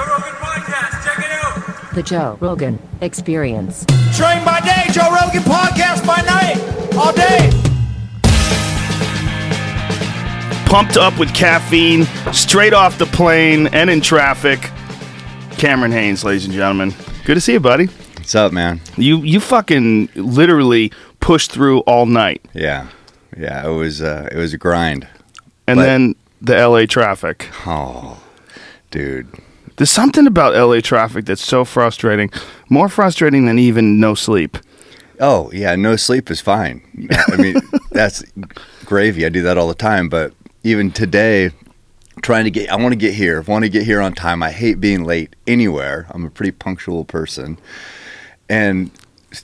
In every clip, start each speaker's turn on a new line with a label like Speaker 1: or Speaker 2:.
Speaker 1: Joe Rogan Podcast. Check it out.
Speaker 2: The Joe Rogan Experience.
Speaker 3: Train by day, Joe Rogan Podcast by night, all day.
Speaker 4: Pumped up with caffeine, straight off the plane and in traffic. Cameron Haynes, ladies and gentlemen. Good to see you, buddy.
Speaker 5: What's up, man?
Speaker 4: You fucking literally pushed through all night.
Speaker 5: Yeah. It was a grind.
Speaker 4: And then the LA traffic.
Speaker 5: Oh, dude.
Speaker 4: There's something about LA traffic that's so frustrating. More frustrating than even no sleep.
Speaker 5: Oh, yeah, no sleep is fine. I mean, that's gravy. I do that all the time. But even today, I want to get here on time. I hate being late anywhere. I'm a pretty punctual person. And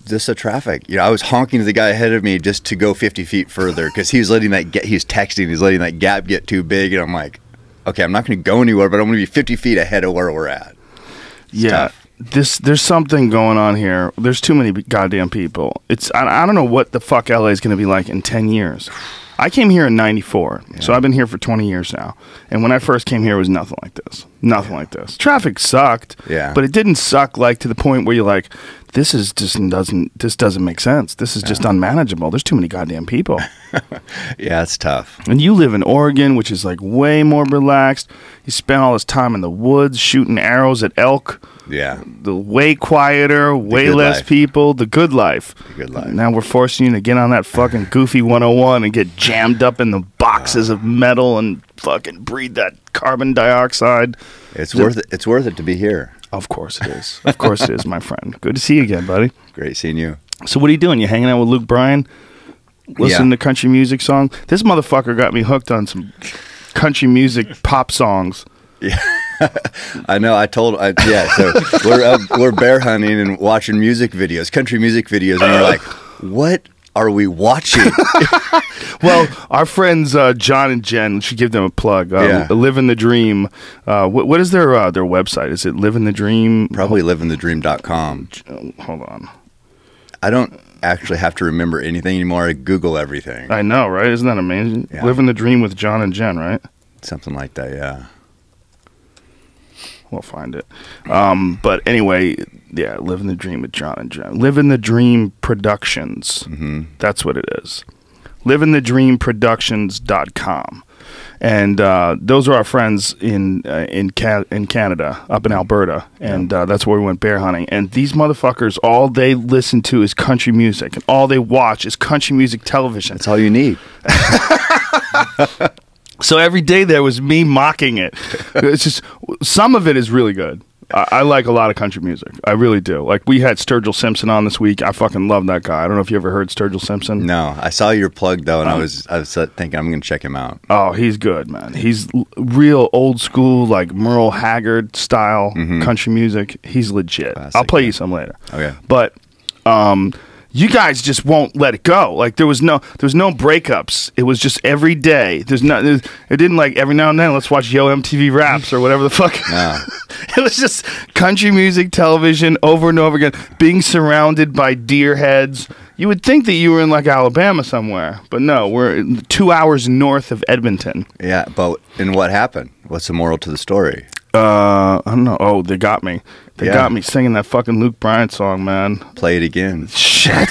Speaker 5: just the traffic. You know, I was honking to the guy ahead of me just to go 50 feet further because he's letting that gap get too big. And I'm like, okay, I'm not going to go anywhere, but I'm going to be 50 feet ahead of where we're at. It's tough.
Speaker 4: There's something going on here. There's too many goddamn people. I don't know what the fuck LA is going to be like in 10 years. I came here in 94, so I've been here for 20 years now. And when I first came here, it was nothing like this. Nothing like this. Traffic sucked, but it didn't suck like to the point where you're like, this doesn't make sense. This is just unmanageable. There's too many goddamn people.
Speaker 5: Yeah, it's tough.
Speaker 4: And you live in Oregon, which is like way more relaxed. You spend all this time in the woods shooting arrows at elk.
Speaker 5: Yeah.
Speaker 4: The way quieter, way less people. The good life.
Speaker 5: The good life.
Speaker 4: Now we're forcing you to get on that fucking goofy 101 and get jammed up in the boxes of metal and fucking breathe that carbon dioxide.
Speaker 5: It's worth it. It's worth it to be here.
Speaker 4: Of course it is. Of course it is, my friend. Good to see you again, buddy.
Speaker 5: Great seeing you.
Speaker 4: So what are you doing? You hanging out with Luke Bryan? Listening to country music song? This motherfucker got me hooked on some country music pop songs.
Speaker 5: Yeah. I know. So we're bear hunting and watching music videos, country music videos, and we're like, what are we watching?
Speaker 4: Well, our friends John and Jen, we should give them a plug. Living the Dream. What is their website? Is it Living the Dream?
Speaker 5: Probably livingthedream.com.
Speaker 4: Hold on.
Speaker 5: I don't actually have to remember anything anymore. I Google everything.
Speaker 4: I know, right? Isn't that amazing?
Speaker 5: Yeah.
Speaker 4: Living the Dream with John and Jen, right?
Speaker 5: Something like that, yeah.
Speaker 4: We'll find it. But anyway, Living the Dream with John and Jen. Living the Dream Productions. Mm-hmm. That's what it is. livingthedreamproductions.com. And those are our friends in Canada, up in Alberta. And that's where we went bear hunting. And these motherfuckers, all they listen to is country music. And all they watch is country music television.
Speaker 5: That's all you need.
Speaker 4: So every day there was me mocking it. It's just, some of it is really good. I like a lot of country music. I really do. Like, we had Sturgill Simpson on this week. I fucking love that guy. I don't know if you ever heard Sturgill Simpson.
Speaker 5: No, I saw your plug though, and I was thinking I'm going to check him out.
Speaker 4: Oh, he's good, man. He's real old school, like Merle Haggard style country music. He's legit.
Speaker 5: Classic.
Speaker 4: I'll play you some later.
Speaker 5: Okay.
Speaker 4: But you guys just won't let it go. Like, there was no breakups. It was just every day. It didn't like every now and then let's watch Yo MTV Raps or whatever the fuck.
Speaker 5: No.
Speaker 4: It was just country music television over and over again, being surrounded by deer heads. You would think that you were in like Alabama somewhere, but no, we're 2 hours north of Edmonton.
Speaker 5: Yeah, and what happened? What's the moral to the story?
Speaker 4: I don't know. Oh, they got me. They got me singing that fucking Luke Bryan song, man.
Speaker 5: Play it again.
Speaker 4: Shit.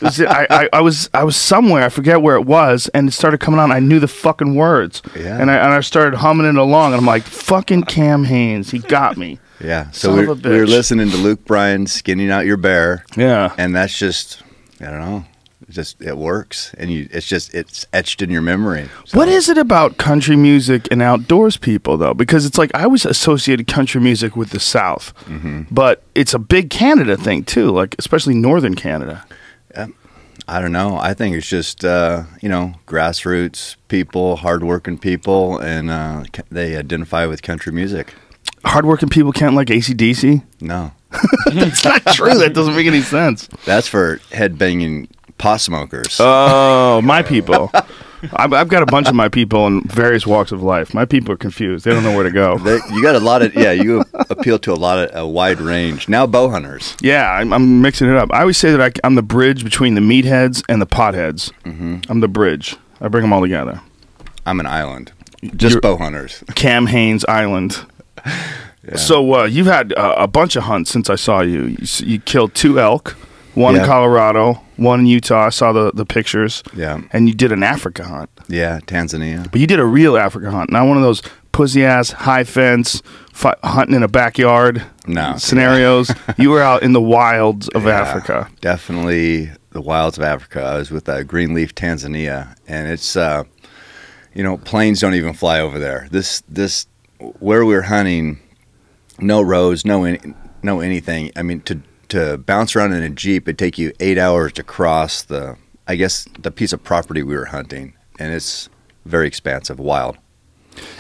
Speaker 4: I was somewhere, I forget where it was, and it started coming on. I knew the fucking words. Yeah. And I started humming it along, and I'm like, fucking Cam Haynes, he got me.
Speaker 5: Yeah. So we were listening to Luke Bryan skinning out your bear. Yeah. And that's just, I don't know. It works, and it's etched in your memory. So.
Speaker 4: What is it about country music and outdoors people though? Because it's like I always associated country music with the South, but it's a big Canada thing too, like especially northern Canada.
Speaker 5: I don't know. I think it's just grassroots people, hardworking people, and they identify with country music. Hardworking people can't like AC/DC? No,
Speaker 4: that's not true. That doesn't make any sense.
Speaker 5: That's for headbanging pot smokers.
Speaker 4: Oh, my people. I've got a bunch of my people in various walks of life. My people are confused. They don't know where to go.
Speaker 5: You got a lot of, you appeal to a wide range. Now bow hunters.
Speaker 4: Yeah, I'm mixing it up. I always say that I'm the bridge between the meatheads and the potheads. I'm the bridge. I bring them all together.
Speaker 5: I'm an island. Just bow hunters.
Speaker 4: Cam Haynes Island. So you've had a bunch of hunts since I saw you. You killed 2 elk, one in Colorado, one in Utah. I saw the pictures.
Speaker 5: Yeah.
Speaker 4: And you did an Africa hunt.
Speaker 5: Yeah, Tanzania.
Speaker 4: But you did a real Africa hunt, not one of those pussy-ass, high fence, hunting in a backyard scenarios. You were out in the wilds of Africa.
Speaker 5: Definitely the wilds of Africa. I was with Greenleaf, Tanzania, and it's, planes don't even fly over there. This where we were hunting, no roads, no anything. I mean, to bounce around in a Jeep, it'd take you 8 hours to cross the piece of property we were hunting, and it's very expansive, wild.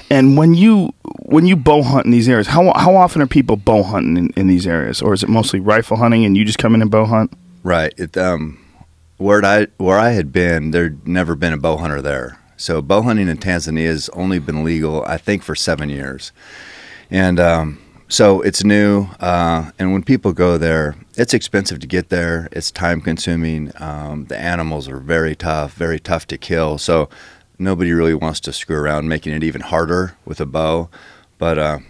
Speaker 4: And when you bow hunt in these areas, how often are people bow hunting in these areas, or is it mostly rifle hunting and you just come in and bow hunt?
Speaker 5: Right. Where I had been, there'd never been a bow hunter there. So bow hunting in Tanzania has only been legal, I think, for 7 years, and so it's new. And when people go there, it's expensive to get there. It's time consuming. The animals are very tough to kill. So nobody really wants to screw around, making it even harder with a bow. But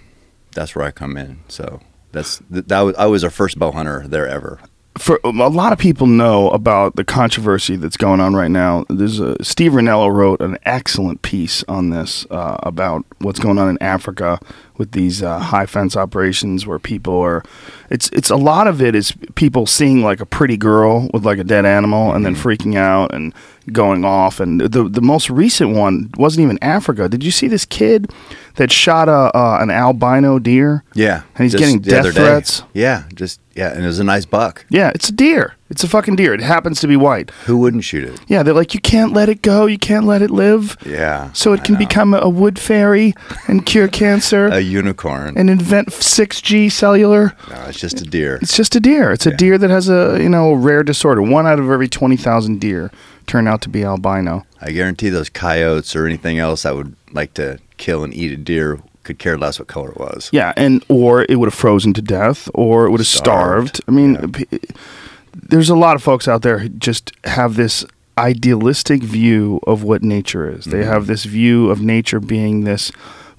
Speaker 5: that's where I come in. So I was our first bow hunter there ever.
Speaker 4: For a lot of people know about the controversy that's going on right now. There's Steve Ranello wrote an excellent piece on this about what's going on in Africa with these high fence operations where people are. It's a lot of it is people seeing like a pretty girl with like a dead animal and then freaking out and going off. And the most recent one wasn't even Africa. Did you see this kid that shot an albino deer?
Speaker 5: Yeah,
Speaker 4: and he's getting death threats.
Speaker 5: Yeah, and it was a nice buck.
Speaker 4: Yeah, it's a deer. It's a fucking deer. It happens to be white.
Speaker 5: Who wouldn't shoot it?
Speaker 4: Yeah, they're like, you can't let it go. You can't let it live.
Speaker 5: Yeah.
Speaker 4: So it can become a wood fairy and cure cancer.
Speaker 5: A unicorn.
Speaker 4: And invent 6G cellular.
Speaker 5: No, it's just a deer.
Speaker 4: It's just a deer. It's a deer that has a rare disorder. 1 out of every 20,000 deer turn out to be albino.
Speaker 5: I guarantee those coyotes or anything else that would like to kill and eat a deer could care less what color it was.
Speaker 4: Yeah, or it would have frozen to death, or it would have starved. I mean, there's a lot of folks out there who just have this idealistic view of what nature is. They have this view of nature being this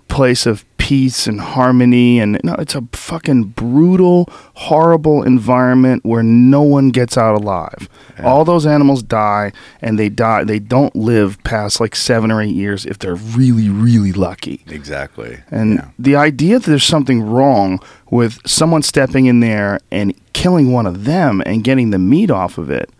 Speaker 4: place of peace and harmony, and no, it's a fucking brutal, horrible environment where no one gets out alive. All those animals die, and they don't live past like 7 or 8 years if they're really, really lucky.
Speaker 5: Exactly.
Speaker 4: And the idea that there's something wrong with someone stepping in there and killing one of them and getting the meat off of it,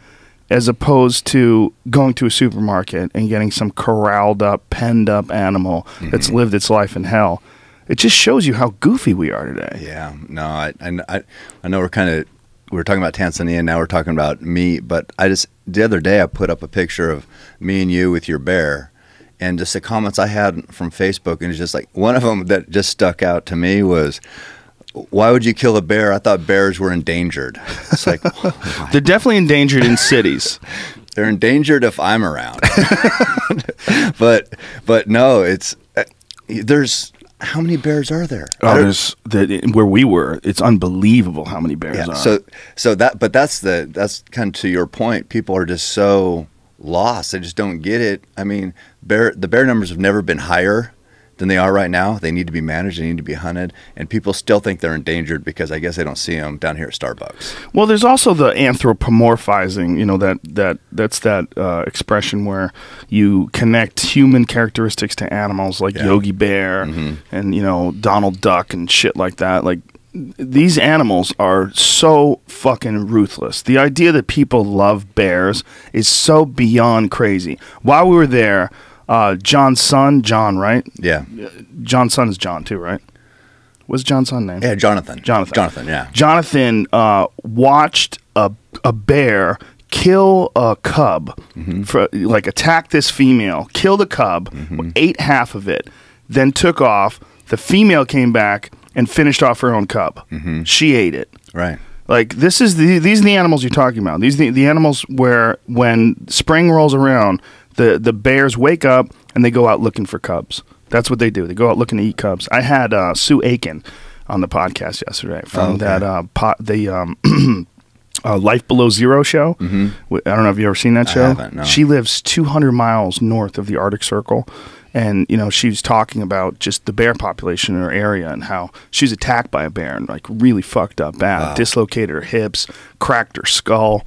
Speaker 4: as opposed to going to a supermarket and getting some corralled up, penned up animal that's lived its life in hell. It just shows you how goofy we are today.
Speaker 5: Yeah. No, I know we're talking about Tanzania, and now we're talking about meat, but the other day I put up a picture of me and you with your bear, and just the comments I had from Facebook, and it's just like, one of them that just stuck out to me was, why would you kill a bear? I thought bears were endangered. It's like,
Speaker 4: they're definitely endangered in cities.
Speaker 5: They're endangered if I'm around. but no, there's how many bears are there?
Speaker 4: There's where we were. It's unbelievable how many bears are.
Speaker 5: That's kind of to your point. People are just so lost. They just don't get it. I mean, the bear numbers have never been higher than they are right now. They need to be managed. They need to be hunted, and people still think they're endangered because I guess they don't see them down here at Starbucks.
Speaker 4: Well, there's also the anthropomorphizing. That's that expression where you connect human characteristics to animals, like Yogi Bear and Donald Duck and shit like that. Like, these animals are so fucking ruthless. The idea that people love bears is so beyond crazy. While we were there, John's son, John, right?
Speaker 5: Yeah.
Speaker 4: John's son is John too, right? What's John's son's name?
Speaker 5: Yeah, Jonathan. Yeah.
Speaker 4: Jonathan watched a bear kill a cub, attack this female, kill the cub, ate half of it, then took off. The female came back and finished off her own cub. She ate it.
Speaker 5: Right.
Speaker 4: Like, these are the animals you're talking about. These are the animals where when spring rolls around, the bears wake up and they go out looking for cubs. That's what they do. They go out looking to eat cubs. I had Sue Aiken on the podcast yesterday from Life Below Zero show. I don't know if you've ever seen that show.
Speaker 5: I haven't, no.
Speaker 4: She lives 200 miles north of the Arctic Circle, And, you know, she was talking about just the bear population in her area and how she was attacked by a bear and, like, really fucked up bad.
Speaker 5: Wow.
Speaker 4: Dislocated her hips, cracked her skull.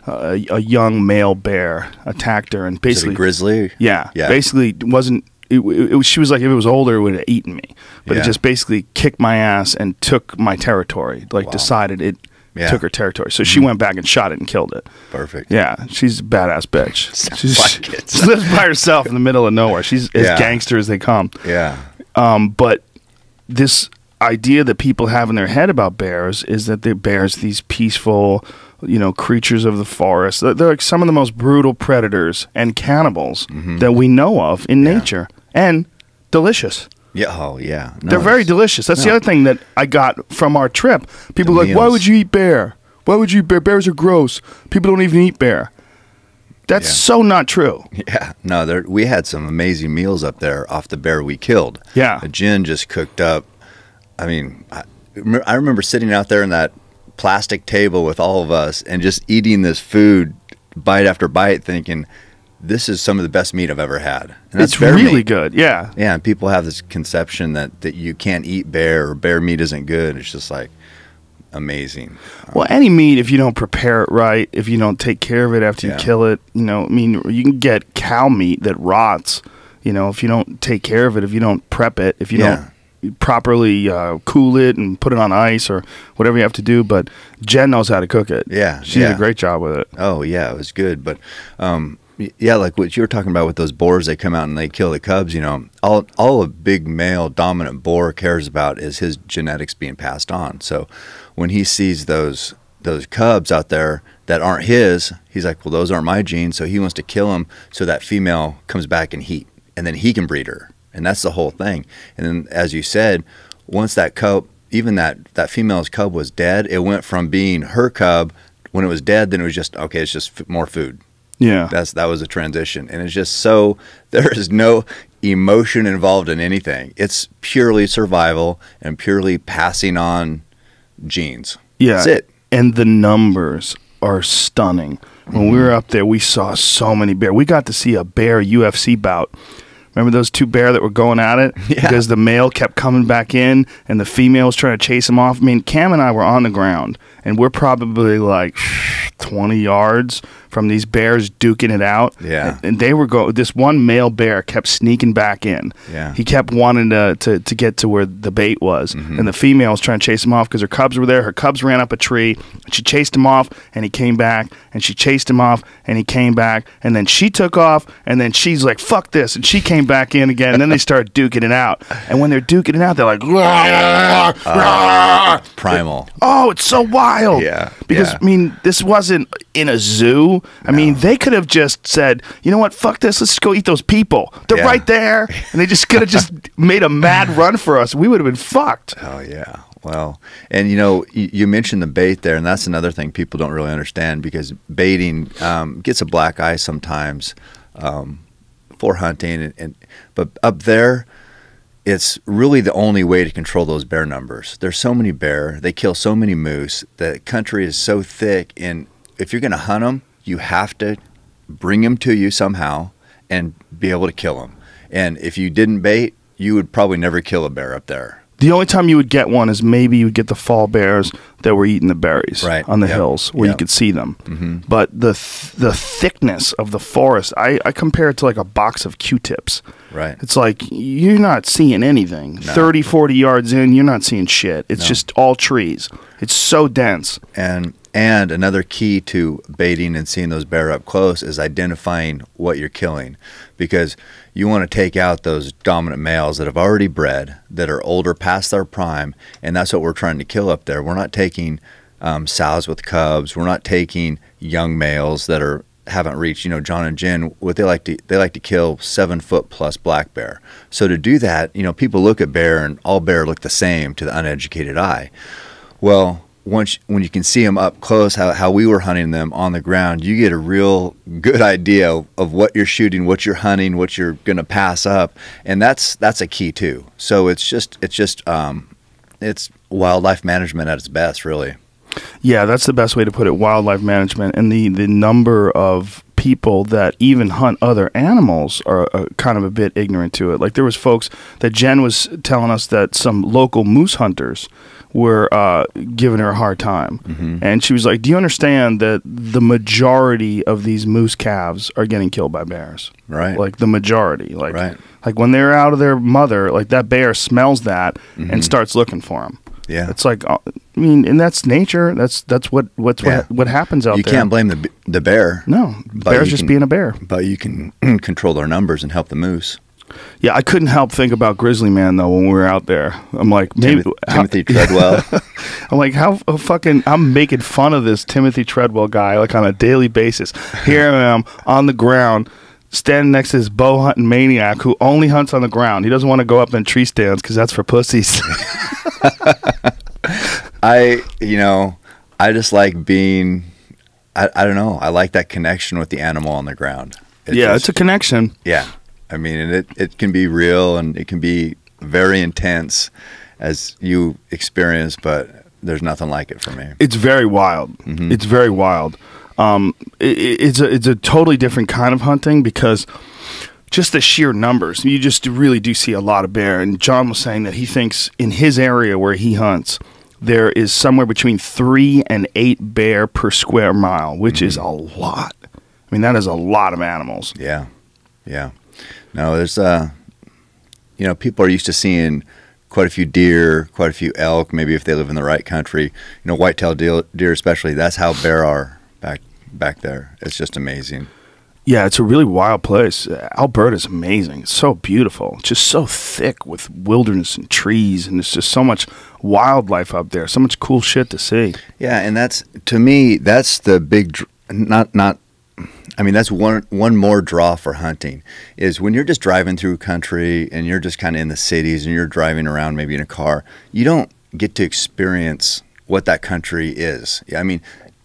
Speaker 4: A young male bear attacked her and
Speaker 5: Is it
Speaker 4: basically...
Speaker 5: a grizzly?
Speaker 4: Yeah.
Speaker 5: Yeah.
Speaker 4: Basically, wasn't... It was, she was like, if it was older, it would have eaten me. But it
Speaker 5: Yeah.
Speaker 4: just basically kicked my ass and took my territory. Like,
Speaker 5: Wow.
Speaker 4: decided it
Speaker 5: Yeah.
Speaker 4: took her territory. So she went back and shot it and killed it.
Speaker 5: Perfect.
Speaker 4: Yeah, she's a badass bitch.
Speaker 5: Sounds like it.
Speaker 4: She lives by herself in the middle of nowhere. She's as
Speaker 5: Yeah.
Speaker 4: gangster as they come.
Speaker 5: Yeah.
Speaker 4: But this idea that people have in their head about bears is that they're bears, these peaceful, you know, creatures of the forest. They're like some of the most brutal predators and cannibals that we know of in nature, and delicious.
Speaker 5: Yeah. Oh, yeah. No,
Speaker 4: They're very
Speaker 5: it's-
Speaker 4: delicious. That's the
Speaker 5: no.
Speaker 4: other thing that I got from our trip. People
Speaker 5: The
Speaker 4: are like, why
Speaker 5: meals.
Speaker 4: would you eat bear? Why would you eat bear? Bears are gross. People don't even eat bear. That's
Speaker 5: Yeah.
Speaker 4: so not true.
Speaker 5: Yeah, no, we had some amazing meals up there off the bear we killed.
Speaker 4: Yeah.
Speaker 5: Jen just cooked up. I mean, I remember sitting out there in that plastic table with all of us and just eating this food bite after bite, thinking, this is some of the best meat I've ever had. And that's
Speaker 4: It's
Speaker 5: bear
Speaker 4: really
Speaker 5: meat.
Speaker 4: good. Yeah.
Speaker 5: Yeah, and people have this conception that you can't eat bear or bear meat isn't good. It's just like amazing.
Speaker 4: Well, any meat, if you don't prepare it right, if you don't take care of it after you
Speaker 5: Yeah.
Speaker 4: kill it, you know, I mean, you can get cow meat that rots, you know, if you don't take care of it, if you don't prep it, if you
Speaker 5: Yeah.
Speaker 4: don't properly cool it and put it on ice or whatever you have to do. But Jen knows how to cook it.
Speaker 5: Yeah,
Speaker 4: She did
Speaker 5: yeah.
Speaker 4: a great job with it.
Speaker 5: Oh yeah, it was good. But yeah, like what you were talking about with those boars, they come out and they kill the cubs. You know, all a big male dominant boar cares about is his genetics being passed on. So when he sees those cubs out there that aren't his, he's like, well, those aren't my genes. So he wants to kill them so that female comes back in heat, and then he can breed her. And that's the whole thing. And then, as you said, once that cub, even that female's cub was dead, it went from being her cub. When it was dead, then it was just, okay, it's just more food.
Speaker 4: Yeah.
Speaker 5: That was a transition. And it's just so, there is no emotion involved in anything. It's purely survival and purely passing on genes.
Speaker 4: Yeah.
Speaker 5: That's it.
Speaker 4: And the numbers are stunning. When we were up there, we saw so many bear. We got to see a bear UFC bout. Remember those two bear that were going at it?
Speaker 5: Yeah.
Speaker 4: Because the male kept coming back in and the female was trying to chase him off. I mean, Cam and I were on the ground and we're probably like 20 yards from these bears duking it out.
Speaker 5: Yeah.
Speaker 4: And they were this one male bear kept sneaking back in.
Speaker 5: Yeah.
Speaker 4: He kept wanting to get to where the bait was. And the female was trying to chase him off because her cubs were there. Her cubs ran up a tree. She chased him off and he came back. And she chased him off and he came back. And then she took off and then she's like, fuck this. And she came back in again. And then they started duking it out. And when they're duking it out, they're like, "Rah, rah."
Speaker 5: Primal.
Speaker 4: Oh, it's so wild.
Speaker 5: Yeah,
Speaker 4: Because,
Speaker 5: yeah.
Speaker 4: I mean, this wasn't in a zoo. I mean, they could have just said, you know what, fuck this, let's go eat those people. They're
Speaker 5: Yeah.
Speaker 4: right there. And they just could have just made a mad run for us. We would have been fucked.
Speaker 5: Oh yeah. Well, and you know, you mentioned the bait there, and that's another thing people don't really understand because baiting gets a black eye sometimes for hunting, but up there, it's really the only way to control those bear numbers. There's so many bear, they kill so many moose. The country is so thick, and if you're going to hunt them, you have to bring them to you somehow and be able to kill them. And if you didn't bait, you would probably never kill a bear up there.
Speaker 4: The only time you would get one is maybe you would get the fall bears that were eating the berries
Speaker 5: Right.
Speaker 4: on the
Speaker 5: Yep.
Speaker 4: hills where you
Speaker 5: Yep.
Speaker 4: could see them. But the thickness of the forest, I compare it to like a box of Q-tips.
Speaker 5: Right.
Speaker 4: It's like you're not seeing anything.
Speaker 5: No.
Speaker 4: 30, 40 yards in, you're not seeing shit. It's just all trees. It's so dense.
Speaker 5: And another key to baiting and seeing those bear up close is identifying what you're killing, because you want to take out those dominant males that have already bred, that are older past their prime, and that's what we're trying to kill up there. We're not taking sows with cubs. We're not taking young males that haven't reached. You know, John and Jen, what they like to kill 7 foot plus black bear. So to do that, you know, people look at bear and all bear look the same to the uneducated eye. Well, when you can see them up close, how we were hunting them on the ground, you get a real good idea of what you're shooting, what you're hunting, what you're going to pass up, and that's a key too. So it's wildlife management at its best, really.
Speaker 4: Yeah, that's the best way to put it, wildlife management. And the number of people that even hunt other animals are kind of a bit ignorant to it. Like there was folks that Jen was telling us that some local moose hunters were giving her a hard time. And she was like, do you understand that the majority of these moose calves are getting killed by bears?
Speaker 5: Right.
Speaker 4: Like the majority. Like,
Speaker 5: right.
Speaker 4: Like when they're out of their mother, like that bear smells that and starts looking for them.
Speaker 5: Yeah.
Speaker 4: It's like, I mean, and that's nature. That's what happens out there.
Speaker 5: You can't blame the bear.
Speaker 4: No, bear's just being a bear.
Speaker 5: But you can control their numbers and help the moose.
Speaker 4: Yeah, I couldn't help think about Grizzly Man though when we were out there. I'm like, maybe
Speaker 5: Timothy Treadwell.
Speaker 4: I'm like, how fucking I'm making fun of this Timothy Treadwell guy like on a daily basis. Here I am on the ground, standing next to this bow hunting maniac who only hunts on the ground. He doesn't want to go up in tree stands because that's for pussies.
Speaker 5: I just like being. I don't know. I like that connection with the animal on the ground.
Speaker 4: It's a connection.
Speaker 5: Yeah. I mean, and it can be real and it can be very intense as you experience, but there's nothing like it for me.
Speaker 4: It's very wild. It's very wild. It's a totally different kind of hunting because just the sheer numbers, you just really do see a lot of bear. And John was saying that he thinks in his area where he hunts, there is somewhere between 3 and 8 bear per square mile, which is a lot. I mean, that is a lot of animals.
Speaker 5: Yeah. Yeah. No, there's, people are used to seeing quite a few deer, quite a few elk, maybe if they live in the right country. White-tailed deer especially, that's how bear are back there. It's just amazing.
Speaker 4: Yeah, it's a really wild place. Alberta's amazing. It's so beautiful. It's just so thick with wilderness and trees, and there's just so much wildlife up there, so much cool shit to see.
Speaker 5: Yeah, and that's, to me, that's the big, that's one more draw for hunting is when you're just driving through country and you're just kind of in the cities and you're driving around maybe in a car, you don't get to experience what that country is. I mean,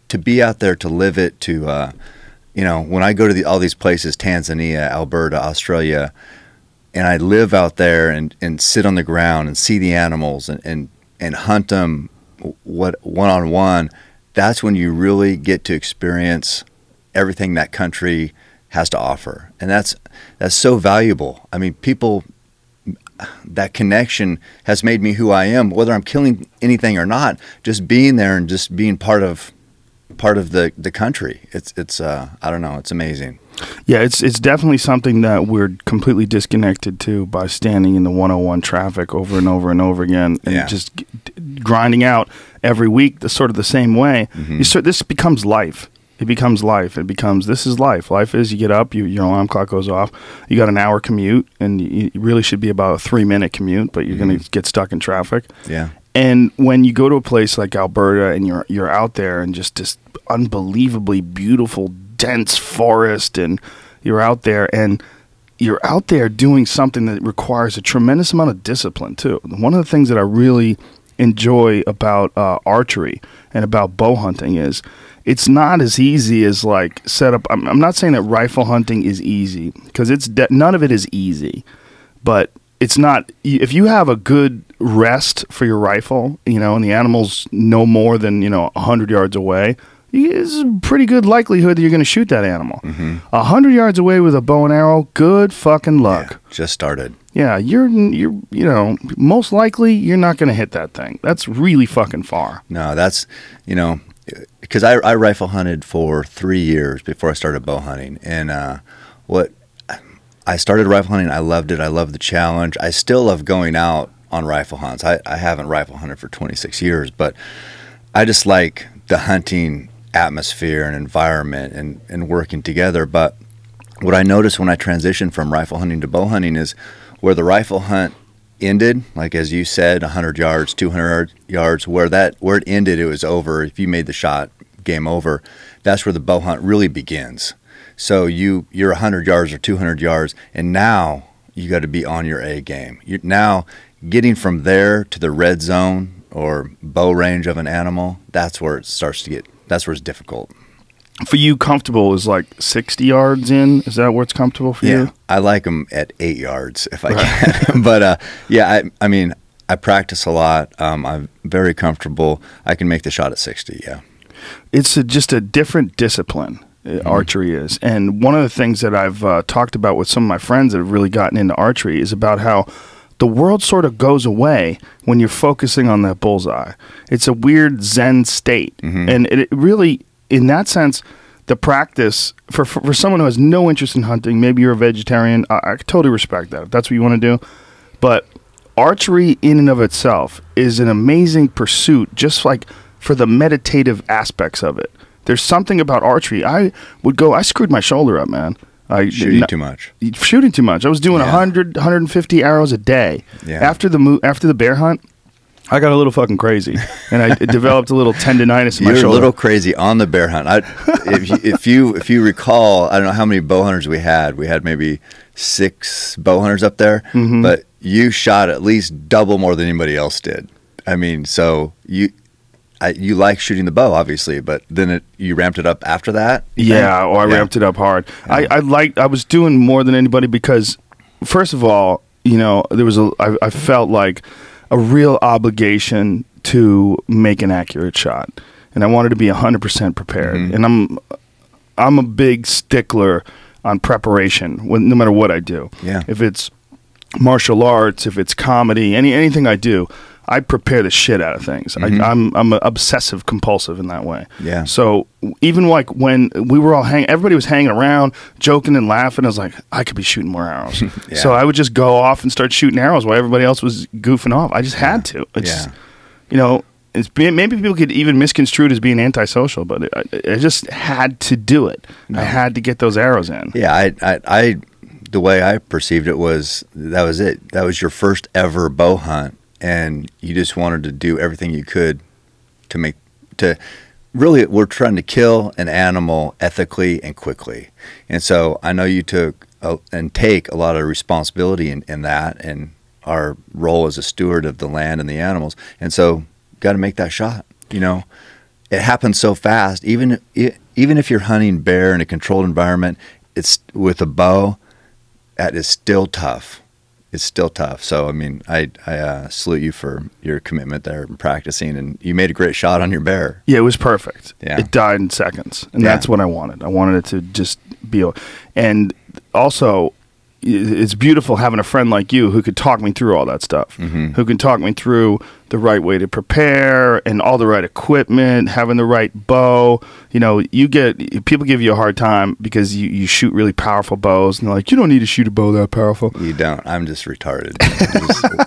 Speaker 5: to be out there, to live it, to, when I go to all these places, Tanzania, Alberta, Australia, and I live out there and sit on the ground and see the animals and hunt them one-on-one, that's when you really get to experience everything that country has to offer. And that's so valuable. I mean, that connection has made me who I am, whether I'm killing anything or not, just being there and just being part of the country. It's I don't know, it's amazing.
Speaker 4: Yeah, it's definitely something that we're completely disconnected to by standing in the 101 traffic over and over and over again and just grinding out every week the same way. This becomes life. It becomes life. This is life. Life is you get up, your alarm clock goes off, you got an hour commute, and you really should be about a 3-minute commute, but you're going to get stuck in traffic.
Speaker 5: Yeah.
Speaker 4: And when you go to a place like Alberta and you're out there and just this unbelievably beautiful, dense forest, and you're out there doing something that requires a tremendous amount of discipline too. One of the things that I really enjoy about archery and about bow hunting is it's not as easy as like set up. I'm not saying that rifle hunting is easy because none of it is easy, but it's not. If you have a good rest for your rifle, and the animal's no more than 100 yards away, it's a pretty good likelihood that you're going to shoot that animal. 100 yards away with a bow and arrow, good fucking luck.
Speaker 5: Yeah, just started.
Speaker 4: Yeah, you're most likely you're not going to hit that thing. That's really fucking far.
Speaker 5: No, that's because I rifle hunted for 3 years before I started bow hunting, and I started rifle hunting. I loved it. I loved the challenge. I still love going out on rifle hunts. I haven't rifle hunted for 26 years, but I just like the hunting atmosphere and environment and working together. But what I noticed when I transitioned from rifle hunting to bow hunting is where the rifle hunt ended, like as you said, 100 yards, 200 yards, where it ended, it was over. If you made the shot, game over. That's where the bow hunt really begins. So you're 100 yards or 200 yards, and now you got to be on your A game. You're now getting from there to the red zone or bow range of an animal. That's where it's difficult.
Speaker 4: For you, comfortable is like 60 yards in? Is that where it's comfortable for you?
Speaker 5: I like them at 8 yards if I can. But I mean, I practice a lot. I'm very comfortable. I can make the shot at 60, yeah.
Speaker 4: It's just a different discipline. archery is. And one of the things that I've talked about with some of my friends that have really gotten into archery is about how the world sort of goes away when you're focusing on that bullseye. It's a weird Zen state. And it really, in that sense, the practice, for someone who has no interest in hunting, maybe you're a vegetarian, I totally respect that, if that's what you want to do. But archery in and of itself is an amazing pursuit, just like for the meditative aspects of it. There's something about archery. I screwed my shoulder up, man.
Speaker 5: Shooting too much.
Speaker 4: Shooting too much. I was doing 100, 150 arrows a day.
Speaker 5: Yeah.
Speaker 4: After the bear hunt, I got a little fucking crazy, and I developed a little tendonitis in my shoulder.
Speaker 5: You're a little crazy on the bear hunt. If you recall, I don't know how many bow hunters we had. We had maybe 6 bow hunters up there, but you shot at least double more than anybody else did. I mean, so you like shooting the bow, obviously, but then you ramped it up after that?
Speaker 4: Yeah, I ramped it up hard. Yeah. I was doing more than anybody because, first of all, I felt like a real obligation to make an accurate shot, and I wanted to be 100% prepared. And I'm a big stickler on preparation, no matter what I do.
Speaker 5: Yeah.
Speaker 4: If it's martial arts, if it's comedy, anything I do, I prepare the shit out of things. I'm obsessive compulsive in that way.
Speaker 5: Yeah.
Speaker 4: So even like when we were all everybody was hanging around, joking and laughing. I was like, I could be shooting more arrows.
Speaker 5: Yeah.
Speaker 4: So I would just go off and start shooting arrows while everybody else was goofing off. I just had to. It's, maybe people could even misconstrue it as being antisocial, but I just had to do it. No. I had to get those arrows in.
Speaker 5: Yeah. I the way I perceived it was that was it. That was your first ever bow hunt. And you just wanted to do everything you could to really, we're trying to kill an animal ethically and quickly. And so I know you took and take a lot of responsibility in that, and our role as a steward of the land and the animals. And so got to make that shot. It happens so fast. Even if you're hunting bear in a controlled environment, it's with a bow, that is still tough. It's still tough. So, I mean, I salute you for your commitment there and practicing, and you made a great shot on your bear.
Speaker 4: Yeah, it was perfect.
Speaker 5: Yeah.
Speaker 4: It died in seconds, and that's what I wanted. I wanted it to just be and also, it's beautiful having a friend like you who could talk me through all that stuff, who can talk me through the right way to prepare and all the right equipment, having the right bow. People give you a hard time because you shoot really powerful bows, and they're like, you don't need to shoot a bow that powerful.
Speaker 5: You don't. I'm just retarded.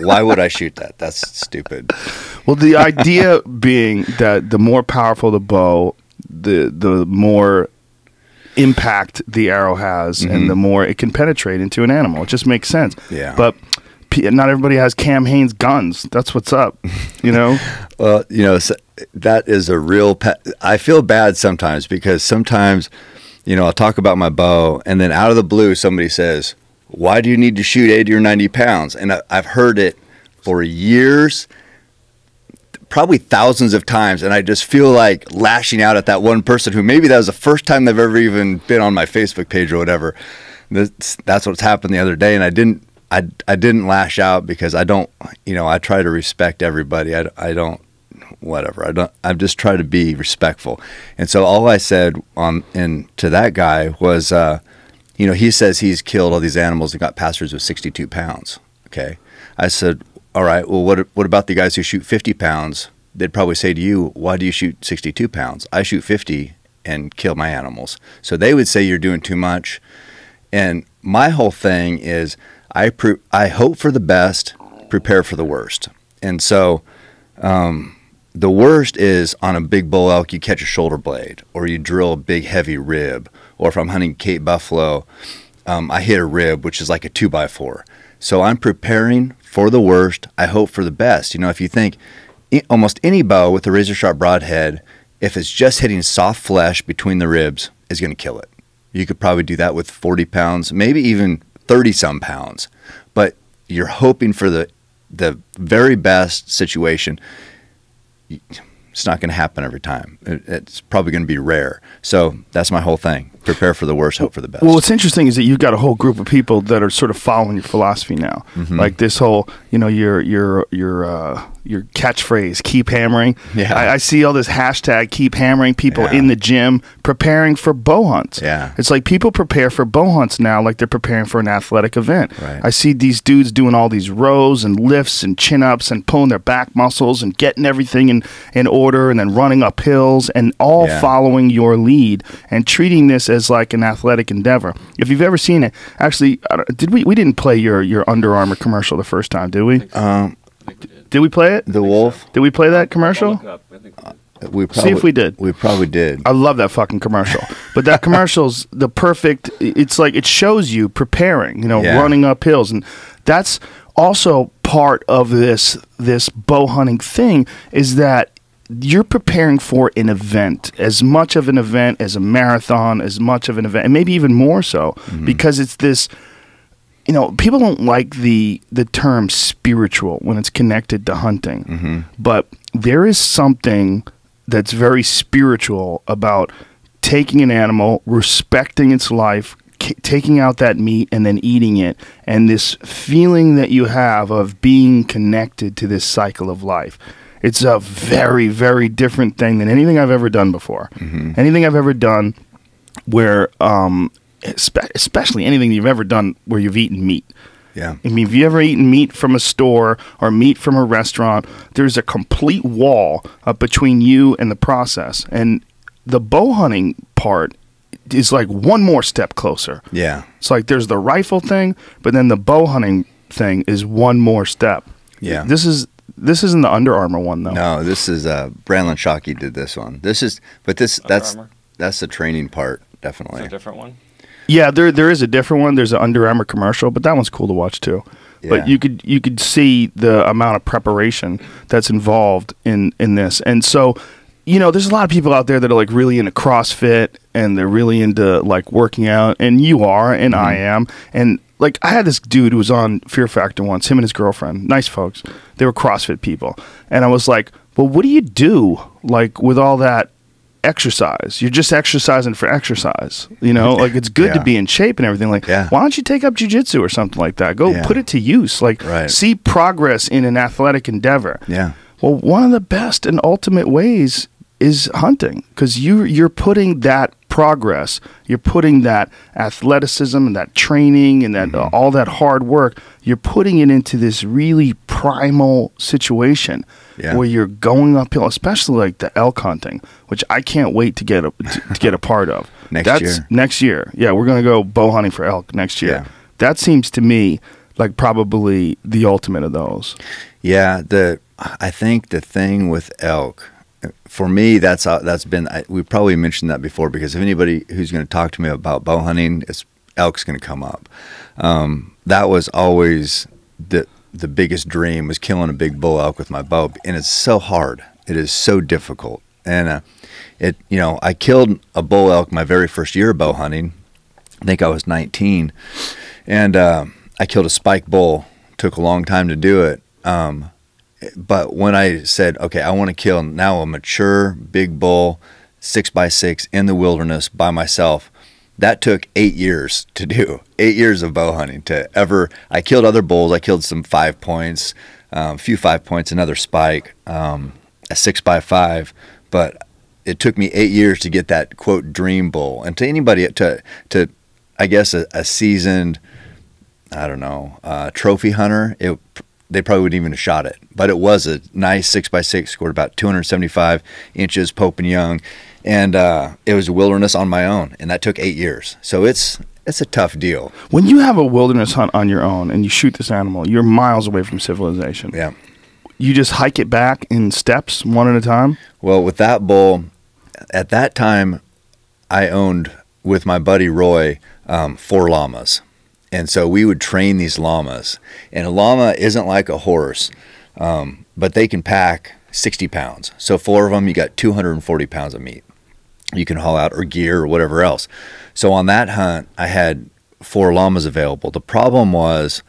Speaker 5: Why would I shoot that? That's stupid.
Speaker 4: Well, the idea being that the more powerful the bow, the more impact the arrow has, and the more it can penetrate into an animal. It just makes sense.
Speaker 5: Yeah.
Speaker 4: But not everybody has Cam Hanes guns. That's what's up. Well,
Speaker 5: that is a real I feel bad sometimes because sometimes, I'll talk about my bow, and then out of the blue somebody says, why do you need to shoot 80 or 90 pounds? And I've heard it for years, probably thousands of times, and I just feel like lashing out at that one person who maybe that was the first time they've ever even been on my Facebook page or whatever. That's what's happened the other day, and I didn't lash out because I don't, I try to respect everybody. I don't, whatever. I just try to be respectful. And so all I said to that guy was, he says he's killed all these animals and got pastures with 62 pounds. Okay. I said, all right, well, what about the guys who shoot 50 pounds? They'd probably say to you, why do you shoot 62 pounds? I shoot 50 and kill my animals. So they would say you're doing too much. And my whole thing is I hope for the best, prepare for the worst. And so the worst is on a big bull elk, you catch a shoulder blade, or you drill a big heavy rib. Or if I'm hunting Cape buffalo, I hit a rib, which is like a 2x4. So I'm preparing for the worst. I hope for the best. If you think almost any bow with a razor sharp broadhead, if it's just hitting soft flesh between the ribs, is going to kill it. You could probably do that with 40 pounds, maybe even 30 some pounds. But you're hoping for the very best situation. It's not going to happen every time. It's probably going to be rare. So that's my whole thing. prepare for the worst, hope for the best.
Speaker 4: Well, what's interesting is that you've got a whole group of people that are sort of following your philosophy now. Like this whole, your catchphrase, keep hammering.
Speaker 5: Yeah.
Speaker 4: I see all this hashtag, keep hammering, people
Speaker 5: Yeah.
Speaker 4: in the gym preparing for bow hunts.
Speaker 5: Yeah.
Speaker 4: It's like people prepare for bow hunts now like they're preparing for an athletic event.
Speaker 5: Right.
Speaker 4: I see these dudes doing all these rows and lifts and chin-ups and pulling their back muscles and getting everything in order and then running up hills and all following your lead and treating this as like an athletic endeavor. If you've ever seen it, actually, we didn't play your Under Armour commercial the first time, did we? Did we play it?
Speaker 5: The Wolf.
Speaker 4: Did we play that commercial? See if we did.
Speaker 5: We probably did.
Speaker 4: I love that fucking commercial. But that commercial's the perfect, it's like it shows you preparing, running up hills. And that's also part of this bow hunting thing is that you're preparing for an event, as much of an event as a marathon, as much of an event, and maybe even more so, because it's this, people don't like the term spiritual when it's connected to hunting, but there is something that's very spiritual about taking an animal, respecting its life, taking out that meat and then eating it, and this feeling that you have of being connected to this cycle of life. It's a very, very different thing than anything I've ever done before. Anything I've ever done where, especially anything you've ever done where you've eaten meat.
Speaker 5: Yeah.
Speaker 4: I mean, if you ever eaten meat from a store or meat from a restaurant, there's a complete wall between you and the process. And the bow hunting part is like one more step closer.
Speaker 5: Yeah.
Speaker 4: It's like there's the rifle thing, but then the bow hunting thing is one more step.
Speaker 5: Yeah.
Speaker 4: This isn't the Under Armour one though.
Speaker 5: No, this is Brandon Shockey did this one. That's the training part, definitely.
Speaker 1: It's a different one.
Speaker 4: Yeah, there is a different one. There's an Under Armour commercial, but that one's cool to watch too.
Speaker 5: Yeah.
Speaker 4: But you could see the amount of preparation that's involved in this. And so, there's a lot of people out there that are like really into CrossFit and they're really into like working out, and you are, and I am. And like I had this dude who was on Fear Factor once, him and his girlfriend, nice folks. They were CrossFit people. And I was like, well, what do you do like with all that exercise? You're just exercising for exercise, like it's good to be in shape and everything. Like, why don't you take up jiu-jitsu or something like that? Go put it to use. Like, see progress in an athletic endeavor.
Speaker 5: Yeah.
Speaker 4: Well, one of the best and ultimate ways is hunting, because you're putting that progress, you're putting that athleticism and that training and that all that hard work, you're putting it into this really primal situation where you're going uphill, especially like the elk hunting, which I can't wait to get a part of. Next year. Yeah, we're going to go bow hunting for elk next year.
Speaker 5: Yeah.
Speaker 4: That seems to me like probably the ultimate of those.
Speaker 5: Yeah, I think the thing with elk, for me, that's been, we probably mentioned that before, because if anybody who's going to talk to me about bow hunting, elk's going to come up. That was always the biggest dream, was killing a big bull elk with my bow, and it's so hard. It is so difficult. And I killed a bull elk my very first year of bow hunting. I think I was 19, and I killed a spike bull. Took a long time to do it. But when I said, okay, I want to kill now a mature big bull, 6x6 in the wilderness by myself, that took 8 years to do. 8 years of bow hunting I killed other bulls. I killed some 5 points, a few 5 points, another spike, a 6x5. But it took me 8 years to get that quote dream bull. And to anybody, to I guess a seasoned, I don't know, trophy hunter, they probably wouldn't even have shot it. But it was a nice 6x6, scored about 275 inches, Pope and Young. And it was a wilderness on my own, and that took 8 years. So it's a tough deal.
Speaker 4: When you have a wilderness hunt on your own and you shoot this animal, you're miles away from civilization.
Speaker 5: Yeah.
Speaker 4: You just hike it back in steps, one at a time?
Speaker 5: Well, with that bull, at that time, I owned, with my buddy Roy, 4 llamas. And so we would train these llamas. And a llama isn't like a horse, but they can pack 60 pounds. So 4 of them, you got 240 pounds of meat you can haul out, or gear, or whatever else. So on that hunt, I had 4 llamas available. The problem was,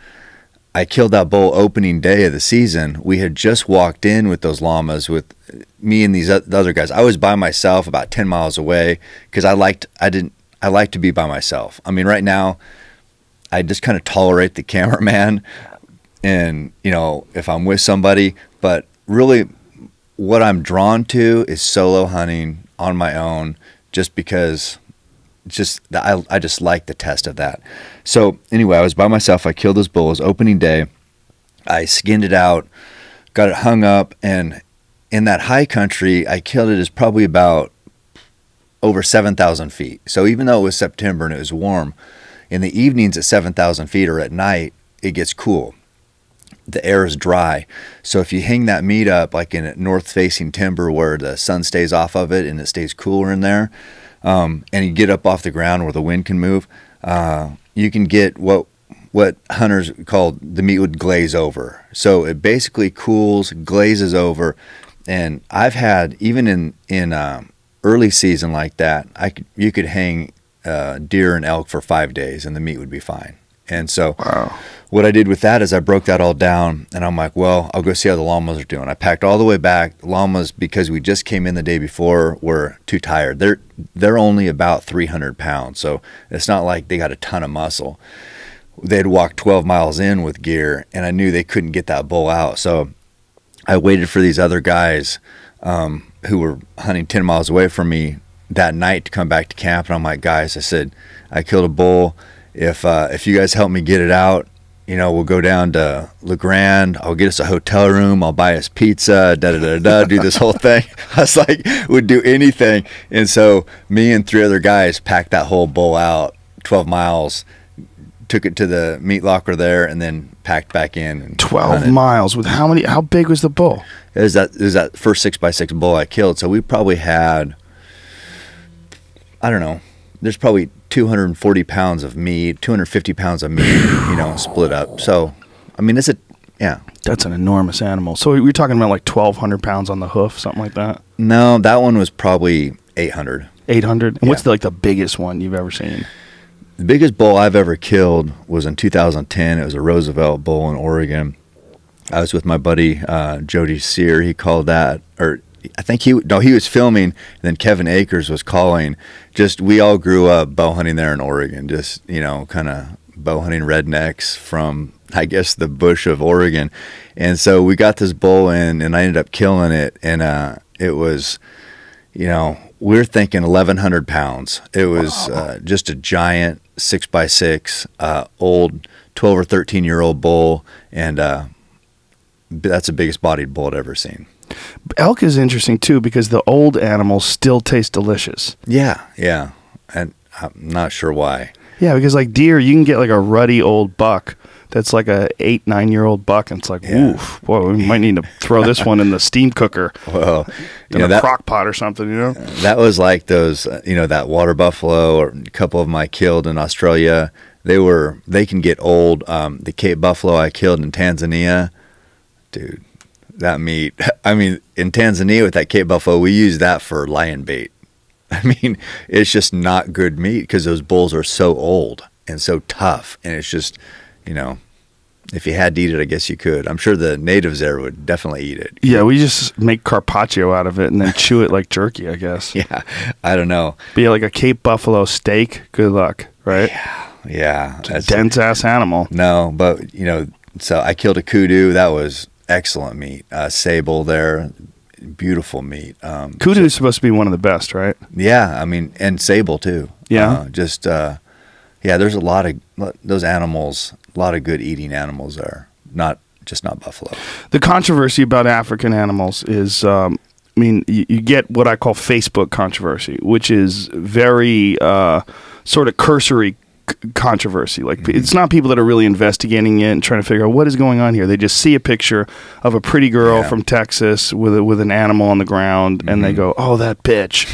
Speaker 5: I killed that bull opening day of the season. We had just walked in with those llamas, with me and the other guys. I was by myself about 10 miles away, because I I like to be by myself. I mean, right now, I just kind of tolerate the cameraman and, you know, if I'm with somebody, but really what I'm drawn to is solo hunting on my own, just because I just like the test of that. So anyway, I was by myself. I killed this bull. It was opening day. I skinned it out, got it hung up, and in that high country, I killed it as probably about over 7,000 feet. So even though it was September and it was warm, in the evenings at 7,000 feet or at night, it gets cool. The air is dry. So if you hang that meat up like in a north-facing timber where the sun stays off of it and it stays cooler in there, and you get up off the ground where the wind can move, you can get what hunters call the meat would glaze over. So it basically cools, glazes over, and I've had, even in early season like that, you could hang deer and elk for 5 days and the meat would be fine. And so what I did with that is I broke that all down, and I'm like, well, I'll go see how the llamas are doing. I packed all the way back. The llamas, because we just came in the day before, were too tired. They're only about 300 pounds, so it's not like they got a ton of muscle. They'd walked 12 miles in with gear, and I knew they couldn't get that bull out. So I waited for these other guys who were hunting 10 miles away from me that night to come back to camp. And I'm like, guys, I said, I killed a bull. If you guys help me get it out, you know, we'll go down to Le Grand. I'll get us a hotel room. I'll buy us pizza, do this whole thing. I was like, would do anything. And so me and 3 other guys packed that whole bull out 12 miles, took it to the meat locker there, and then packed back in. And
Speaker 4: 12 miles with how big was the bull?
Speaker 5: It was that first 6x6 bull I killed. So we probably had, I don't know, there's probably 240 pounds of meat, 250 pounds of meat, you know, split up. So, I mean, yeah.
Speaker 4: That's an enormous animal. So we're talking about like 1,200 pounds on the hoof, something like that?
Speaker 5: No, that one was probably 800.
Speaker 4: 800? And
Speaker 5: yeah.
Speaker 4: What's the biggest one you've ever seen?
Speaker 5: The biggest bull I've ever killed was in 2010. It was a Roosevelt bull in Oregon. I was with my buddy, Jody Sear. He called that, or I think he was filming, and then Kevin Akers was calling. Just, we all grew up bow hunting there in Oregon, just, you know, kind of bow hunting rednecks from, I guess, the bush of Oregon. And so we got this bull in, and I ended up killing it, and it was, you know, we're thinking 1,100 pounds. It was just a giant 6x6 old 12 or 13-year-old bull, and that's the biggest bodied bull I'd ever seen.
Speaker 4: Elk is interesting too because the old animals still taste delicious.
Speaker 5: Yeah, and I'm not sure why.
Speaker 4: Yeah, because like deer, you can get like a ruddy old buck that's like a 8-9-year-old buck, and it's like, oof, boy, we might need to throw this one in the steam cooker,
Speaker 5: well,
Speaker 4: in a crock pot or something, you know.
Speaker 5: That was like those, you know, that water buffalo, or a couple of them I killed in Australia. They can get old. The Cape buffalo I killed in Tanzania, dude. That meat, I mean, in Tanzania with that Cape buffalo, we use that for lion bait. I mean, it's just not good meat because those bulls are so old and so tough. And it's just, you know, if you had to eat it, I guess you could. I'm sure the natives there would definitely eat it.
Speaker 4: Yeah, we just make carpaccio out of it and then chew it like jerky, I guess.
Speaker 5: Yeah, I don't know.
Speaker 4: But yeah, like a Cape buffalo steak, good luck, right?
Speaker 5: Yeah.
Speaker 4: It's a dense-ass animal.
Speaker 5: No, but, you know, so I killed a kudu. That was excellent meat. Sable there, beautiful meat.
Speaker 4: Kudu is supposed to be one of the best, right?
Speaker 5: Yeah, I mean, and sable too.
Speaker 4: Yeah.
Speaker 5: Yeah, there's a lot of those animals, a lot of good eating animals there, not buffalo.
Speaker 4: The controversy about African animals is, I mean, you get what I call Facebook controversy, which is very sort of cursory controversy. Like, it's not people that are really investigating it and trying to figure out what is going on here. They just see a picture of a pretty girl from Texas with an animal on the ground, and they go, "Oh, that bitch."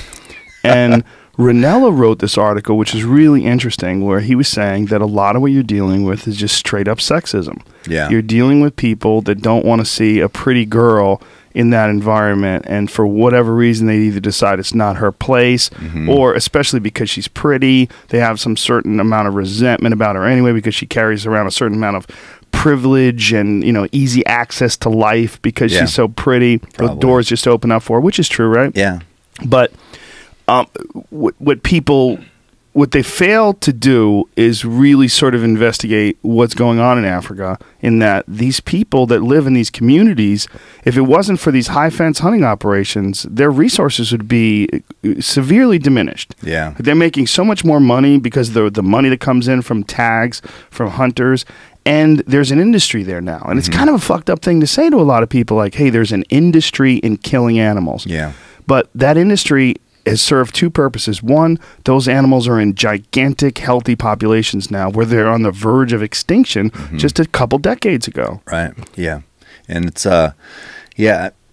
Speaker 4: And Ranella wrote this article, which is really interesting, where he was saying that a lot of what you're dealing with is just straight up sexism.
Speaker 5: Yeah,
Speaker 4: you're dealing with people that don't want to see a pretty girl in that environment, and for whatever reason they either decide it's not her place, or especially because she's pretty, they have some certain amount of resentment about her anyway because she carries around a certain amount of privilege and, you know, easy access to life because she's so pretty. The doors just open up for her, which is true, right?
Speaker 5: Yeah.
Speaker 4: But what people what they fail to do is really sort of investigate what's going on in Africa, in that these people that live in these communities, if it wasn't for these high fence hunting operations, their resources would be severely diminished.
Speaker 5: Yeah.
Speaker 4: They're making so much more money because the money that comes in from tags, from hunters, and there's an industry there now. And it's kind of a fucked up thing to say to a lot of people, like, hey, there's an industry in killing animals.
Speaker 5: Yeah.
Speaker 4: But that industry has served two purposes. One, those animals are in gigantic, healthy populations now where they're on the verge of extinction just a couple decades ago.
Speaker 5: Right. Yeah. And it's,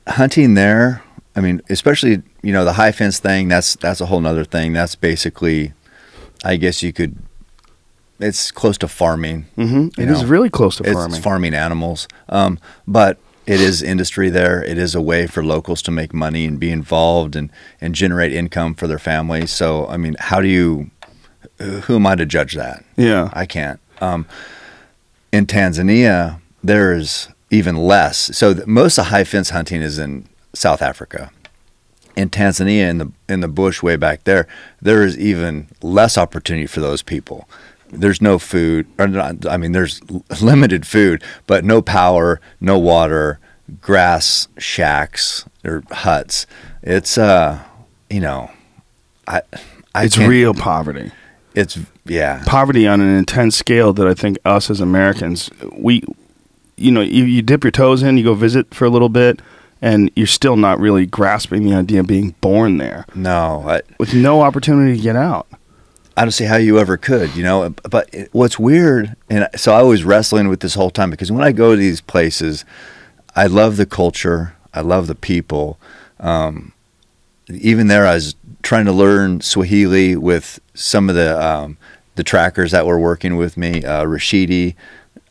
Speaker 5: hunting there, I mean, especially, you know, the high fence thing, that's a whole nother thing. That's basically, I guess you could, it's close to farming.
Speaker 4: It is really close to farming.
Speaker 5: It's farming animals. But it is industry there. It is a way for locals to make money and be involved and generate income for their families. So, I mean, who am I to judge that?
Speaker 4: Yeah.
Speaker 5: I can't. In Tanzania, there's even less. So most of high fence hunting is in South Africa. In Tanzania, in the bush way back there is even less opportunity for those people. There's no food, or not, I mean, there's limited food, but no power, no water, grass shacks or huts. It's, you know,
Speaker 4: it's real poverty.
Speaker 5: It's, yeah.
Speaker 4: Poverty on an intense scale that I think us as Americans, you dip your toes in, you go visit for a little bit, and you're still not really grasping the idea of being born there.
Speaker 5: No.
Speaker 4: With no opportunity to get out.
Speaker 5: I don't see how you ever could, you know. But what's weird, and so I was wrestling with this whole time, because when I go to these places, I love the culture, I love the people. Even there, I was trying to learn Swahili with some of the trackers that were working with me. Rashidi,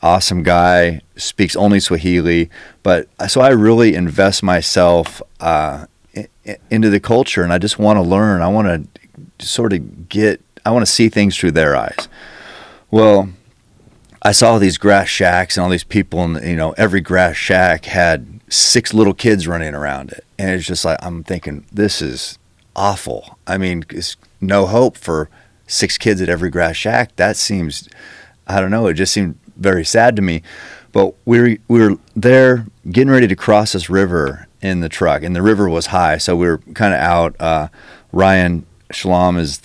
Speaker 5: awesome guy, speaks only Swahili. But so I really invest myself into the culture, and I just want to learn. I want to I want to see things through their eyes. Well, I saw these grass shacks and all these people, and you know, every grass shack had 6 little kids running around it, and it's just like, I'm thinking, this is awful. I mean, it's no hope for 6 kids at every grass shack. That seems, I don't know, it just seemed very sad to me. But we were there getting ready to cross this river in the truck, and the river was high, so we were kind of out. Ryan Shalom is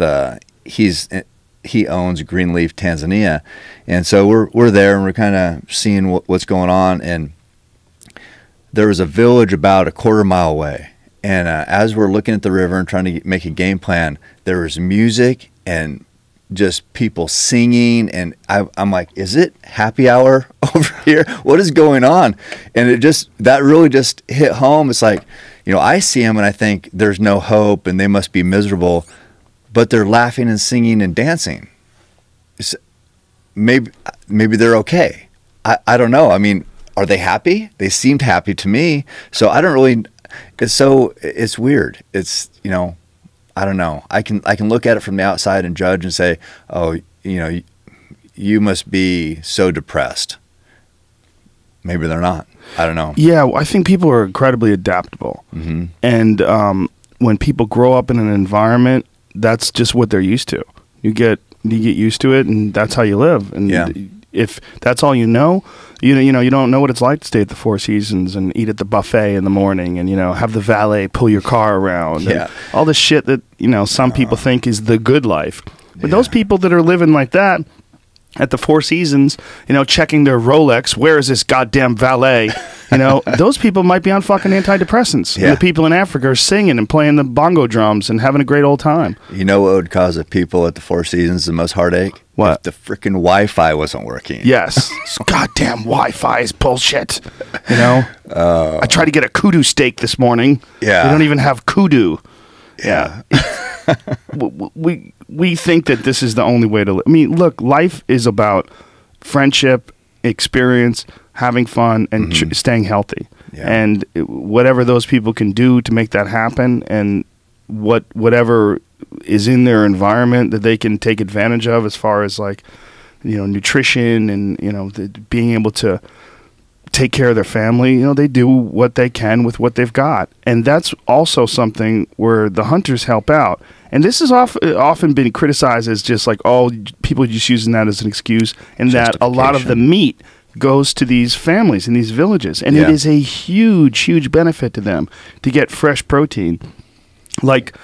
Speaker 5: he owns Greenleaf Tanzania, and so we're there, and we're kind of seeing what's going on. And there was a village about a quarter-mile away, and as we're looking at the river and trying to make a game plan, there was music and just people singing, and I'm like, is it happy hour over here? What is going on? And that really just hit home. It's like, you know, I see them and I think there's no hope and they must be miserable, but they're laughing and singing and dancing. Maybe they're okay. I don't know. I mean, are they happy? They seemed happy to me. So I don't really. It's weird. It's, you know, I don't know. I can look at it from the outside and judge and say, oh, you know, you must be so depressed. Maybe they're not. I don't know.
Speaker 4: Yeah, I think people are incredibly adaptable, and when people grow up in an environment, that's just what they're used to. You get used to it, and that's how you live. And if that's all you know, you don't know what it's like to stay at the Four Seasons and eat at the buffet in the morning, and have the valet pull your car around.
Speaker 5: Yeah.
Speaker 4: And all the shit that some people think is the good life. But those people that are living like that at the Four Seasons, checking their Rolex, where is this goddamn valet? Those people might be on fucking antidepressants.
Speaker 5: Yeah.
Speaker 4: And the people in Africa are singing and playing the bongo drums and having a great old time.
Speaker 5: You know what would cause the people at the Four Seasons the most heartache?
Speaker 4: What?
Speaker 5: If the freaking Wi-Fi wasn't working.
Speaker 4: Yes. Goddamn Wi-Fi is bullshit. I tried to get a kudu steak this morning.
Speaker 5: Yeah.
Speaker 4: They don't even have kudu.
Speaker 5: Yeah.
Speaker 4: We think that this is the only way to live. I mean, look, life is about friendship, experience, having fun, and staying healthy.
Speaker 5: Yeah.
Speaker 4: And whatever those people can do to make that happen, and whatever is in their environment that they can take advantage of, as far as nutrition and being able to take care of their family, they do what they can with what they've got. And that's also something where the hunters help out. And this has often been criticized as just like, oh, people just using that as an excuse, and that a lot of the meat goes to these families in these villages. And it is a huge, huge benefit to them to get fresh protein. Like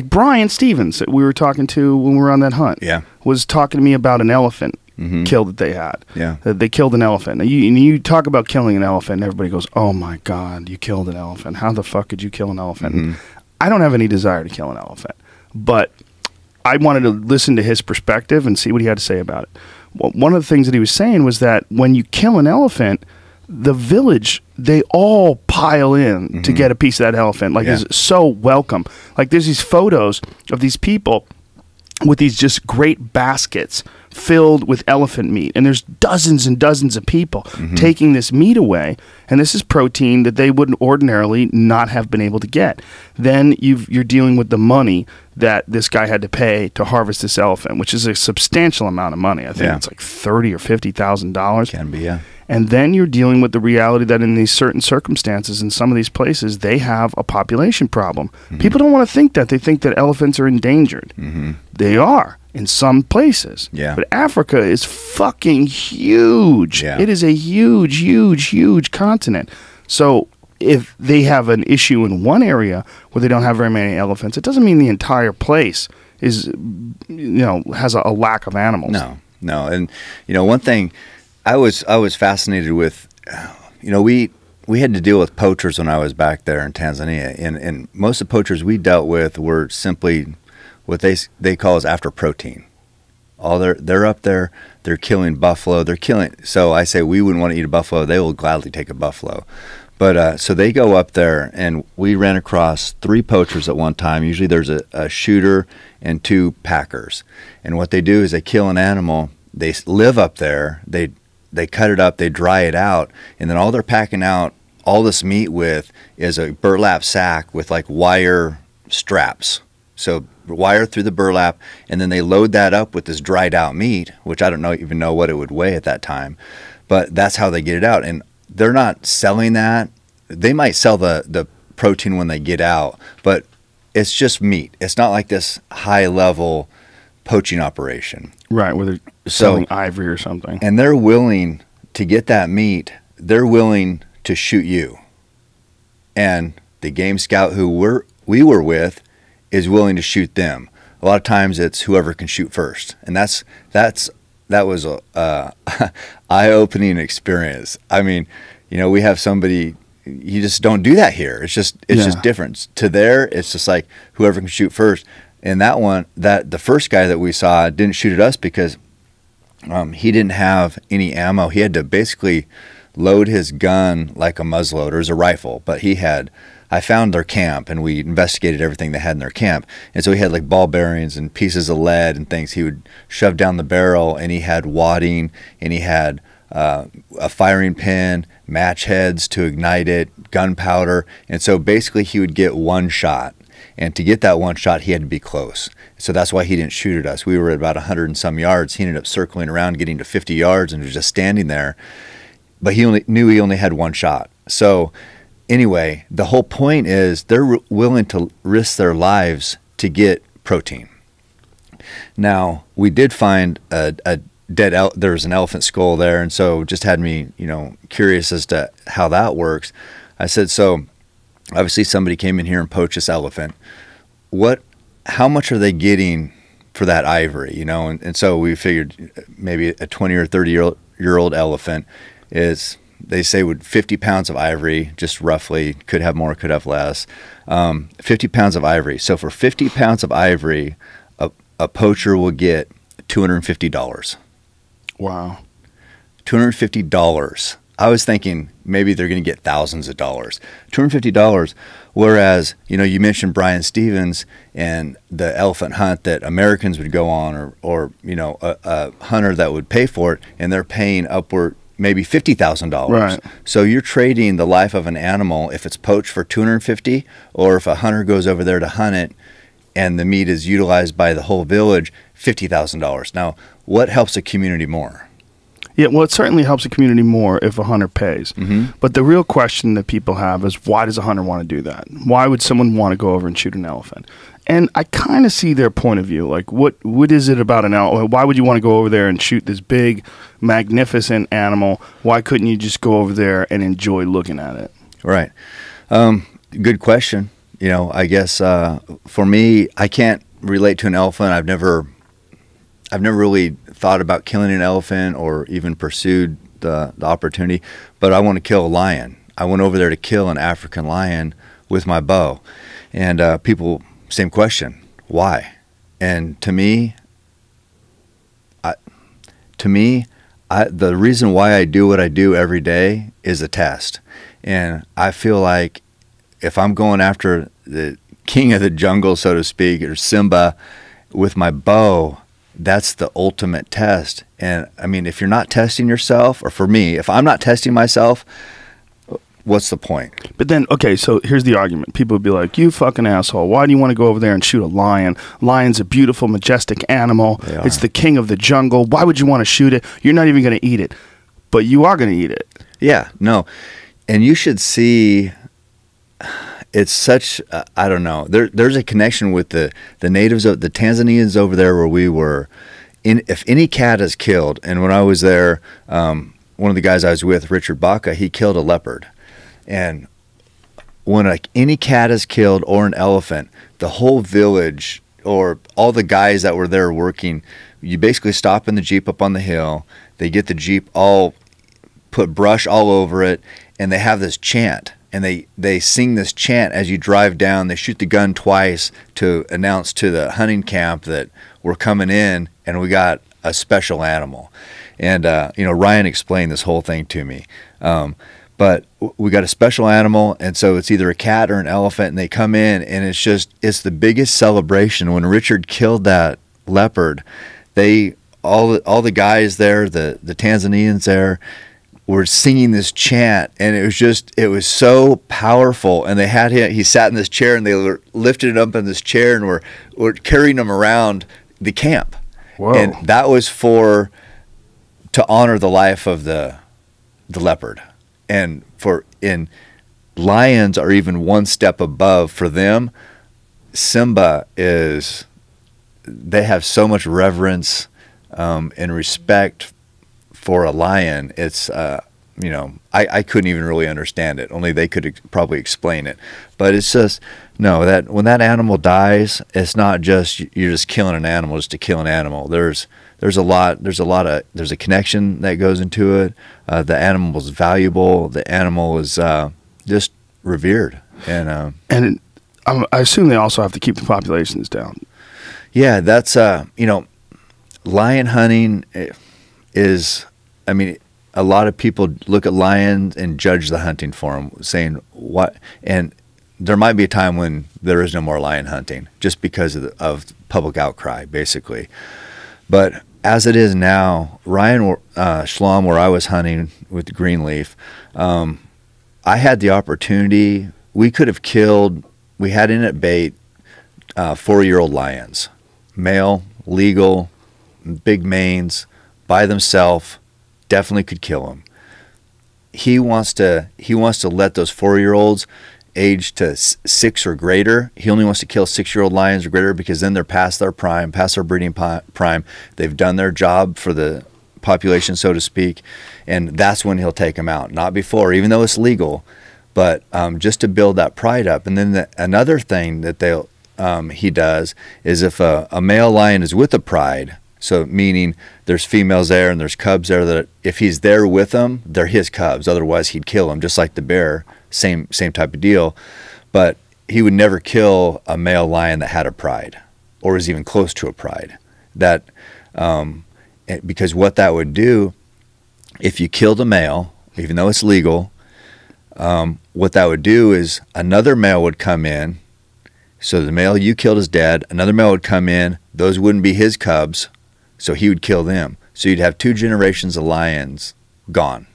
Speaker 4: Brian Stevens that we were talking to when we were on that hunt was talking to me about an elephant kill that they had. They killed an elephant. Now you talk about killing an elephant, and everybody goes, oh my God, you killed an elephant. How the fuck could you kill an elephant? I don't have any desire to kill an elephant, but I wanted to listen to his perspective and see what he had to say about it. Well, one of the things that he was saying was that when you kill an elephant, the village, they all pile in to get a piece of that elephant. Like, it's so welcome. Like, there's these photos of these people with these just great baskets filled with elephant meat, and there's dozens and dozens of people taking this meat away, and this is protein that they would ordinarily not have been able to get. Then you're dealing with the money that this guy had to pay to harvest this elephant, which is a substantial amount of money. I think it's like $30,000 or $50,000.
Speaker 5: Can be, yeah.
Speaker 4: And then you're dealing with the reality that in these certain circumstances, in some of these places, they have a population problem. People don't want to think that. They think that elephants are endangered. They are in some places. But Africa is fucking huge. It is a huge, huge, huge continent. So if they have an issue in one area where they don't have very many elephants, it doesn't mean the entire place is, has a lack of animals.
Speaker 5: No. And, one thing I was fascinated with, we had to deal with poachers when I was back there in Tanzania, and most of the poachers we dealt with were simply what they call as after protein. They're up there, they're killing buffalo, so I say we wouldn't want to eat a buffalo, they will gladly take a buffalo. But so they go up there, and we ran across 3 poachers at one time. Usually there's a shooter and 2 packers, and what they do is they kill an animal, they live up there, they cut it up, they dry it out, and then all they're packing out all this meat with is a burlap sack with like wire straps. So wire through the burlap, and then they load that up with this dried out meat, which I don't even know what it would weigh at that time, but that's how they get it out. And they're not selling that. They might sell the protein when they get out, but it's just meat. It's not like this high level poaching operation.
Speaker 4: Right, where they're selling ivory or something.
Speaker 5: And they're willing to get that meat. They're willing to shoot you. And the game scout who we were with is willing to shoot them. A lot of times it's whoever can shoot first. And that was a eye-opening experience. I mean, we have somebody, you just don't do that here. It's just different. To there, it's just like whoever can shoot first. And the first guy that we saw didn't shoot at us because he didn't have any ammo. He had to basically load his gun like a muzzleloader. It was a rifle, but I found their camp, and we investigated everything they had in their camp. And so he had like ball bearings and pieces of lead and things he would shove down the barrel, and he had wadding, and he had a firing pin, match heads to ignite it, gunpowder. And so basically he would get one shot. And to get that one shot, he had to be close. So that's why he didn't shoot at us. We were at about 100 and some yards. He ended up circling around, getting to 50 yards, and was just standing there. But he knew he only had one shot. So anyway, the whole point is they're willing to risk their lives to get protein. Now, we did find a dead there was an elephant skull there, and so it just had me, curious as to how that works. I said, so obviously somebody came in here and poached this elephant. How much are they getting for that ivory, And so we figured maybe a 20 or 30-year-old elephant is, they say, would 50 pounds of ivory, just roughly, could have more, could have less, 50 pounds of ivory. So for 50 pounds of ivory, a poacher will get $250.
Speaker 4: Wow.
Speaker 5: $250. I was thinking maybe they're going to get thousands of dollars. $250, whereas, you mentioned Brian Stevens and the elephant hunt that Americans would go on, or a hunter that would pay for it, and they're paying upward maybe $50,000.
Speaker 4: Right.
Speaker 5: So you're trading the life of an animal if it's poached for $250, or if a hunter goes over there to hunt it and the meat is utilized by the whole village, $50,000. Now, what helps a community more?
Speaker 4: Yeah, well, it certainly helps the community more if a hunter pays. But the real question that people have is, why does a hunter want to do that? Why would someone want to go over and shoot an elephant? And I kind of see their point of view. Like, what is it about an elephant? Why would you want to go over there and shoot this big, magnificent animal? Why couldn't you just go over there and enjoy looking at it?
Speaker 5: Right. Good question. You know, I guess for me, I can't relate to an elephant. I've never really thought about killing an elephant or even pursued the opportunity. But I want to kill a lion. I went over there to kill an African lion with my bow, and people. Same question. Why? And to me, the reason why I do what I do every day is a test. And I feel like if I'm going after the king of the jungle, so to speak, or Simba with my bow, that's the ultimate test. And I mean, if you're not testing yourself, or for me, if I'm not testing myself, what's the point?
Speaker 4: But then, okay, so here's the argument. People would be like, you fucking asshole. Why do you want to go over there and shoot a lion? Lion's a beautiful, majestic animal. It's the king of the jungle. Why would you want to shoot it? You're not even going to eat it. But you are going to eat it.
Speaker 5: Yeah, no. And you should see, it's such, I don't know. There's a connection with the natives, the Tanzanians over there where we were. If any cat is killed, and when I was there, one of the guys I was with, Richard Baca, he killed a leopard. And when any cat is killed or an elephant, the whole village or all the guys that were there working, you basically stop in the Jeep up on the hill. They get the Jeep all put brush all over it, and they have this chant. And they sing this chant as you drive down. They shoot the gun twice to announce to the hunting camp that we're coming in and we got a special animal. And, Ryan explained this whole thing to me. But we got a special animal, and so it's either a cat or an elephant, and they come in, and it's the biggest celebration. When Richard killed that leopard, all the guys there, the Tanzanians there, were singing this chant, and it was so powerful. And they had he sat in this chair, and they were lifted him up in this chair, and were carrying him around the camp.
Speaker 4: Whoa.
Speaker 5: And that was to honor the life of the leopard. And lions are even one step above for them. Simba they have so much reverence and respect for a lion. It's, I couldn't even really understand it. Only they could probably explain it. But it's just, no, that when that animal dies, it's not just, you're just killing an animal just to kill an animal. There's a connection that goes into it. The animal is valuable. The animal is just revered. And
Speaker 4: I assume they also have to keep the populations down.
Speaker 5: Yeah, that's, lion hunting is, a lot of people look at lions and judge the hunting for them, saying what, and there might be a time when there is no more lion hunting just because of public outcry, basically. But as it is now, Ryan Schlom, where I was hunting with Greenleaf, I had the opportunity. We could have killed, we had in at bait 4-year-old lions, male, legal, big manes, by themselves, definitely could kill them. He wants to let those 4-year-olds age to 6 or greater. He only wants to kill 6-year-old lions or greater because then they're past their prime, past their breeding prime. They've done their job for the population, so to speak, and that's when he'll take them out. Not before, even though it's legal, but just to build that pride up. And then another thing that he does is if a male lion is with a pride, so meaning there's females there and there's cubs there, that if he's there with them, they're his cubs. Otherwise, he'd kill them, just like the bear. Same type of deal. But he would never kill a male lion that had a pride or was even close to a pride. Because what that would do, if you killed a male, even though it's legal, what that would do is another male would come in. So the male you killed is dead. Another male would come in. Those wouldn't be his cubs. So he would kill them. So you'd have 2 generations of lions gone.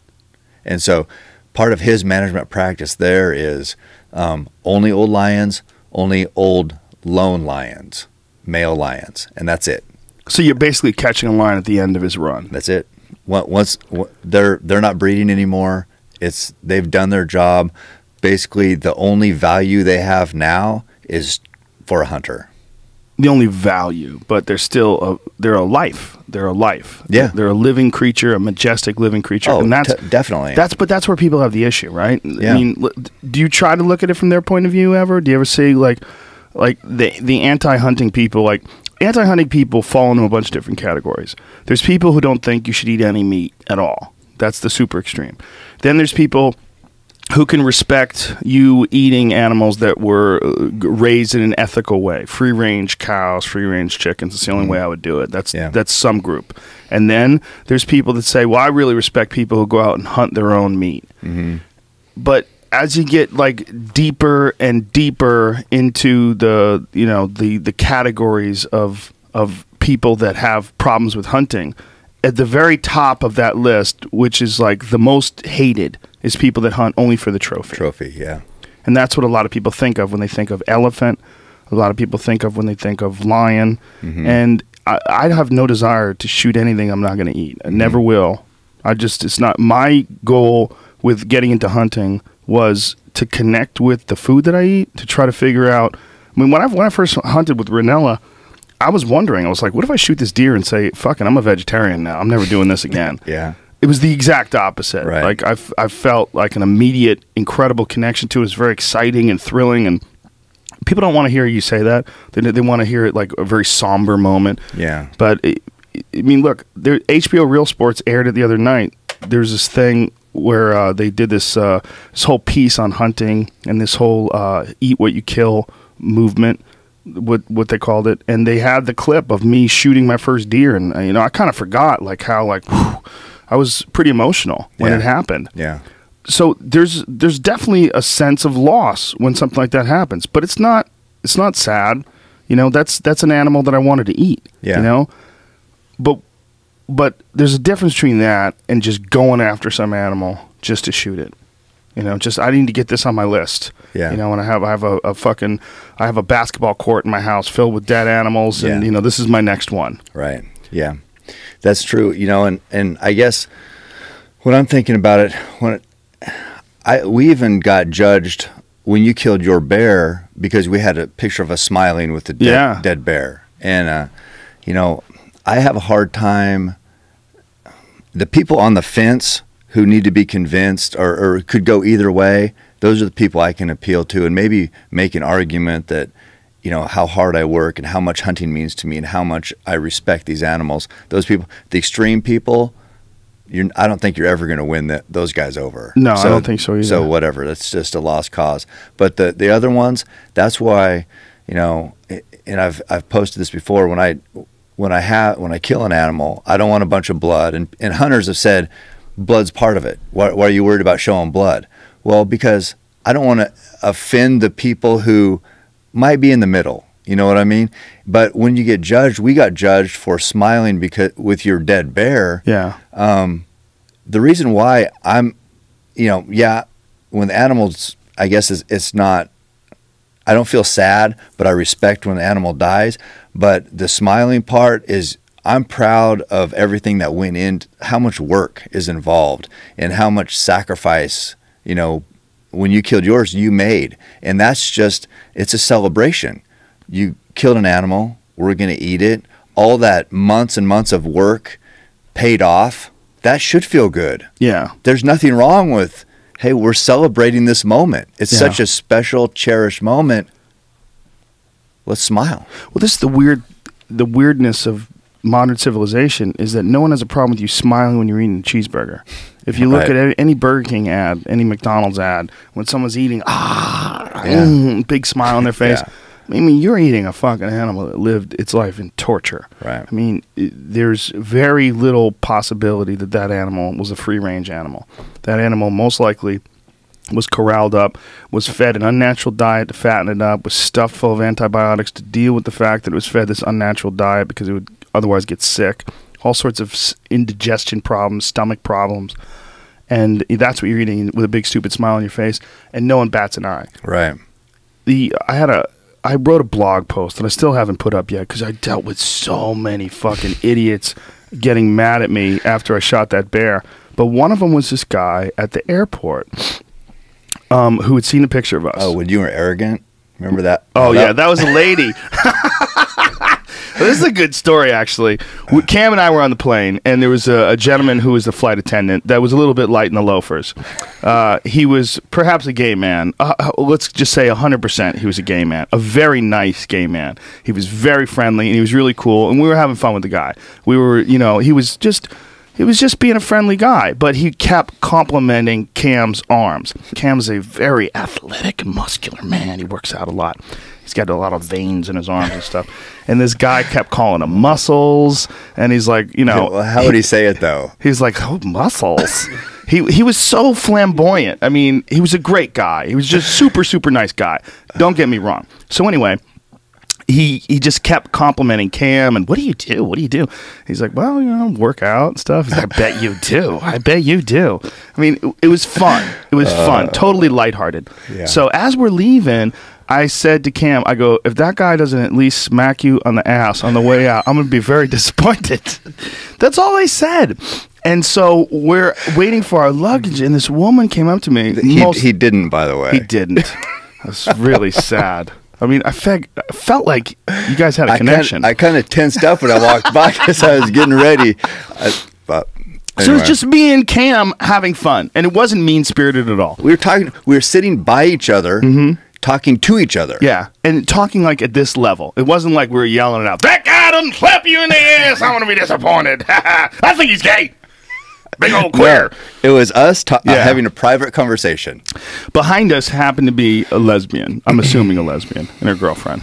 Speaker 5: And so part of his management practice there is only old lions, only old lone lions, male lions, and that's it.
Speaker 4: So you're basically catching a lion at the end of his run.
Speaker 5: That's it. Once they're not breeding anymore, they've done their job. Basically, the only value they have now is for a hunter.
Speaker 4: value, but they're a life. They're a life.
Speaker 5: Yeah.
Speaker 4: They're a living creature, a majestic living creature.
Speaker 5: Oh,
Speaker 4: and that's
Speaker 5: definitely.
Speaker 4: That's where people have the issue, right?
Speaker 5: Yeah.
Speaker 4: I mean, do you try to look at it from their point of view ever? Do you ever see like the anti-hunting people? Like, anti-hunting people fall into a bunch of different categories. There's people who don't think you should eat any meat at all. That's the super extreme. Then there's people who can respect you eating animals that were raised in an ethical way. Free-range cows, free-range chickens. It's the only way I would do it. That's some group. And then there's people that say, well, I really respect people who go out and hunt their own meat. Mm-hmm. But as you get like deeper and deeper into the categories of people that have problems with hunting, at the very top of that list, which is like the most hated, is people that hunt only for the trophy.
Speaker 5: Trophy, yeah.
Speaker 4: And that's what a lot of people think of when they think of elephant. A lot of people think of when they think of lion. Mm-hmm. And I have no desire to shoot anything I'm not going to eat. I never will. It's not my goal with getting into hunting was to connect with the food that I eat, to try to figure out. I mean, when I first hunted with Ranella, I was wondering, I was like, what if I shoot this deer and say, fucking, I'm a vegetarian now. I'm never doing this again.
Speaker 5: Yeah.
Speaker 4: It was the exact opposite.
Speaker 5: Right.
Speaker 4: Like, I felt like an immediate, incredible connection to it. It was very exciting and thrilling. And people don't want to hear you say that. They want to hear it like a very somber moment.
Speaker 5: Yeah.
Speaker 4: But, I mean, look, HBO Real Sports aired it the other night. There's this thing where they did this whole piece on hunting and this whole eat what you kill movement. What they called it, and they had the clip of me shooting my first deer, and I kind of forgot like how I was pretty emotional when it happened.
Speaker 5: Yeah.
Speaker 4: So there's definitely a sense of loss when something like that happens, but it's not sad. That's an animal that I wanted to eat.
Speaker 5: Yeah.
Speaker 4: But there's a difference between that and just going after some animal just to shoot it. I need to get this on my list.
Speaker 5: Yeah.
Speaker 4: And I have a basketball court in my house filled with dead animals, and this is my next one.
Speaker 5: Right. Yeah. That's true. And I guess when I'm thinking about it, we even got judged when you killed your bear because we had a picture of us smiling with the dead bear. And I have a hard time. The people on the fence who need to be convinced or could go either way, those are the people I can appeal to and maybe make an argument that, how hard I work and how much hunting means to me and how much I respect these animals. Those people, the extreme people, I don't think you're ever going to win those guys over.
Speaker 4: No, I don't think so either.
Speaker 5: So whatever, that's just a lost cause. But the other ones, that's why, and I've posted this before, when I kill an animal, I don't want a bunch of blood. And hunters have said, blood's part of it. Why are you worried about showing blood? Well, because I don't want to offend the people who might be in the middle. You know what I mean? But when you get judged, we got judged for smiling with your dead bear.
Speaker 4: Yeah.
Speaker 5: The reason why when the animals, I guess it's not, I don't feel sad, but I respect when the animal dies. But the smiling part is, I'm proud of everything that went in, how much work is involved and how much sacrifice, when you killed yours, you made. And that's just, it's a celebration. You killed an animal, we're going to eat it. All that months and months of work paid off. That should feel good.
Speaker 4: Yeah.
Speaker 5: There's nothing wrong with, hey, we're celebrating this moment. It's such a special, cherished moment. Let's smile.
Speaker 4: Well, this is the weirdness of modern civilization is that no one has a problem with you smiling when you're eating a cheeseburger. If you look at any Burger King ad, any McDonald's ad, when someone's eating, big smile on their face. Yeah. I mean, you're eating a fucking animal that lived its life in torture.
Speaker 5: Right.
Speaker 4: I mean, there's very little possibility that animal was a free-range animal. That animal most likely was corralled up, was fed an unnatural diet to fatten it up, was stuffed full of antibiotics to deal with the fact that it was fed this unnatural diet because it would otherwise get sick. All sorts of indigestion problems, stomach problems. And that's what you're eating with a big stupid smile on your face, and no one bats an eye.
Speaker 5: Right.
Speaker 4: I wrote a blog post that I still haven't put up yet because I dealt with so many fucking idiots getting mad at me after I shot that bear. But one of them was this guy at the airport who had seen a picture of us.
Speaker 5: Oh, when you were arrogant? Remember that?
Speaker 4: Oh, yeah, that was a lady. This is a good story, actually. Cam and I were on the plane, and there was a gentleman who was the flight attendant that was a little bit light in the loafers. He was perhaps a gay man. Let's just say 100% he was a gay man. A very nice gay man. He was very friendly, and he was really cool, and we were having fun with the guy. We were, you know, he was just being a friendly guy, but he kept complimenting Cam's arms. Cam's a very athletic, muscular man. He works out a lot. He's got a lot of veins in his arms and stuff. And this guy kept calling him muscles, and he's like, you know.
Speaker 5: Well, how would he say it, though?
Speaker 4: He's like, oh, muscles. He was so flamboyant. I mean, he was a great guy. He was just super, super nice guy. Don't get me wrong. So anyway, he just kept complimenting Cam, and what do you do? What do you do? He's like, well, you know, work out and stuff. He's like, I bet you do. I bet you do. I mean, it was fun. It was fun. Totally lighthearted. Yeah. So as we're leaving, I said to Cam, I go, if that guy doesn't at least smack you on the ass on the way out, I'm going to be very disappointed. That's all I said. And so we're waiting for our luggage, and this woman came up to me.
Speaker 5: He didn't, by the way.
Speaker 4: He didn't. That's really sad. I mean, I felt like you guys had a connection.
Speaker 5: I kind of tensed up when I walked by because I was getting ready. But anyway.
Speaker 4: So it was just me and Cam having fun, and it wasn't mean-spirited at all.
Speaker 5: We were sitting by each other, talking to each other.
Speaker 4: Yeah, and talking like at this level. It wasn't like we were yelling it out, that guy doesn't slap you in the ass, I'm going to be disappointed. I think he's gay. Big old queer.
Speaker 5: No, it was us having a private conversation.
Speaker 4: Behind us happened to be a lesbian. I'm assuming a lesbian and her girlfriend.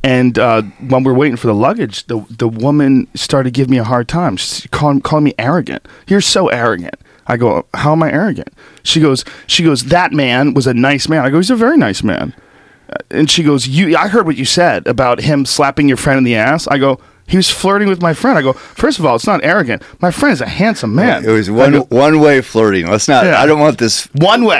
Speaker 4: And when we were waiting for the luggage, the woman started giving me a hard time. She's calling me arrogant. You're so arrogant. I go, how am I arrogant? She goes, that man was a nice man. I go, he's a very nice man. And she goes, I heard what you said about him slapping your friend in the ass. I go, he was flirting with my friend. I go, first of all, it's not arrogant. My friend is a handsome man.
Speaker 5: It was one-way flirting. Let's not. Yeah. I don't want this.
Speaker 4: One way.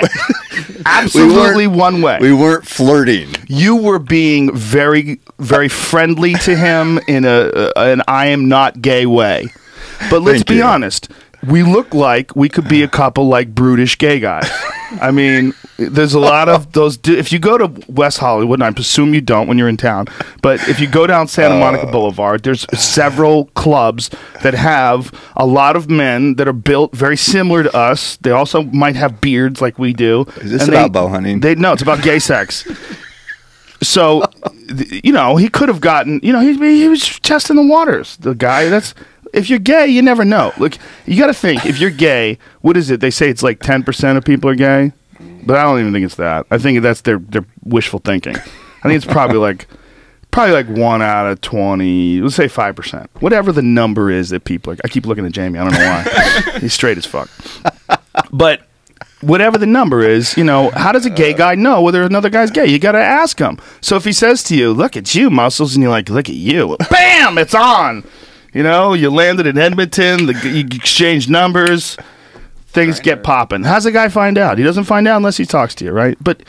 Speaker 4: Absolutely one way.
Speaker 5: We weren't flirting.
Speaker 4: You were being very, very friendly to him in an I am not gay way. But let's be honest. We look like we could be a couple like brutish gay guys. I mean, there's a lot of those. If you go to West Hollywood, and I presume you don't when you're in town, but if you go down Santa Monica Boulevard, there's several clubs that have a lot of men that are built very similar to us. They also might have beards like we do.
Speaker 5: Is this about bow hunting?
Speaker 4: No, it's about gay sex. So, you know, he could have gotten, you know, he was testing the waters. The guy, if you're gay, you never know. Look, you got to think, if you're gay, what is it? They say it's like 10% of people are gay, but I don't even think it's that. I think that's their wishful thinking. I think it's probably like 1 out of 20, let's say 5%. Whatever the number is that people are. I keep looking at Jamie. I don't know why. He's straight as fuck. But whatever the number is, you know, how does a gay guy know whether another guy's gay? You got to ask him. So if he says to you, look at you, muscles, and you're like, look at you. Bam, it's on. You know, you landed in Edmonton, you exchanged numbers, things get popping. How's the guy find out? He doesn't find out unless he talks to you, right? But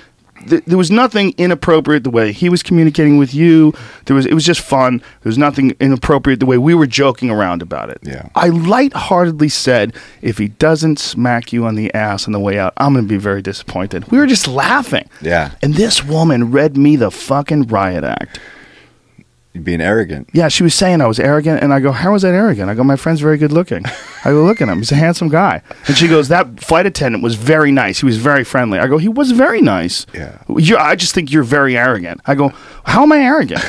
Speaker 4: there was nothing inappropriate the way he was communicating with you. It was just fun. There was nothing inappropriate the way we were joking around about it.
Speaker 5: Yeah.
Speaker 4: I lightheartedly said, if he doesn't smack you on the ass on the way out, I'm going to be very disappointed. We were just laughing.
Speaker 5: Yeah.
Speaker 4: And this woman read me the fucking riot act.
Speaker 5: You're being arrogant.
Speaker 4: Yeah, she was saying I was arrogant, and I go, how was that arrogant? I go, my friend's very good looking. I go, look at him. He's a handsome guy. And she goes, that flight attendant was very nice. He was very friendly. I go, he was very nice.
Speaker 5: Yeah.
Speaker 4: I just think you're very arrogant. I go, how am I arrogant?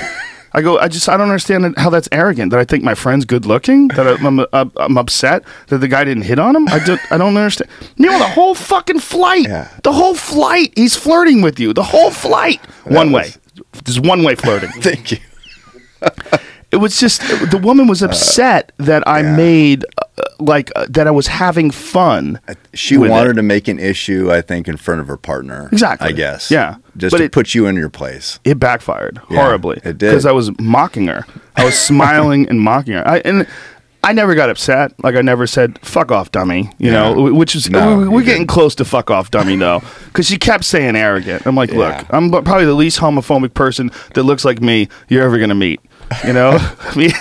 Speaker 4: I go, I don't understand how that's arrogant. That I think my friend's good looking? That I'm upset that the guy didn't hit on him? I don't understand. You know, the whole fucking flight.
Speaker 5: Yeah.
Speaker 4: The whole flight. He's flirting with you. The whole flight. One way. There's one-way flirting.
Speaker 5: Thank you.
Speaker 4: It was just the woman was upset that I made that I was having fun.
Speaker 5: She wanted to make an issue, I think, in front of her partner.
Speaker 4: Exactly.
Speaker 5: I guess.
Speaker 4: Yeah.
Speaker 5: Just to put you in your place.
Speaker 4: It backfired horribly.
Speaker 5: It did.
Speaker 4: Because I was mocking her. I was smiling and mocking her. I never got upset. Like, I never said, fuck off, dummy. You know, which is, we're getting close to fuck off, dummy, though. Because she kept saying arrogant. I'm like, look, I'm probably the least homophobic person that looks like me you're ever going to meet. You know? I mean,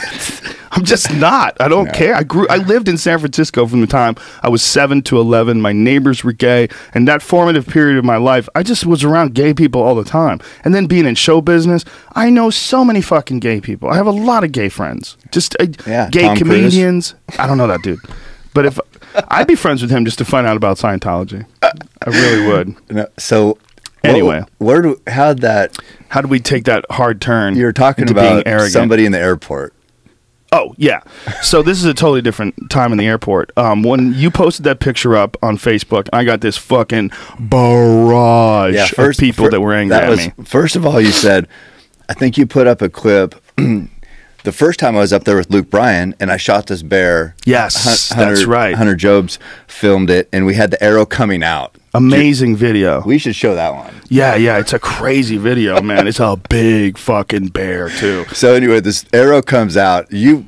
Speaker 4: I'm just not. I don't care. I lived in San Francisco from the time I was 7 to 11. My neighbors were gay, and that formative period of my life, I just was around gay people all the time. And then being in show business, I know so many fucking gay people. I have a lot of gay friends, just gay
Speaker 5: Tom
Speaker 4: comedians. Cruise. I don't know that dude, but if I'd be friends with him just to find out about Scientology, I really would.
Speaker 5: No, so.
Speaker 4: Anyway,
Speaker 5: how did
Speaker 4: we take that hard turn?
Speaker 5: You're talking about somebody in the airport.
Speaker 4: Oh, yeah. So this is a totally different time in the airport. When you posted that picture up on Facebook, I got this fucking barrage of people that were angry at me.
Speaker 5: First of all, you said, I think you put up a clip the first time I was up there with Luke Bryan, and I shot this bear.
Speaker 4: Yes, that's right.
Speaker 5: Hunter Jobs filmed it, and we had the arrow coming out.
Speaker 4: Amazing video.
Speaker 5: We should show that one.
Speaker 4: Yeah, it's a crazy video, man. It's a big fucking bear, too.
Speaker 5: So anyway, this arrow comes out. You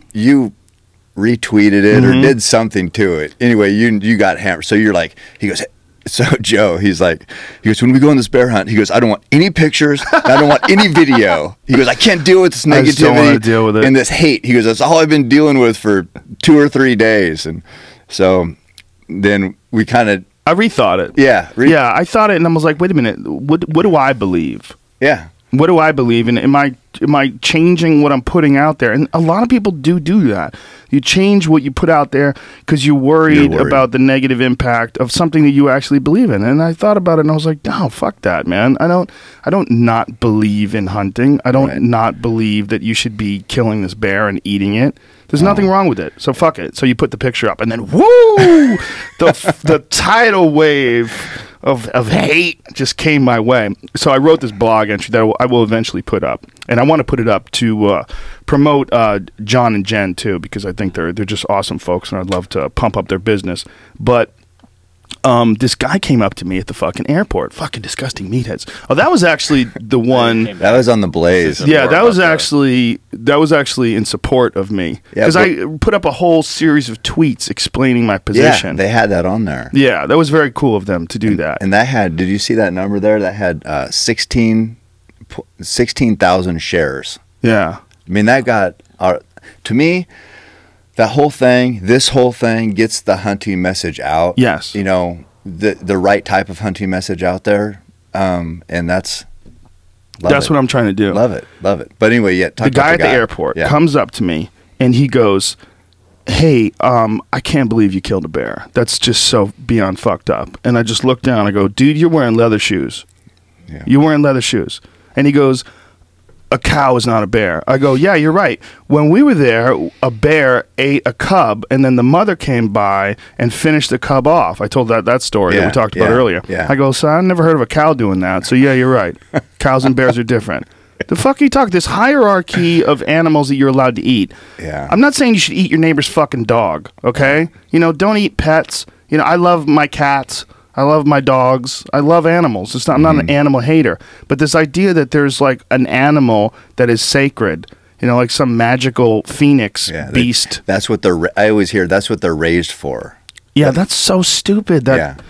Speaker 5: retweeted it or did something to it. Anyway, you got hammered. So you're like, he goes, so Joe, he goes, when we go on this bear hunt, he goes, I don't want any pictures. I don't want any video. He goes, I can't deal with this negativity. I just don't want to deal with it. And this hate. He goes, that's all I've been dealing with for 2 or 3 days. And so then we kind of,
Speaker 4: I rethought it.
Speaker 5: Yeah.
Speaker 4: Yeah, I thought it, and I was like, wait a minute. What do I believe?
Speaker 5: Yeah.
Speaker 4: What do I believe? And am I changing what I'm putting out there? And a lot of people do that. You change what you put out there because you're worried about the negative impact of something that you actually believe in. And I thought about it, and I was like, no, fuck that, man. I don't not believe in hunting. I don't not believe that you should be killing this bear and eating it. There's nothing wrong with it. So fuck it. So you put the picture up, and then woo, the tidal wave of hate just came my way. So I wrote this blog entry that I will eventually put up, and I want to put it up to promote John and Jen too, because I think they're just awesome folks, and I'd love to pump up their business. But this guy came up to me at the fucking airport. Fucking disgusting meatheads. Oh, that was actually the one.
Speaker 5: That was on the Blaze.
Speaker 4: Yeah, that was actually in support of me, because I put up a whole series of tweets explaining my position.
Speaker 5: Yeah, they had that on there.
Speaker 4: Yeah, that was very cool of them to do that.
Speaker 5: And that had, did you see that number there? That had 16,000 shares.
Speaker 4: Yeah.
Speaker 5: I mean, that got, to me, that whole thing, this whole thing gets the hunting message out.
Speaker 4: Yes.
Speaker 5: You know, the right type of hunting message out there. And that's
Speaker 4: what I'm trying to do.
Speaker 5: Love it. Love it. But anyway,
Speaker 4: the guy at the airport comes up to me, and he goes, hey, I can't believe you killed a bear. That's just so beyond fucked up. And I just look down. I go, dude, you're wearing leather shoes. Yeah. You're wearing leather shoes. And he goes, a cow is not a bear. I go, yeah, you're right. When we were there, a bear ate a cub, and then the mother came by and finished the cub off. I told that story that we talked about earlier. Yeah. I go, so I never heard of a cow doing that. So yeah, you're right. Cows and bears are different. The fuck are you talking? This hierarchy of animals that you're allowed to eat. Yeah. I'm not saying you should eat your neighbor's fucking dog, okay? You know, don't eat pets. You know, I love my cats. I love my dogs. I love animals. I'm not an animal hater. But this idea that there's like an animal that is sacred, you know, like some magical phoenix beast.
Speaker 5: That's what I always hear, that's what they're raised for.
Speaker 4: Yeah, that's so stupid. That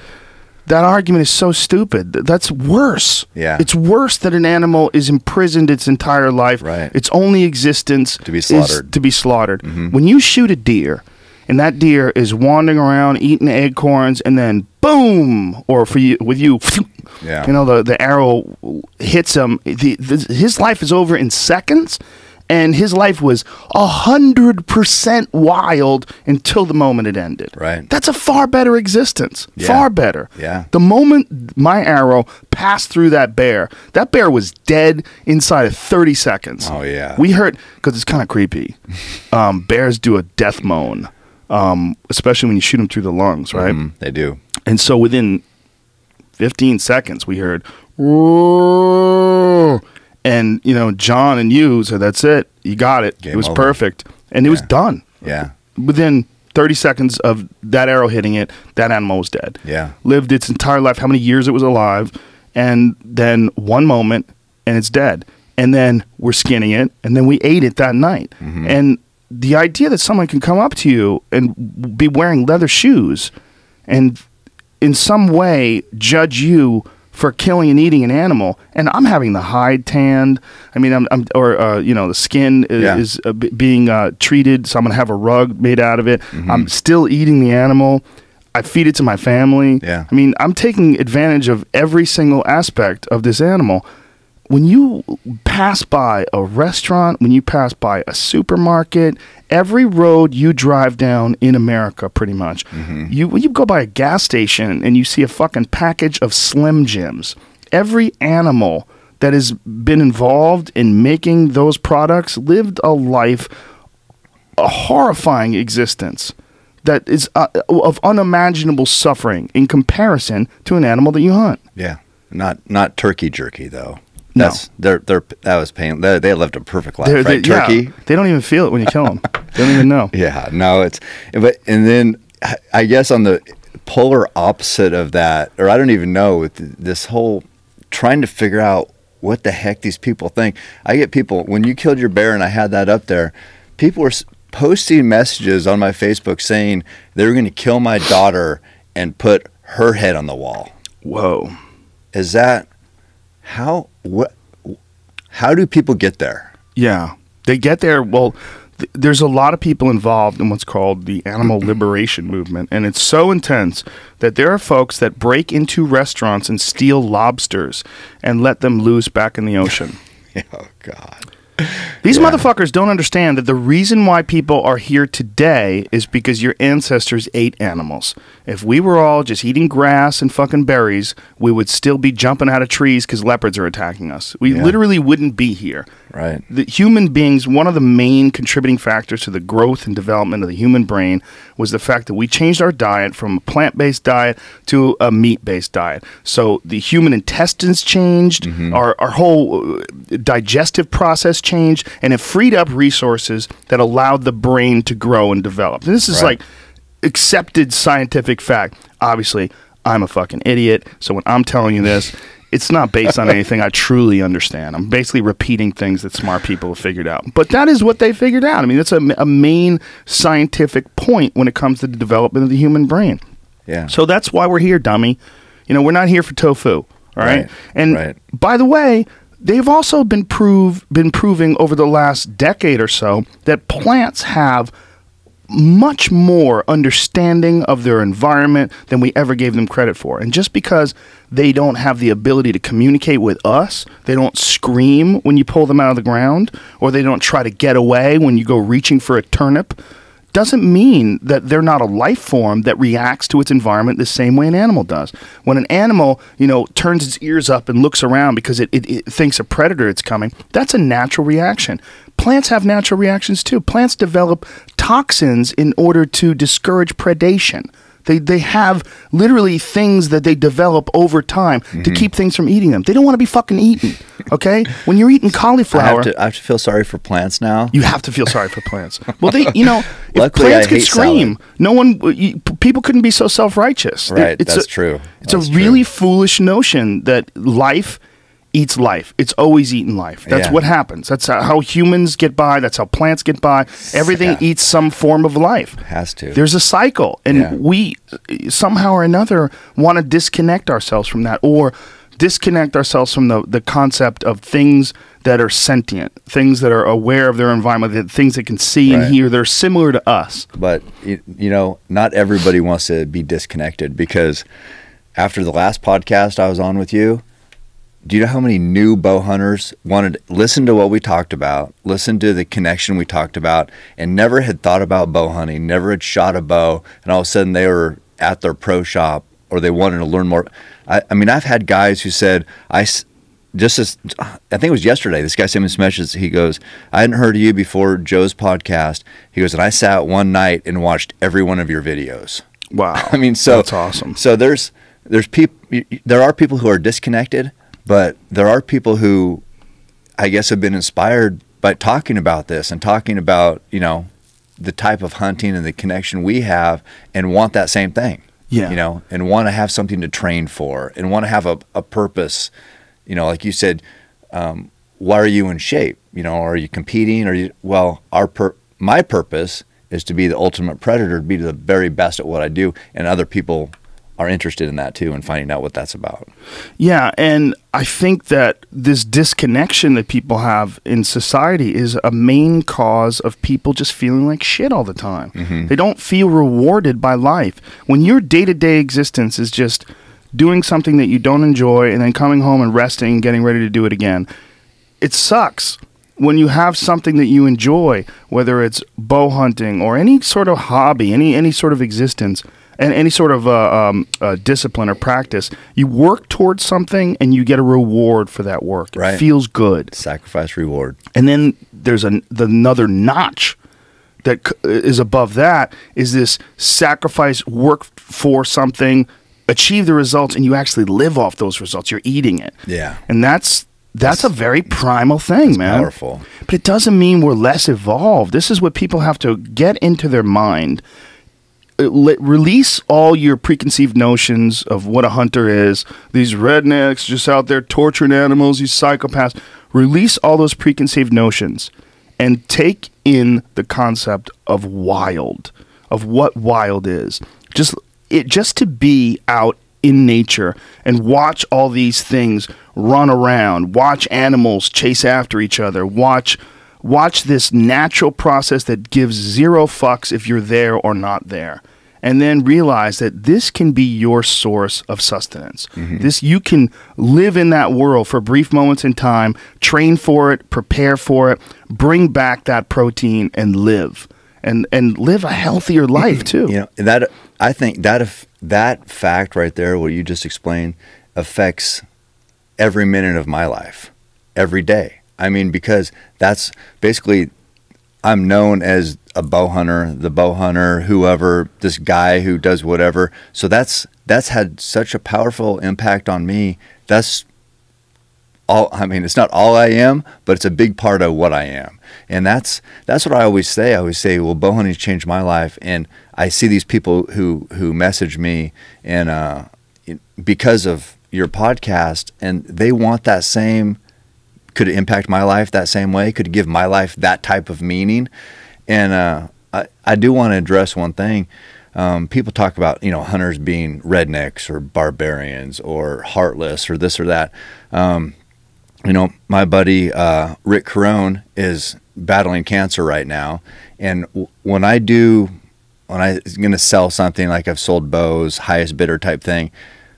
Speaker 4: argument is so stupid. That's worse.
Speaker 5: Yeah.
Speaker 4: It's worse that an animal is imprisoned its entire life.
Speaker 5: Right.
Speaker 4: Its only existence
Speaker 5: to be slaughtered.
Speaker 4: is to be slaughtered. When you shoot a deer, and that deer is wandering around eating acorns, and then boom, or with you, you know, the arrow hits him. His life is over in seconds, and his life was 100% wild until the moment it ended.
Speaker 5: Right.
Speaker 4: That's a far better existence.
Speaker 5: Yeah.
Speaker 4: Far better.
Speaker 5: Yeah.
Speaker 4: The moment my arrow passed through that bear was dead inside of 30 seconds.
Speaker 5: Oh, yeah.
Speaker 4: We heard, because it's kind of creepy, bears do a death moan. Especially when you shoot them through the lungs, right?
Speaker 5: They do.
Speaker 4: And so within 15 seconds, we heard, "Roar," and you know, John and you said, "That's it, you got it. It was perfect," and it was done.
Speaker 5: Yeah.
Speaker 4: Within 30 seconds of that arrow hitting it, that animal was dead.
Speaker 5: Yeah.
Speaker 4: Lived its entire life, how many years it was alive, and then one moment, and it's dead. And then we're skinning it, and then we ate it that night. And the idea that someone can come up to you and be wearing leather shoes and in some way judge you for killing and eating an animal, and I'm having the hide tanned. I mean, the skin is being treated, so I'm gonna have a rug made out of it. I'm still eating the animal. I feed it to my family.
Speaker 5: Yeah.
Speaker 4: I mean, I'm taking advantage of every single aspect of this animal. When you pass by a restaurant, when you pass by a supermarket, every road you drive down in America, pretty much, when you go by a gas station and you see a fucking package of Slim Jims, every animal that has been involved in making those products lived a life, a horrifying existence that is of unimaginable suffering in comparison to an animal that you hunt.
Speaker 5: Yeah, not turkey jerky though.
Speaker 4: No.
Speaker 5: That was pain. They lived a perfect life, right? Turkey.
Speaker 4: Yeah, they don't even feel it when you kill them. They don't even know.
Speaker 5: Yeah, no, and then I guess on the polar opposite of that, or I don't even know, with this whole trying to figure out what the heck these people think. I get people, when you killed your bear and I had that up there, people were posting messages on my Facebook saying they were going to kill my daughter and put her head on the wall.
Speaker 4: Whoa.
Speaker 5: Is that how do people get there?
Speaker 4: Yeah, they get there. Well, there's a lot of people involved in what's called the animal liberation movement, and it's so intense that there are folks that break into restaurants and steal lobsters and let them loose back in the ocean.
Speaker 5: Oh, God.
Speaker 4: These motherfuckers don't understand that the reason why people are here today is because your ancestors ate animals. If we were all just eating grass and fucking berries, we would still be jumping out of trees because leopards are attacking us. We literally wouldn't be here.
Speaker 5: Right.
Speaker 4: The human beings, one of the main contributing factors to the growth and development of the human brain was the fact that we changed our diet from a plant-based diet to a meat-based diet. So the human intestines changed, our whole digestive process changed, and it freed up resources that allowed the brain to grow and develop. And this is like accepted scientific fact. Obviously, I'm a fucking idiot, so when I'm telling you this, it's not based on anything I truly understand. I'm basically repeating things that smart people have figured out. But that is what they figured out. I mean, that's a main scientific point when it comes to the development of the human brain.
Speaker 5: Yeah.
Speaker 4: So that's why we're here, dummy. You know, we're not here for tofu, all right? And by the way, they've also been proving over the last decade or so that plants have much more understanding of their environment than we ever gave them credit for. And just because they don't have the ability to communicate with us, they don't scream when you pull them out of the ground, or they don't try to get away when you go reaching for a turnip, doesn't mean that they're not a life form that reacts to its environment the same way an animal does. When an animal, turns its ears up and looks around because it thinks a predator is coming, that's a natural reaction. Plants have natural reactions too. Plants develop toxins in order to discourage predation. They have literally things that they develop over time to keep things from eating them. They don't want to be fucking eaten, okay? When you're eating cauliflower...
Speaker 5: I have to feel sorry for plants now.
Speaker 4: You have to feel sorry for plants. Well, if
Speaker 5: Luckily,
Speaker 4: plants
Speaker 5: I
Speaker 4: could
Speaker 5: hate
Speaker 4: scream, people couldn't be so self-righteous.
Speaker 5: Right, that's true.
Speaker 4: It's a really foolish notion that life eats life. It's always eaten life. That's what happens. That's how humans get by. That's how plants get by. Everything eats some form of life.
Speaker 5: Has to.
Speaker 4: There's a cycle. And we, somehow or another, want to disconnect ourselves from that, or disconnect ourselves from the concept of things that are sentient, things that are aware of their environment, things that can see and hear. They're similar to us.
Speaker 5: But, not everybody wants to be disconnected, because after the last podcast I was on with you, do you know how many new bow hunters wanted to listen to what we talked about, listen to the connection we talked about, and never had thought about bow hunting, never had shot a bow, and all of a sudden they were at their pro shop, or they wanted to learn more. I mean, I've had guys who said, I think it was yesterday, this guy sent me some messages. He goes, I hadn't heard of you before Joe's podcast. He goes, and I sat one night and watched every one of your videos.
Speaker 4: Wow.
Speaker 5: I mean, so
Speaker 4: that's awesome.
Speaker 5: So there are people who are disconnected, but there are people who, I guess, have been inspired by talking about this and talking about, the type of hunting and the connection we have, and want that same thing. Yeah. And want to have something to train for, and want to have a purpose. Like you said, why are you in shape? Are you competing? My purpose is to be the ultimate predator, to be the very best at what I do, and other people are interested in that too and finding out what that's about.
Speaker 4: Yeah, and I think that this disconnection that people have in society is a main cause of people just feeling like shit all the time. They don't feel rewarded by life. When your day-to-day existence is just doing something that you don't enjoy and then coming home and resting and getting ready to do it again, it sucks. When you have something that you enjoy, whether it's bow hunting or any sort of hobby, any sort of existence, and any sort of discipline or practice, you work towards something and you get a reward for that work.
Speaker 5: Right.
Speaker 4: It feels good.
Speaker 5: Sacrifice, reward.
Speaker 4: And then there's another notch that is above that, is this sacrifice, work for something, achieve the results, and you actually live off those results. You're eating it.
Speaker 5: Yeah.
Speaker 4: And that's a very primal thing, man.
Speaker 5: Powerful.
Speaker 4: But it doesn't mean we're less evolved. This is what people have to get into their mind. Release all your preconceived notions of what a hunter is. These rednecks just out there torturing animals, these psychopaths. Release all those preconceived notions and take in the concept of wild, of what wild is. Just to be out in nature and watch all these things run around, watch animals chase after each other, watch this natural process that gives zero fucks if you're there or not there. And then realize that this can be your source of sustenance. You can live in that world for brief moments in time, train for it, prepare for it, bring back that protein and live. And live a healthier life too.
Speaker 5: You know, that I think that if that fact right there, what you just explained, affects every minute of my life, every day. I mean, because that's basically, I'm known as a bow hunter, the bow hunter, whoever, this guy who does whatever. So that's had such a powerful impact on me. That's all. I mean, it's not all I am, but it's a big part of what I am. And that's what I always say. I always say, well, bow hunting's changed my life. And I see these people who message me and because of your podcast, and they want that same. Could it impact my life that same way? Could it give my life that type of meaning? And I do want to address one thing. People talk about, hunters being rednecks or barbarians or heartless or this or that. My buddy Rick Carone is battling cancer right now. And when I'm going to sell something, like I've sold bows, highest bidder type thing,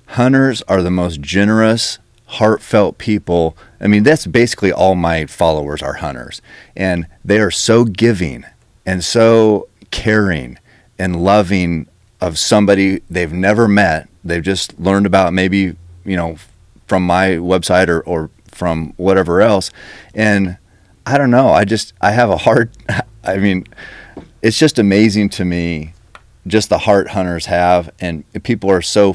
Speaker 5: hunters are the most generous, heartfelt people. I mean, that's basically all my followers are hunters, and they are so giving and so caring and loving of somebody they've never met. They've just learned about, maybe, from my website or from whatever else. And I don't know, I have a heart. I mean, it's just amazing to me, just the heart hunters have, and people are so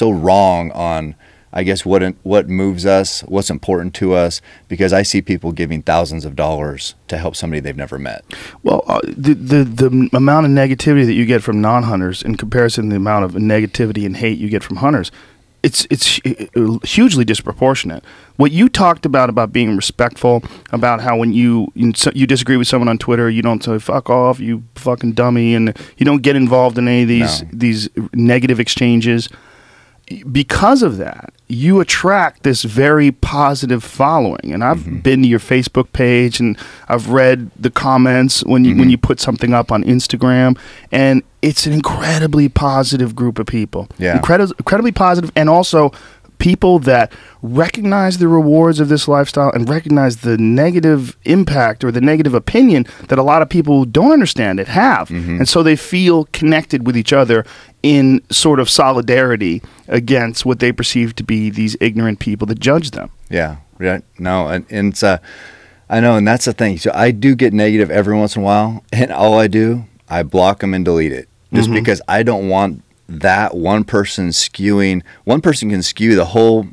Speaker 5: wrong on, I guess, what moves us, what's important to us, because I see people giving thousands of dollars to help somebody they've never met. Well,
Speaker 4: the amount of negativity that you get from non-hunters in comparison to the amount of negativity and hate you get from hunters, it's hugely disproportionate. What you talked about being respectful, about how when you disagree with someone on Twitter, you don't say "fuck off, you fucking dummy," and you don't get involved in any of these negative exchanges. Because of that, you attract this very positive following. And I've been to your Facebook page, and I've read the comments when you put something up on Instagram, and it's an incredibly positive group of people. Yeah, incredibly positive, and also people that recognize the rewards of this lifestyle and recognize the negative impact or the negative opinion that a lot of people who don't understand it have. And so they feel connected with each other in sort of solidarity against what they perceive to be these ignorant people that judge them.
Speaker 5: Yeah. No, and it's I know, and that's the thing. So I do get negative every once in a while, and all I do, I block them and delete it, just because I don't want that one person can skew the whole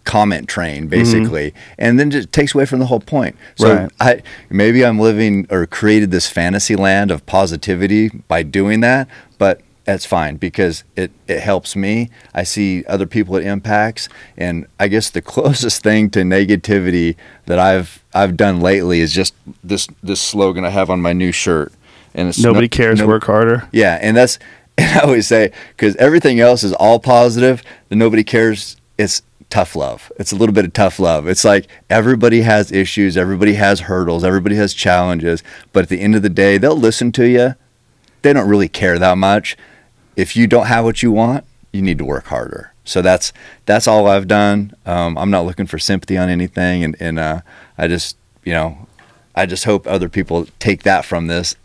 Speaker 5: comment train, basically, and then just takes away from the whole point. So maybe I'm living or created this fantasy land of positivity by doing that, but that's fine, because it helps me. I see other people it impacts, and I guess the closest thing to negativity that I've done lately is just this slogan I have on my new shirt, and it's
Speaker 4: nobody cares, work harder.
Speaker 5: Yeah, and that's And I always say, because everything else is all positive, and nobody cares. It's tough love. It's a little bit of tough love. It's like everybody has issues, everybody has hurdles, everybody has challenges, but at the end of the day, they'll listen to you. They don't really care that much. If you don't have what you want, you need to work harder. So that's all I've done. I'm not looking for sympathy on anything, and I just, I just hope other people take that from this.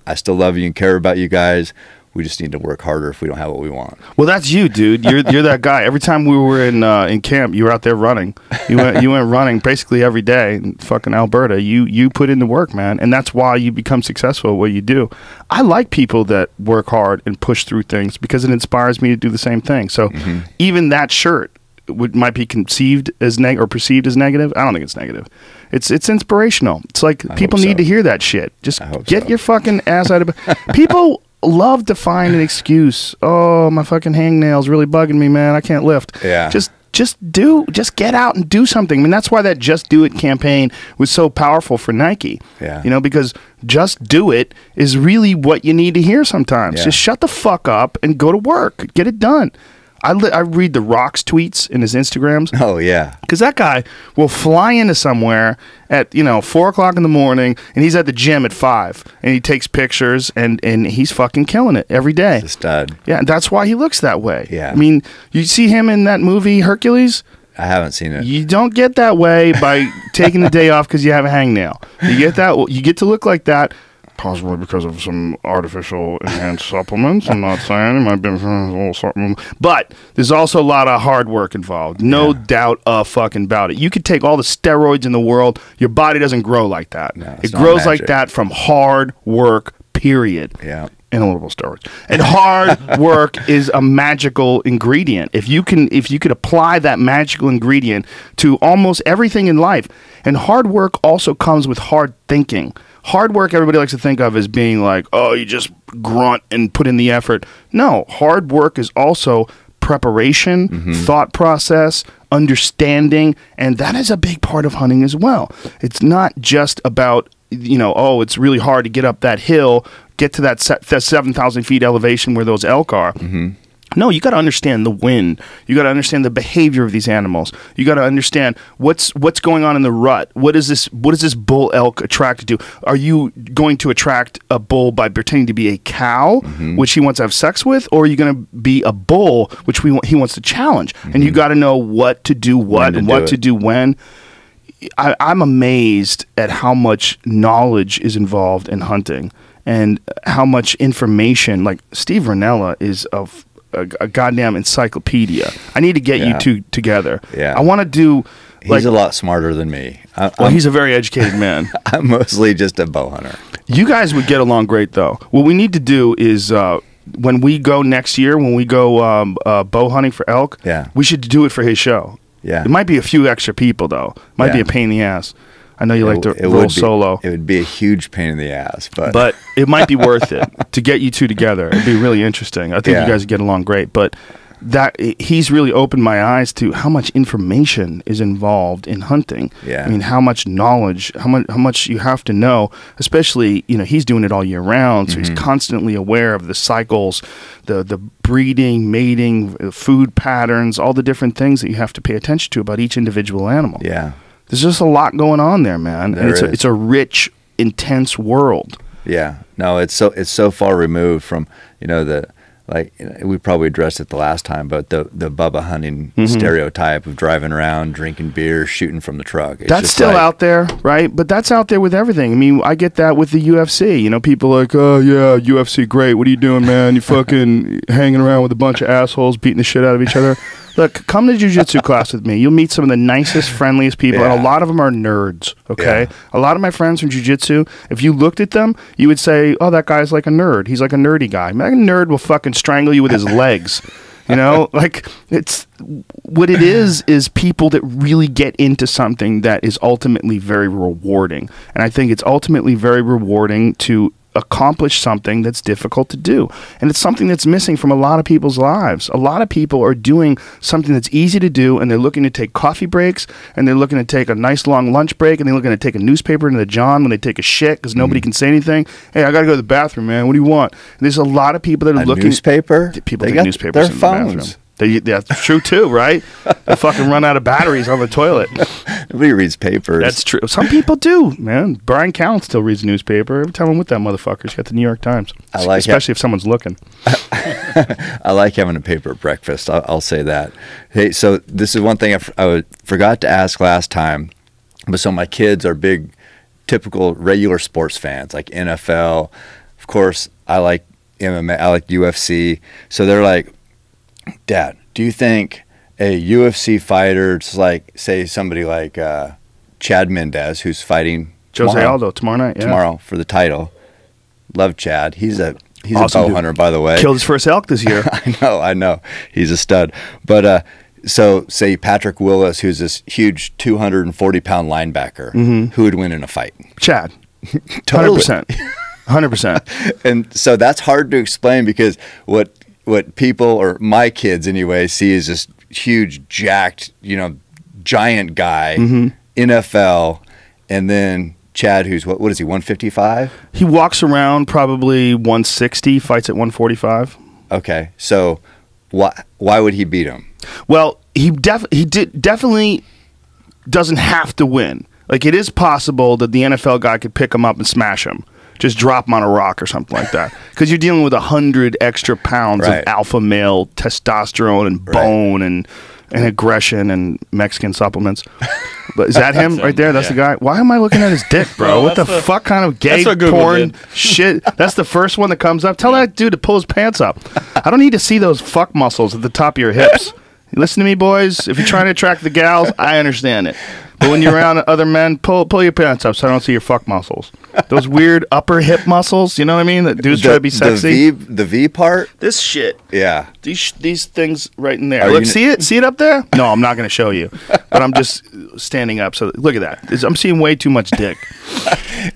Speaker 5: I still love you and care about you guys. We just need to work harder if we don't have what we want.
Speaker 4: Well, that's you, dude. You're that guy. Every time we were in camp, you were out there running. You went running basically every day in fucking Alberta. You put in the work, man, and that's why you become successful at what you do. I like people that work hard and push through things because it inspires me to do the same thing. So even that shirt might be conceived as or perceived as negative. I don't think it's negative. It's inspirational. It's like people need to hear that shit. Just get your fucking ass out of people. Love to find an excuse. Oh, my fucking hangnail's really bugging me, man. I can't lift.
Speaker 5: Yeah.
Speaker 4: Just get out and do something. I mean, that's why that Just Do It campaign was so powerful for Nike.
Speaker 5: Yeah.
Speaker 4: Because just do it is really what you need to hear sometimes.
Speaker 5: Yeah.
Speaker 4: Just shut the fuck up and go to work. Get it done. I read the Rock's tweets in his Instagrams.
Speaker 5: Oh, yeah.
Speaker 4: Because that guy will fly into somewhere at, 4 o'clock in the morning, and he's at the gym at 5, and he takes pictures, and he's fucking killing it every day.
Speaker 5: He's a stud.
Speaker 4: Yeah, and that's why he looks that way.
Speaker 5: Yeah.
Speaker 4: I mean, you see him in that movie, Hercules?
Speaker 5: I haven't seen it.
Speaker 4: You don't get that way by taking the day off because you have a hangnail. You get to look like that. Possibly because of some artificial enhanced supplements. I'm not saying it might be a little supplement. But there's also a lot of hard work involved. No doubt fucking about it. You could take all the steroids in the world. Your body doesn't grow like that.
Speaker 5: No,
Speaker 4: it grows like that from hard work, period.
Speaker 5: Yeah.
Speaker 4: And a little bit of steroids. And hard work is a magical ingredient. If you could apply that magical ingredient to almost everything in life. And hard work also comes with hard thinking. Hard work, everybody likes to think of as being like, oh, you just grunt and put in the effort. No, hard work is also preparation, thought process, understanding, and that is a big part of hunting as well. It's not just about, it's really hard to get up that hill, get to that 7,000 feet elevation where those elk are. No, you got to understand the wind. You got to understand the behavior of these animals. You got to understand what's going on in the rut. What is this bull elk attracted to? Are you going to attract a bull by pretending to be a cow, which he wants to have sex with, or are you going to be a bull, which he wants to challenge? And you got to know what to do, what to do when. I'm amazed at how much knowledge is involved in hunting and how much information. Like Steve Ranella is a goddamn encyclopedia. I need to get you two together.
Speaker 5: Yeah.
Speaker 4: I want to do.
Speaker 5: He's a lot smarter than me.
Speaker 4: He's a very educated man.
Speaker 5: I'm mostly just a bow hunter.
Speaker 4: You guys would get along great, though. What we need to do is when we go next year, when we go bow hunting for elk, we should do it for his show.
Speaker 5: Yeah.
Speaker 4: It might be a few extra people, though. Might be a pain in the ass. I know you like to roll solo.
Speaker 5: It would be a huge pain in the ass,
Speaker 4: but it might be worth it to get you two together. It'd be really interesting. I think you guys would get along great. But he's really opened my eyes to how much information is involved in hunting.
Speaker 5: Yeah.
Speaker 4: I mean, how much knowledge, how much you have to know. Especially, he's doing it all year round, so he's constantly aware of the cycles, the breeding, mating, food patterns, all the different things that you have to pay attention to about each individual animal.
Speaker 5: Yeah.
Speaker 4: There's just a lot going on there, man. And it's a rich, intense world.
Speaker 5: Yeah. No, it's so far removed from, we probably addressed it the last time, but the Bubba hunting stereotype of driving around, drinking beer, shooting from the truck.
Speaker 4: That's still out there, right? But that's out there with everything. I mean, I get that with the UFC. People are like, oh, yeah, UFC, great. What are you doing, man? You fucking hanging around with a bunch of assholes beating the shit out of each other. Look, come to jiu-jitsu class with me. You'll meet some of the nicest, friendliest people, and a lot of them are nerds, okay? Yeah. A lot of my friends from jiu-jitsu, if you looked at them, you would say, oh, that guy's like a nerd. He's like a nerdy guy. Man, a nerd will fucking strangle you with his legs. It's what it is people that really get into something that is ultimately very rewarding. And I think it's ultimately very rewarding to accomplish something that's difficult to do. And it's something that's missing from a lot of people's lives. A lot of people are doing something that's easy to do, and they're looking to take coffee breaks, and they're looking to take a nice long lunch break, and they're looking to take a newspaper into the John when they take a shit because nobody can say anything. Hey, I got to go to the bathroom, man. What do you want? And there's a lot of people that are looking.
Speaker 5: Newspaper?
Speaker 4: People
Speaker 5: They
Speaker 4: take
Speaker 5: got
Speaker 4: newspapers
Speaker 5: their
Speaker 4: in the bathroom.
Speaker 5: phones.
Speaker 4: That's true too, right? They fucking run out of batteries on the toilet.
Speaker 5: Nobody reads papers.
Speaker 4: That's true. Some people do, man. Brian Callen still reads a newspaper. Every time I'm with that motherfucker, he's got the New York Times.
Speaker 5: I like
Speaker 4: especially if someone's looking.
Speaker 5: I like having a paper at breakfast. I'll say that. Hey, so this is one thing I forgot to ask last time. But so my kids are big, typical regular sports fans, like NFL. Of course, I like MMA. I like UFC. So they're like, Dad, do you think a UFC fighter, just like, say, somebody like Chad Mendez, who's fighting
Speaker 4: Jose Aldo tomorrow night, yeah.
Speaker 5: Tomorrow for the title. Love Chad. He's
Speaker 4: Awesome
Speaker 5: a bow
Speaker 4: dude.
Speaker 5: hunter, by the way.
Speaker 4: Killed his first elk this year.
Speaker 5: I know. He's a stud. But so say Patrick Willis, who's this huge 240-pound linebacker, who would win in a fight?
Speaker 4: Chad.
Speaker 5: Totally.
Speaker 4: 100%. 100%.
Speaker 5: And so that's hard to explain because what people, or my kids anyway, see is this huge, jacked, giant guy, NFL, and then Chad, who's what is he, 155?
Speaker 4: He walks around probably 160, fights at 145.
Speaker 5: Okay, so why would he beat him?
Speaker 4: Well, he definitely doesn't have to win. Like, it is possible that the NFL guy could pick him up and smash him. Just drop him on a rock or something like that. Because you're dealing with 100 extra pounds of alpha male testosterone and bone and aggression and Mexican supplements. But is that him right there? That's the guy. Why am I looking at his dick, bro? What the fuck kind of gay porn shit? That's the first one that comes up. Tell that dude to pull his pants up. I don't need to see those fuck muscles at the top of your hips. You listen to me, boys. If you're trying to attract the gals, I understand it. But when you're around other men, pull your pants up so I don't see your fuck muscles. Those weird upper hip muscles, you know what I mean? That dudes try to be sexy.
Speaker 5: The V part?
Speaker 4: This shit.
Speaker 5: Yeah.
Speaker 4: These things right in there. Look, see it? See it up there? No, I'm not going to show you. But I'm just standing up. So look at that. I'm seeing way too much dick.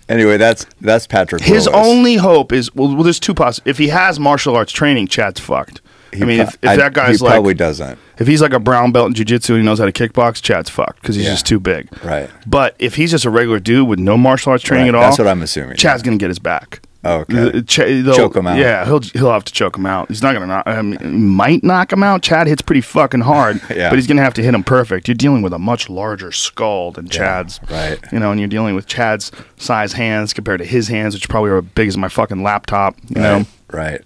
Speaker 5: Anyway, that's Patrick
Speaker 4: His
Speaker 5: Willis.
Speaker 4: only hope is, well, there's two possibilities. If he has martial arts training, Chad's fucked. If that guy's
Speaker 5: he probably doesn't.
Speaker 4: If he's like a brown belt in jiu-jitsu and he knows how to kickbox, Chad's fucked because he's just too big.
Speaker 5: Right.
Speaker 4: But if he's just a regular dude with no martial arts training at all,
Speaker 5: that's what I'm assuming.
Speaker 4: Chad's gonna get his back.
Speaker 5: Oh, okay.
Speaker 4: Choke him out. Yeah, he'll have to choke him out. He's not gonna knock. He might knock him out. Chad hits pretty fucking hard, but he's gonna have to hit him perfect. You're dealing with a much larger skull than Chad's.
Speaker 5: Right.
Speaker 4: And you're dealing with Chad's size hands compared to his hands, which probably are as big as my fucking laptop. You know.
Speaker 5: Right.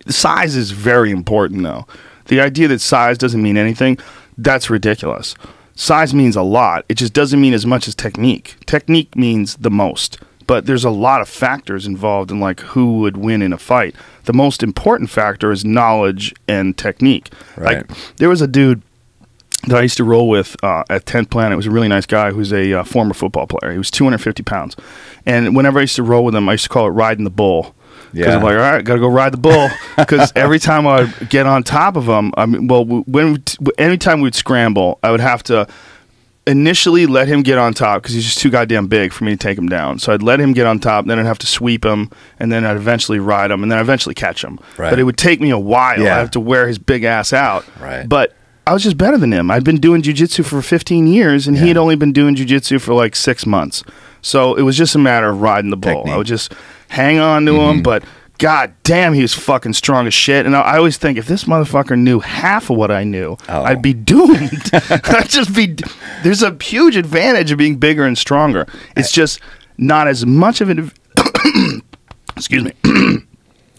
Speaker 4: Size is very important, though. The idea that size doesn't mean anything, that's ridiculous. Size means a lot. It just doesn't mean as much as technique. Technique means the most. But there's a lot of factors involved in, like, who would win in a fight. The most important factor is knowledge and technique.
Speaker 5: Right.
Speaker 4: Like, there was a dude that I used to roll with at 10th Planet. It was a really nice guy who's a former football player. He was 250 pounds. And whenever I used to roll with him, I used to call it riding the bull. Because I'm like, all right, got to go ride the bull. Because every time I would get on top of him, anytime we'd scramble, I would have to initially let him get on top because he's just too goddamn big for me to take him down. So I'd let him get on top, then I'd have to sweep him, and then I'd eventually ride him, and then I'd eventually catch him.
Speaker 5: Right.
Speaker 4: But it would take me a while. I'd have to wear his big ass out.
Speaker 5: Right.
Speaker 4: But I was just better than him. I'd been doing jiu-jitsu for 15 years, and he had only been doing jiu-jitsu for like 6 months. So it was just a matter of riding the bull.
Speaker 5: Technique.
Speaker 4: I would just hang on to him, but God damn, he was fucking strong as shit. And I always think, if this motherfucker knew half of what I knew, I'd be doomed. I'd just be. There's a huge advantage of being bigger and stronger. It's just not as much of an. Excuse me.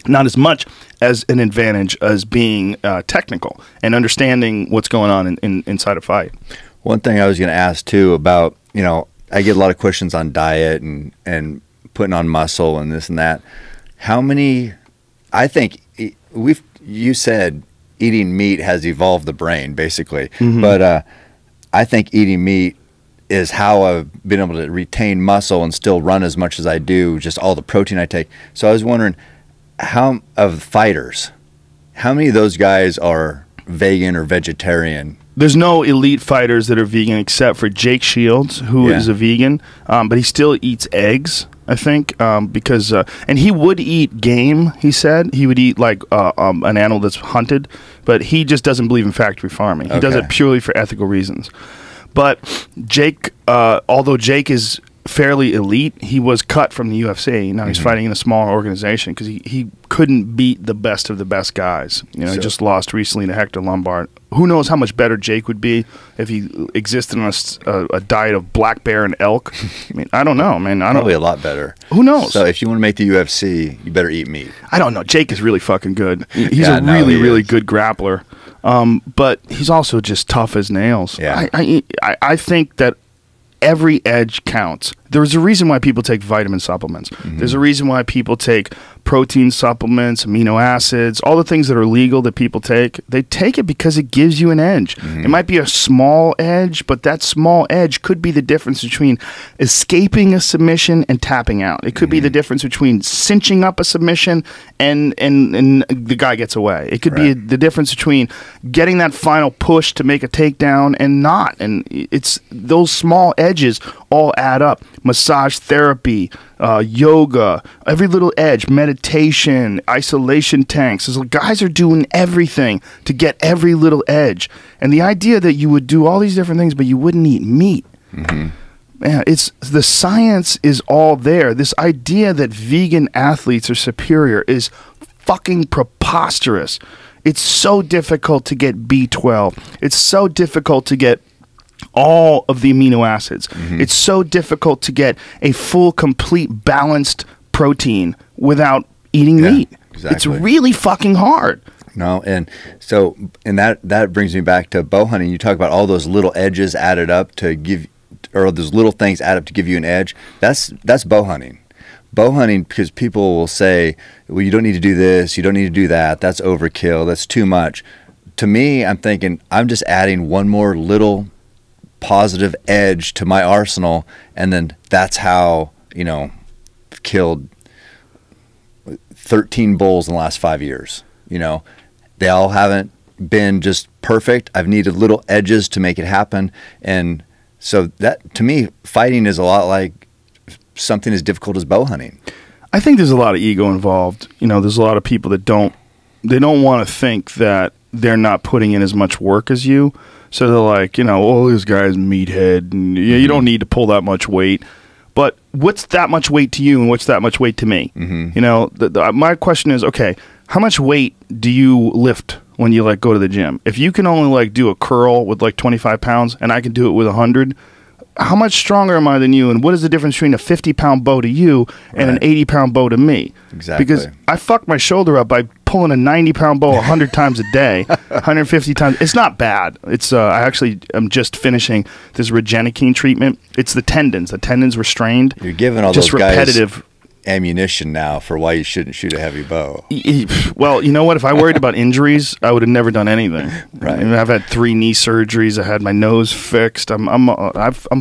Speaker 4: Not as much as an advantage as being technical and understanding what's going on inside a fight.
Speaker 5: One thing I was going to ask too about, I get a lot of questions on diet and putting on muscle and this and that. How many? I think you said eating meat has evolved the brain, basically. But I think eating meat is how I've been able to retain muscle and still run as much as I do, just all the protein I take. So I was wondering, how of fighters, how many of those guys are vegan or vegetarian?
Speaker 4: There's no elite fighters that are vegan except for Jake Shields, who is a vegan, but he still eats eggs. I think, because and he would eat game. He said he would eat like an animal that's hunted, but he just doesn't believe in factory farming. He does it purely for ethical reasons. But Jake, although Jake is fairly elite, he was cut from the UFC. Now he's fighting in a smaller organization because he couldn't beat the best of the best guys. You know, he just lost recently to Hector Lombard. Who knows how much better Jake would be if he existed on a diet of black bear and elk? I mean, I don't know, man.
Speaker 5: Probably a lot better.
Speaker 4: Who knows?
Speaker 5: So if you want to make the UFC, you better eat meat.
Speaker 4: I don't know. Jake is really fucking good. He's a really good grappler. But he's also just tough as nails.
Speaker 5: Yeah.
Speaker 4: I think that every edge counts. There's a reason why people take vitamin supplements. There's a reason why people take protein supplements, amino acids, all the things that are legal that people take. They take it because it gives you an edge. It might be a small edge, but that small edge could be the difference between escaping a submission and tapping out. It could be the difference between cinching up a submission and the guy gets away. It could be the difference between getting that final push to make a takedown and not. And it's those small edges all add up. Massage therapy, yoga, every little edge, meditation, isolation tanks. Guys are doing everything to get every little edge. And the idea that you would do all these different things, but you wouldn't eat meat. Man, it's the science is all there. This idea that vegan athletes are superior is fucking preposterous. It's so difficult to get B12. It's so difficult to get all of the amino acids. It's so difficult to get a full, complete, balanced protein without eating meat.
Speaker 5: Exactly.
Speaker 4: It's really fucking hard.
Speaker 5: No, and so that brings me back to bow hunting. You talk about all those little edges added up to give, or those little things add up to give you an edge. That's bow hunting. Bow hunting, because people will say, well, you don't need to do this, you don't need to do that, that's overkill, that's too much. To me, I'm thinking, I'm just adding one more little positive edge to my arsenal, and then that's how, you know, I've killed 13 bulls in the last 5 years. You know, they all haven't been just perfect. I've needed little edges to make it happen. And so that, to me, fighting is a lot like something as difficult as bow hunting.
Speaker 4: I think there's a lot of ego involved. You know, there's a lot of people that don't want to think that they're not putting in as much work as you. So they're like, you know, oh, this guy's meathead, and you don't need to pull that much weight. But what's that much weight to you, and what's that much weight to me? You know, my question is, okay, how much weight do you lift when you like go to the gym? If you can only like do a curl with like 25 pounds, and I can do it with 100, how much stronger am I than you? And what is the difference between a 50-pound bow to you and an 80-pound bow to me?
Speaker 5: Exactly.
Speaker 4: Because I fucked my shoulder up by pulling a 90-pound bow 100 times a day, 150 times. It's not bad. It's I actually am just finishing this Regenikine treatment. It's the tendons. The tendons were strained.
Speaker 5: You're giving all
Speaker 4: just
Speaker 5: those guys
Speaker 4: repetitive
Speaker 5: ammunition now for why you shouldn't shoot a heavy bow.
Speaker 4: Well, you know what? If I worried about injuries, I would have never done anything.
Speaker 5: Right.
Speaker 4: I mean, I've had 3 knee surgeries. I had my nose fixed. I'm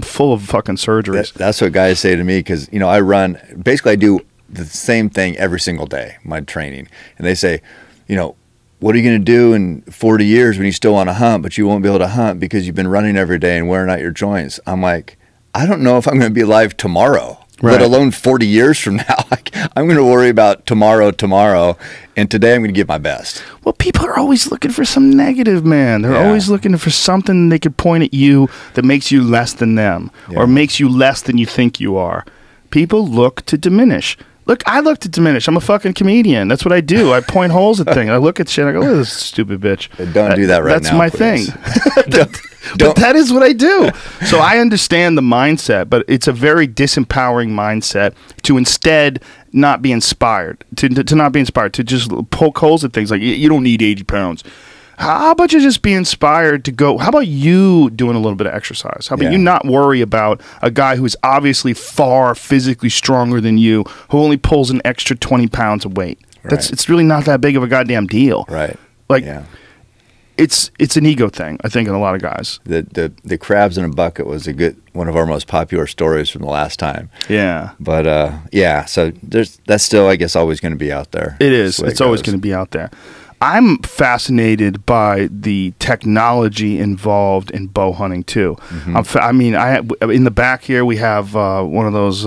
Speaker 4: full of fucking surgeries.
Speaker 5: That's what guys say to me, because, you know, I run, basically I do the same thing every single day, my training. And they say, you know, what are you going to do in 40 years when you still want to hunt, but you won't be able to hunt because you've been running every day and wearing out your joints? I'm like, I don't know if I'm going to be alive tomorrow. Let alone 40 years from now. I'm going to worry about tomorrow, and today I'm going to give my best.
Speaker 4: Well, people are always looking for some negative, man. They're always looking for something they could point at you that makes you less than them or makes you less than you think you are. People look to diminish. Look, I look to diminish. I'm a fucking comedian. That's what I do. I point holes at things. I look at shit and I go, look at this stupid bitch.
Speaker 5: Don't do that right
Speaker 4: now. That's
Speaker 5: now,
Speaker 4: my
Speaker 5: please.
Speaker 4: thing. But that is what I do. So I understand the mindset, but it's a very disempowering mindset to instead not be inspired, to not be inspired, to just poke holes at things like, you don't need 80 pounds. How about you just be inspired to go? How about you doing a little bit of exercise? How about you not worry about a guy who's obviously far physically stronger than you, who only pulls an extra 20 pounds of weight? Right. It's really not that big of a goddamn deal.
Speaker 5: Right.
Speaker 4: Like, it's an ego thing, I think, in a lot of guys.
Speaker 5: The crabs in a bucket was one of our most popular stories from the last time.
Speaker 4: Yeah.
Speaker 5: But so that's still, I guess, always going to be out there.
Speaker 4: It is. It's always going to be out there. I'm fascinated by the technology involved in bow hunting too. I mean, in the back here we have one of those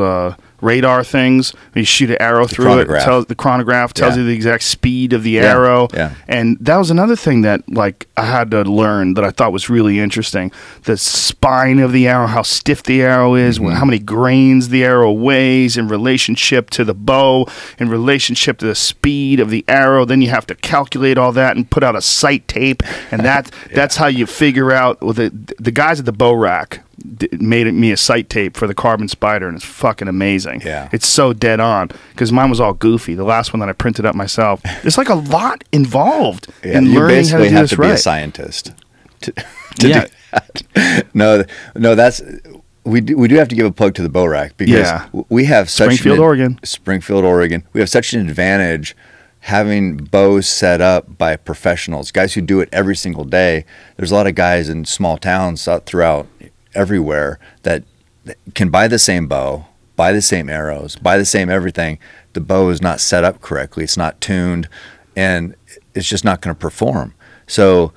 Speaker 4: radar things. You shoot an arrow through
Speaker 5: chronograph.
Speaker 4: the chronograph tells
Speaker 5: Yeah.
Speaker 4: you the exact speed of the arrow.
Speaker 5: Yeah.
Speaker 4: And that was another thing that like I had to learn that I thought was really interesting. The spine of the arrow, how stiff the arrow is, how many grains the arrow weighs in relationship to the bow, in relationship to the speed of the arrow. Then you have to calculate all that and put out a sight tape, and that's how you figure out. Well, the guys at the bow rack made me a sight tape for the Carbon Spider, and it's fucking amazing.
Speaker 5: Yeah.
Speaker 4: It's so dead on because mine was all goofy. The last one that I printed up myself, there's like a lot involved in
Speaker 5: you
Speaker 4: learning how to
Speaker 5: basically
Speaker 4: do
Speaker 5: have
Speaker 4: this
Speaker 5: to
Speaker 4: right.
Speaker 5: be a scientist to
Speaker 4: Yeah.
Speaker 5: do that. No, that's we do have to give a plug to the bow rack because we have such Springfield, Oregon. We have such an advantage having bows set up by professionals, guys who do it every single day. There's a lot of guys in small towns throughout everywhere that can buy the same bow, buy the same arrows, buy the same everything. The bow is not set up correctly. It's not tuned, and it's just not going to perform. So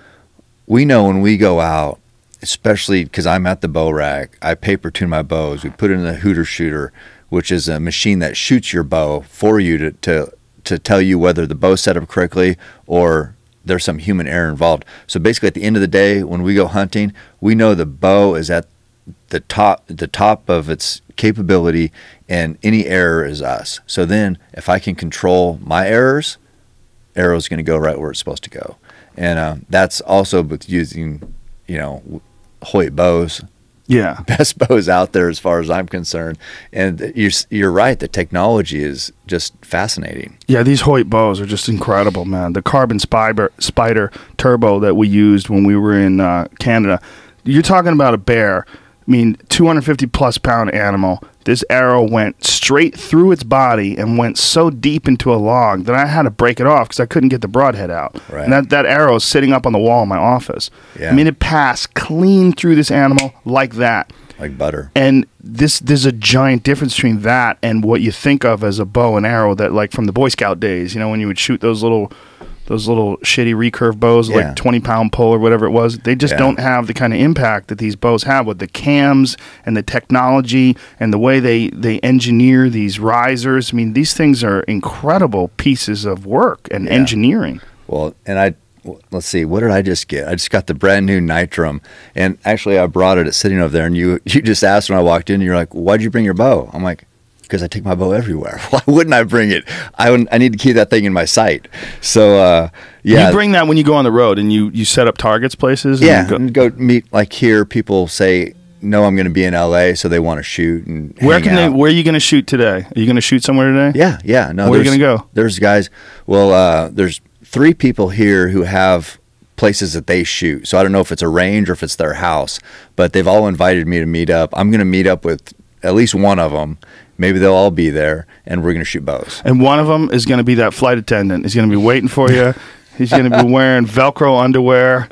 Speaker 5: we know when we go out, especially because I'm at the bow rack, I paper tune my bows. We put it in the Hooter shooter, which is a machine that shoots your bow for you to tell you whether the bow's set up correctly or there's some human error involved. So basically at the end of the day, when we go hunting, we know the bow is at the top of its capability, and any error is us. So then if I can control my errors, arrow's going to go right where it's supposed to go. And that's also with using, Hoyt bows.
Speaker 4: Yeah.
Speaker 5: Best bows out there as far as I'm concerned. And you're right, the technology is just fascinating.
Speaker 4: Yeah, these Hoyt bows are just incredible, man. The Carbon Spider Turbo that we used when we were in Canada, you're talking about a bear. I mean, 250 plus pound animal. This arrow went straight through its body and went so deep into a log that I had to break it off because I couldn't get the broadhead out.
Speaker 5: Right.
Speaker 4: And that arrow is sitting up on the wall in my office.
Speaker 5: Yeah.
Speaker 4: I mean, it passed clean through this animal like that.
Speaker 5: Like butter.
Speaker 4: And there's a giant difference between that and what you think of as a bow and arrow that, like, from the Boy Scout days, when you would shoot those little shitty recurve bows, like 20-pound pull or whatever it was. They just don't have the kind of impact that these bows have with the cams and the technology and the way they engineer these risers. I mean, these things are incredible pieces of work and engineering.
Speaker 5: Well, and let's see, what did I just get? I just got the brand new Nitrum, and actually I brought it. It's sitting over there, and you just asked when I walked in, you're like, why'd you bring your bow? I'm like, because I take my bow everywhere. Why wouldn't I bring it? I need to keep that thing in my sight. So
Speaker 4: you bring that when you go on the road and you set up targets places. And
Speaker 5: go meet, like here. People say, no, I'm going to be in LA, so they want to shoot and
Speaker 4: where are you going to shoot today? Are you going to shoot somewhere today?
Speaker 5: Yeah. No,
Speaker 4: where are you going to go?
Speaker 5: There's guys. Well, there's 3 people here who have places that they shoot. So I don't know if it's a range or if it's their house, but they've all invited me to meet up. I'm going to meet up with at least one of them. Maybe they'll all be there, and we're going to shoot bows.
Speaker 4: And one of them is going to be that flight attendant. He's going to be waiting for you. He's going to be wearing Velcro underwear.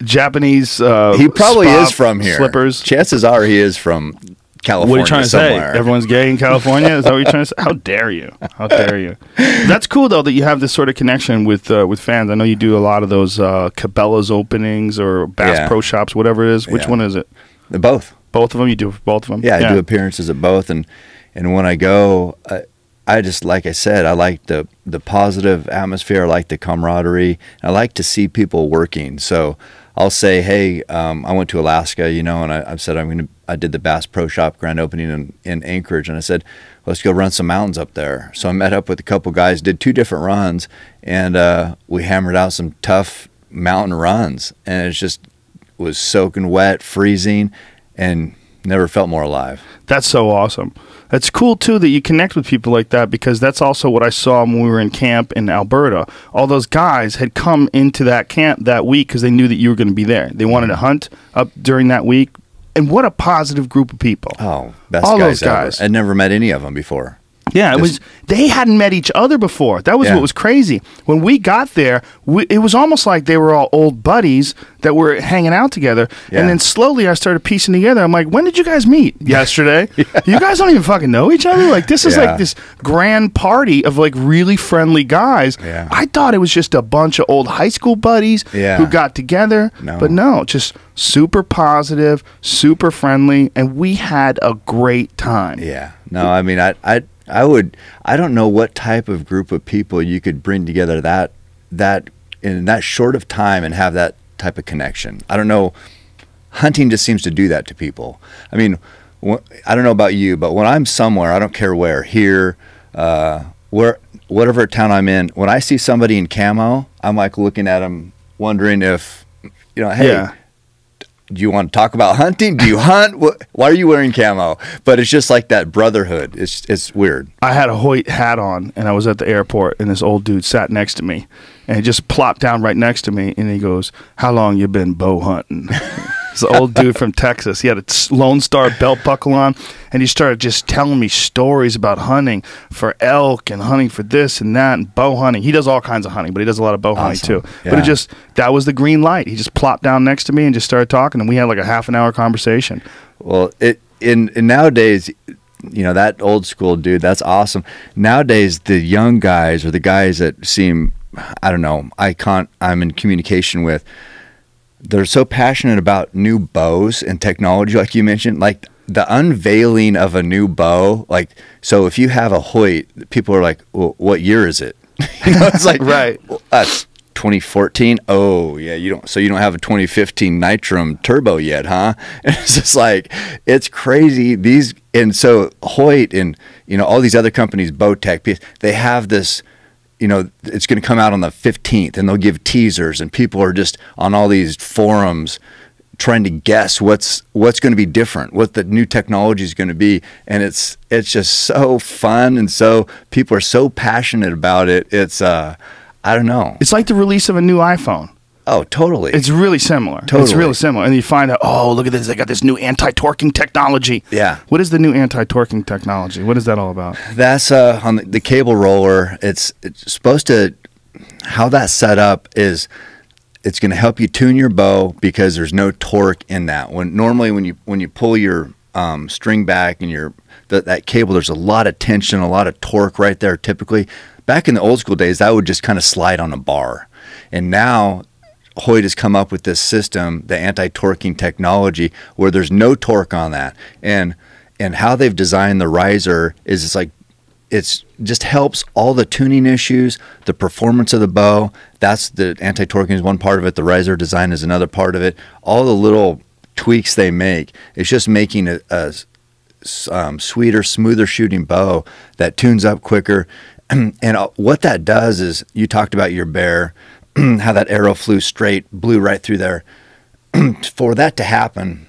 Speaker 4: Japanese
Speaker 5: he probably is from here.
Speaker 4: Slippers.
Speaker 5: Chances are he is from California.
Speaker 4: What are you trying to
Speaker 5: somewhere.
Speaker 4: say? Everyone's gay in California? Is that what you're trying to say? How dare you? How dare you? That's cool, though, that you have this sort of connection with fans. I know you do a lot of those Cabela's openings or Bass Pro Shops, whatever it is. Which one is it?
Speaker 5: Both.
Speaker 4: Both of them? You do both of them?
Speaker 5: Yeah, I do appearances at both. And when I go, I just, like I said, I like the positive atmosphere. I like the camaraderie. I like to see people working. So I'll say, hey, I went to Alaska, and I said I did the Bass Pro Shop grand opening in Anchorage, and I said, let's go run some mountains up there. So I met up with a couple guys, did 2 different runs, and we hammered out some tough mountain runs, and it just was soaking wet, freezing, and never felt more alive.
Speaker 4: That's so awesome. It's cool, too, that you connect with people like that, because that's also what I saw when we were in camp in Alberta. All those guys had come into that camp that week because they knew that you were going to be there. They wanted to hunt up during that week. And what a positive group of people.
Speaker 5: Oh, best
Speaker 4: all
Speaker 5: guys
Speaker 4: those guys.
Speaker 5: ever. I'd never met any of them before.
Speaker 4: Yeah, they hadn't met each other before. That was
Speaker 5: Yeah.
Speaker 4: what was crazy. When we got there, it was almost like they were all old buddies that were hanging out together.
Speaker 5: Yeah.
Speaker 4: And then slowly I started piecing together. I'm like, when did you guys meet? Yesterday? You guys don't even fucking know each other? Like, this is
Speaker 5: Yeah.
Speaker 4: like this grand party of like really friendly guys.
Speaker 5: Yeah.
Speaker 4: I thought it was just a bunch of old high school buddies
Speaker 5: Yeah.
Speaker 4: who got together.
Speaker 5: No.
Speaker 4: But no, just super positive, super friendly. And we had a great time.
Speaker 5: Yeah. No, I mean, I don't know what type of group of people you could bring together that in that short of time and have that type of connection. I don't know. Hunting just seems to do that to people. I mean, I don't know about you, but when I'm somewhere, I don't care where, here, whatever town I'm in, when I see somebody in camo, I'm like looking at them, wondering if, hey,
Speaker 4: Yeah.
Speaker 5: do you want to talk about hunting? Do you hunt? Why are you wearing camo? But it's just like that brotherhood. It's weird.
Speaker 4: I had a Hoyt hat on, and I was at the airport, and this old dude sat next to me, and he just plopped down right next to me, and he goes, "How long you been bow hunting?" It's an old dude from Texas. He had a Lone Star belt buckle on, and he started just telling me stories about hunting for elk and hunting for this and that and bow hunting. He does all kinds of hunting, but he does a lot of bow hunting too.
Speaker 5: Yeah.
Speaker 4: But that was the green light. He just plopped down next to me and just started talking, and we had like a half an hour conversation.
Speaker 5: Well, in nowadays, that old school dude, that's awesome. Nowadays, the young guys or the guys that seem, I don't know, I'm in communication with, they're so passionate about new bows and technology, like you mentioned, like the unveiling of a new bow. Like, so if you have a Hoyt, people are like, well, what year is it? It's like,
Speaker 4: Right.
Speaker 5: Well, that's 2014. Oh yeah, you don't have a 2015 Nitrum turbo yet, huh? And it's just like, it's crazy. And so Hoyt and all these other companies, Bowtech, they have this. It's going to come out on the 15th, and they'll give teasers, and people are just on all these forums trying to guess what's going to be different, what the new technology is going to be, and it's just so fun, and so people are so passionate about it. It's I don't know.
Speaker 4: It's like the release of a new iPhone.
Speaker 5: Oh, totally.
Speaker 4: It's really similar.
Speaker 5: Totally.
Speaker 4: It's really similar. And you find out, oh, look at this. They got this new anti-torquing technology.
Speaker 5: Yeah.
Speaker 4: What is the new anti-torquing technology? What is that all about?
Speaker 5: That's on the cable roller. It's supposed to, how that's set up is it's going to help you tune your bow because there's no torque in that. Normally when you pull your string back and that cable, there's a lot of tension, a lot of torque right there typically. Back in the old school days, that would just kind of slide on a bar. And now Hoyt has come up with this system, the anti-torquing technology, where there's no torque on that. And how they've designed the riser is it's just helps all the tuning issues, the performance of the bow. That's the anti-torquing is one part of it. The riser design is another part of it. All the little tweaks they make, it's just making a sweeter, smoother shooting bow that tunes up quicker. And what that does is, you talked about your bear, how that arrow blew right through there. For that to happen,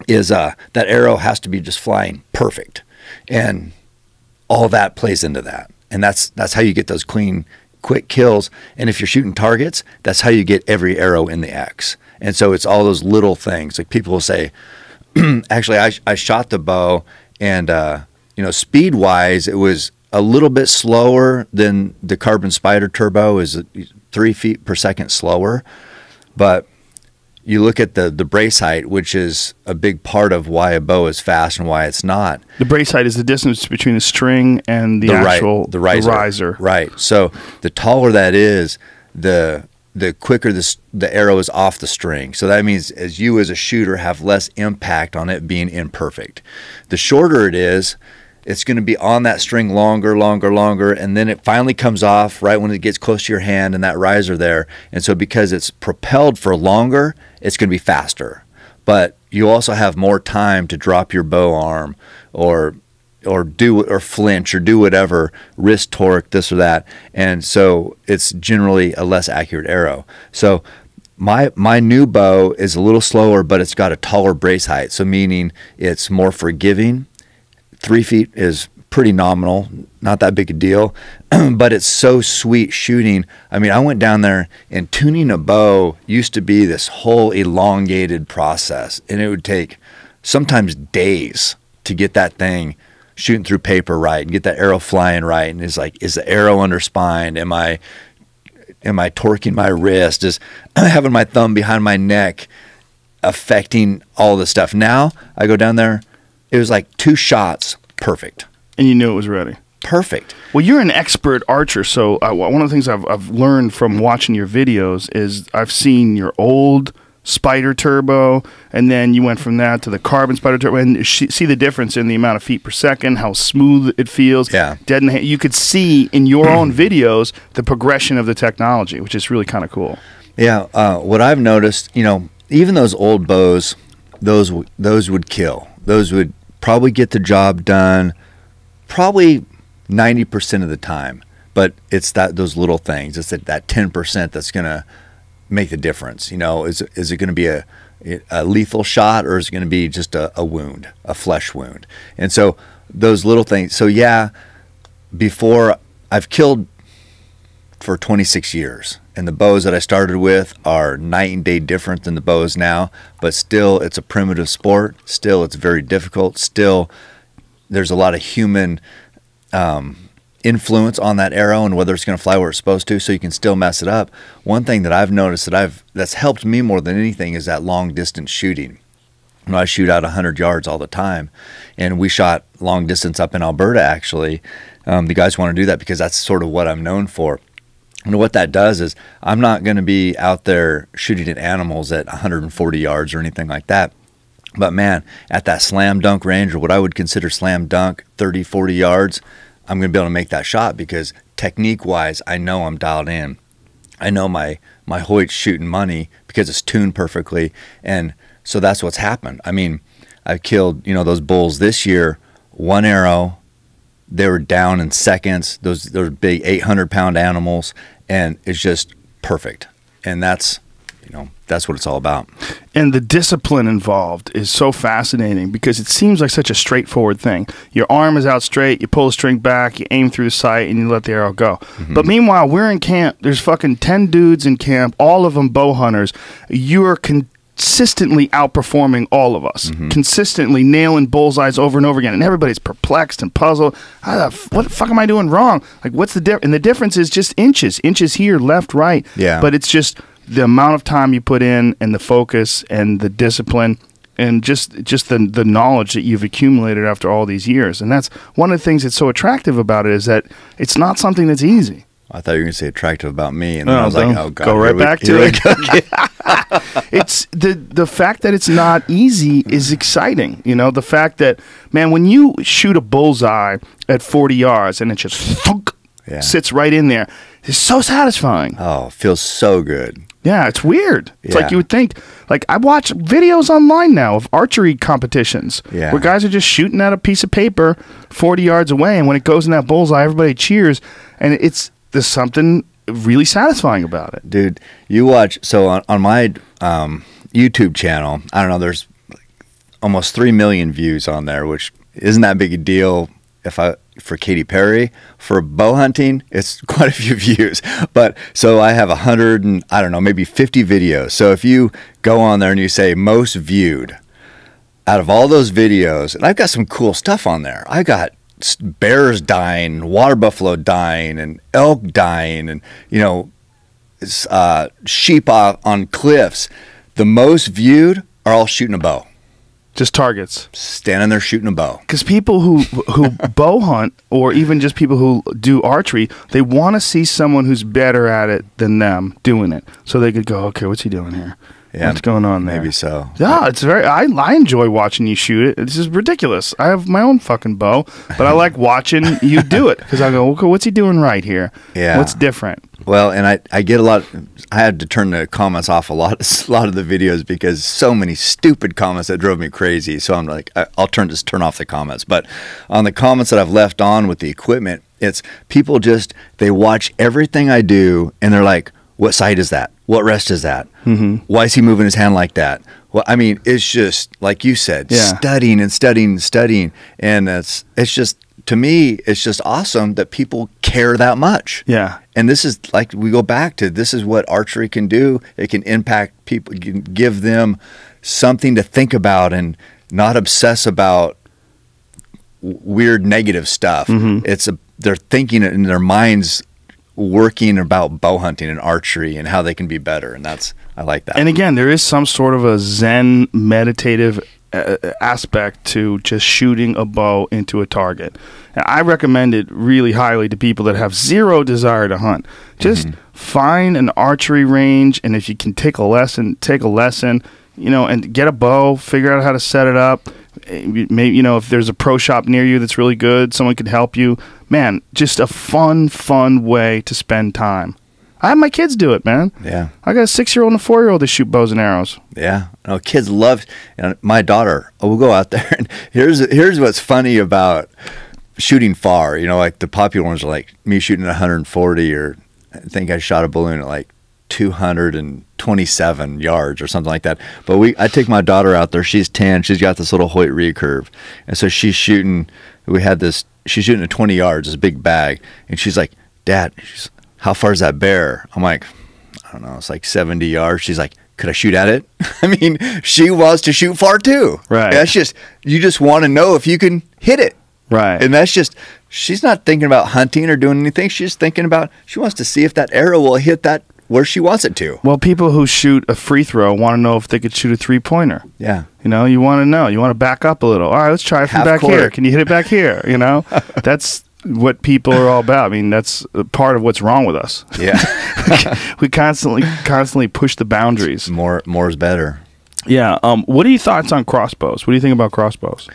Speaker 5: is that arrow has to be just flying perfect, and all that plays into that. And that's how you get those clean, quick kills. And if you're shooting targets, that's how you get every arrow in the X. And so it's all those little things. Like people will say, actually, I shot the bow, and speed wise, it was a little bit slower than the Carbon Spider Turbo, is 3 feet per second slower. But you look at the brace height, which is a big part of why a bow is fast and why it's not.
Speaker 4: The brace height is the distance between the string and the riser.
Speaker 5: Right. So the taller that is, the quicker the arrow is off the string. So that means as a shooter have less impact on it being imperfect. The shorter it is, it's going to be on that string longer, and then it finally comes off right when it gets close to your hand and that riser there. And so because it's propelled for longer, it's going to be faster. But you also have more time to drop your bow arm or flinch or do whatever, wrist torque, this or that. And so it's generally a less accurate arrow. So my new bow is a little slower, but it's got a taller brace height. So meaning it's more forgiving. 3 feet is pretty nominal, not that big a deal, but it's so sweet shooting. I mean, I went down there, and tuning a bow used to be this whole elongated process, and it would take sometimes days to get that thing shooting through paper right and get that arrow flying right. And it's like, is the arrow under spine? Am I torquing my wrist? Is having my thumb behind my neck affecting all this stuff? Now I go down there, it was like 2 shots, perfect.
Speaker 4: And you knew it was ready.
Speaker 5: Perfect.
Speaker 4: Well, you're an expert archer, so one of the things I've learned from watching your videos is I've seen your old Spider Turbo, and then you went from that to the Carbon Spider Turbo, and see the difference in the amount of feet per second, how smooth it feels.
Speaker 5: Yeah.
Speaker 4: Dead in the hand. You could see in your own videos the progression of the technology, which is really kind of cool.
Speaker 5: Yeah. What I've noticed, you know, even those old bows, those would kill. Those would probably get the job done, probably 90% of the time, but it's those little things. It's that 10% that's gonna make the difference. You know, is it going to be a lethal shot, or is it going to be just a wound, a flesh wound? And so those little things. So yeah, before I've killed for 26 years, and the bows that I started with are night and day different than the bows now. But still, it's a primitive sport. Still, it's very difficult. Still, there's a lot of human influence on that arrow and whether it's going to fly where it's supposed to, so you can still mess it up. One thing that I've noticed that's helped me more than anything is that long distance shooting. You know, I shoot out 100 yards all the time, and we shot long distance up in Alberta actually. The guys want to do that because that's sort of what I'm known for. And what that does is I'm not going to be out there shooting at animals at 140 yards or anything like that. But man, at that slam dunk range, or what I would consider slam dunk, 30, 40 yards, I'm going to be able to make that shot because technique-wise, I know I'm dialed in. I know my Hoyt's shooting money because it's tuned perfectly, and so that's what's happened. I mean, I killed, you know, those bulls this year, 1 arrow. They were down in seconds. Those big 800-pound animals, and it's just perfect. And that's, you know, that's what it's all about.
Speaker 4: And the discipline involved is so fascinating because it seems like such a straightforward thing. Your arm is out straight, you pull the string back, you aim through the sight, and you let the arrow go. But meanwhile, we're in camp. There's fucking 10 dudes in camp, all of them bow hunters. You are consistently outperforming all of us, consistently nailing bullseyes over and over again, and everybody's perplexed and puzzled. What the fuck am I doing wrong? Like, what's the difference? And the difference is just inches here, left, right.
Speaker 5: Yeah.
Speaker 4: But it's just the amount of time you put in, and the focus, and the discipline, and just the knowledge that you've accumulated after all these years. And that's one of the things that's so attractive about it, is that it's not something that's easy.
Speaker 5: I thought you were going to say attractive about me, and then I was like, oh God.
Speaker 4: Go right back to it. It's the fact that it's not easy is exciting. You know, the fact that, man, when you shoot a bullseye at 40 yards and it just thunk, sits right in there, it's so satisfying.
Speaker 5: Oh, it feels so good.
Speaker 4: Yeah, it's weird. It's like you would think. Like, I watch videos online now of archery competitions where guys are just shooting at a piece of paper 40 yards away, and when it goes in that bullseye, everybody cheers, and there's something really satisfying about it.
Speaker 5: Dude, you watch, so on my YouTube channel, I don't know, there's almost 3 million views on there, which isn't that big a deal for Katy Perry. For bow hunting, it's quite a few views. But so I have 100 and I don't know, maybe 50 videos. So if you go on there and you say most viewed, out of all those videos, and I've got some cool stuff on there. I got bears dying, water buffalo dying, and elk dying, and, you know, sheep on cliffs. The most viewed are all shooting a bow.
Speaker 4: Just targets.
Speaker 5: Standing there shooting a bow.
Speaker 4: Because people who bow hunt, or even just people who do archery, they want to see someone who's better at it than them doing it. So they could go, okay, what's he doing here? Yeah, what's going on there?
Speaker 5: Maybe so.
Speaker 4: Yeah, it's very. I enjoy watching you shoot it. This is ridiculous. I have my own fucking bow, but I like watching you do it because I go, okay, what's he doing right here? Yeah, what's different?
Speaker 5: Well, and I get a lot. I had to turn the comments off a lot of the videos because so many stupid comments that drove me crazy. So I'm like, I'll turn off the comments. But on the comments that I've left on with the equipment, it's people they watch everything I do and they're like, what sight is that? What rest is that? Why is he moving his hand like that? Well, I mean, it's just like you said, studying and studying and studying, and it's just, to me, it's just awesome that people care that much. Yeah, and this is like, we go back to, this is what archery can do. It can impact people, can give them something to think about and not obsess about weird negative stuff. They're thinking in their minds, working about bow hunting and archery and how they can be better, and I like that.
Speaker 4: And again, there is some sort of a Zen meditative aspect to just shooting a bow into a target. And I recommend it really highly to people that have zero desire to hunt. Just find an archery range, and if you can take a lesson, and get a bow, figure out how to set it up. Maybe, if there's a pro shop near you that's really good, someone could help you. Man, just a fun way to spend time. I have my kids do it, man.
Speaker 5: Yeah.
Speaker 4: I got a 6-year-old and a 4-year-old that shoot bows and arrows.
Speaker 5: Yeah. No, kids love, my daughter, we'll go out there, and here's what's funny about shooting far. Like the popular ones are like me shooting at 140, or I think I shot a balloon at like 227 yards or something like that. But I take my daughter out there. She's 10. She's got this little Hoyt recurve. And so she's shooting at 20 yards, this big bag. And she's like, Dad, how far is that bear? I'm like, I don't know. It's like 70 yards. She's like, could I shoot at it? I mean, she wants to shoot far too.
Speaker 4: Right.
Speaker 5: You just want to know if you can hit it.
Speaker 4: Right.
Speaker 5: And she's not thinking about hunting or doing anything. She's thinking about, she wants to see if that arrow will hit that where she wants it to.
Speaker 4: Well, people who shoot a free throw want to know if they could shoot a 3-pointer.
Speaker 5: Yeah.
Speaker 4: You want to know. You want to back up a little. All right, let's try it from back here. Can you hit it back here? That's what people are all about. I mean, that's part of what's wrong with us.
Speaker 5: Yeah.
Speaker 4: We constantly push the boundaries.
Speaker 5: More is better.
Speaker 4: Yeah. What are your thoughts on crossbows? What do you think about crossbows?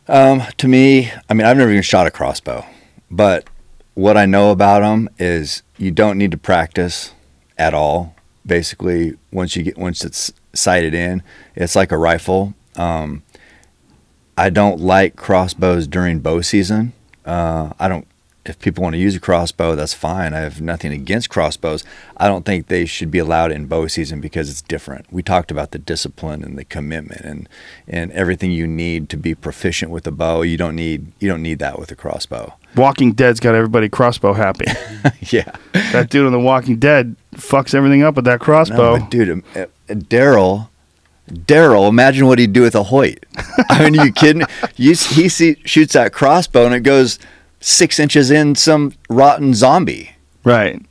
Speaker 5: To me, I mean, I've never even shot a crossbow, but what I know about them is you don't need to practice at all. Basically, once it's sighted in, it's like a rifle. I don't like crossbows during bow season. If people want to use a crossbow, that's fine. I have nothing against crossbows. I don't think they should be allowed in bow season because it's different. We talked about the discipline and the commitment and everything you need to be proficient with a bow. You don't need that with a crossbow.
Speaker 4: Walking Dead's got everybody crossbow happy.
Speaker 5: Yeah.
Speaker 4: That dude on The Walking Dead fucks everything up with that crossbow.
Speaker 5: No, but dude, Daryl, imagine what he'd do with a Hoyt. I mean, are you kidding? He shoots that crossbow and it goes 6 inches in some rotten zombie.
Speaker 4: Right.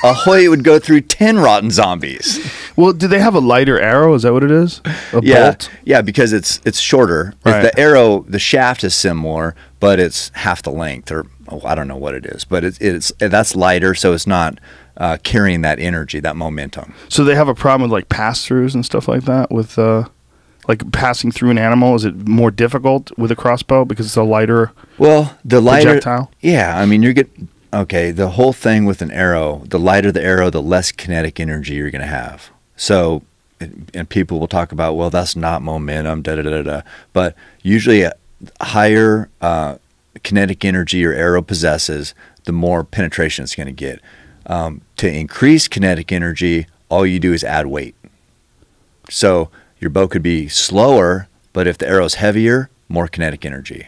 Speaker 5: A Hoyt would go through 10 rotten zombies.
Speaker 4: Well, do they have a lighter arrow? Is that what it is? A bolt?
Speaker 5: Yeah, because it's shorter.
Speaker 4: Right.
Speaker 5: The arrow, the shaft is similar, but it's half the length, or I don't know what it is, but that's lighter, so it's not carrying that energy, that momentum.
Speaker 4: So they have a problem with like pass-throughs and stuff like that with like passing through an animal. Is it more difficult with a crossbow because it's a lighter projectile?
Speaker 5: Yeah, I mean the whole thing with an arrow, the lighter the arrow, the less kinetic energy you're going to have. So, and people will talk about, well, that's not momentum, but usually a higher kinetic energy your arrow possesses, the more penetration it's going to get. To increase kinetic energy, all you do is add weight. So your bow could be slower, but if the arrow's heavier, more kinetic energy.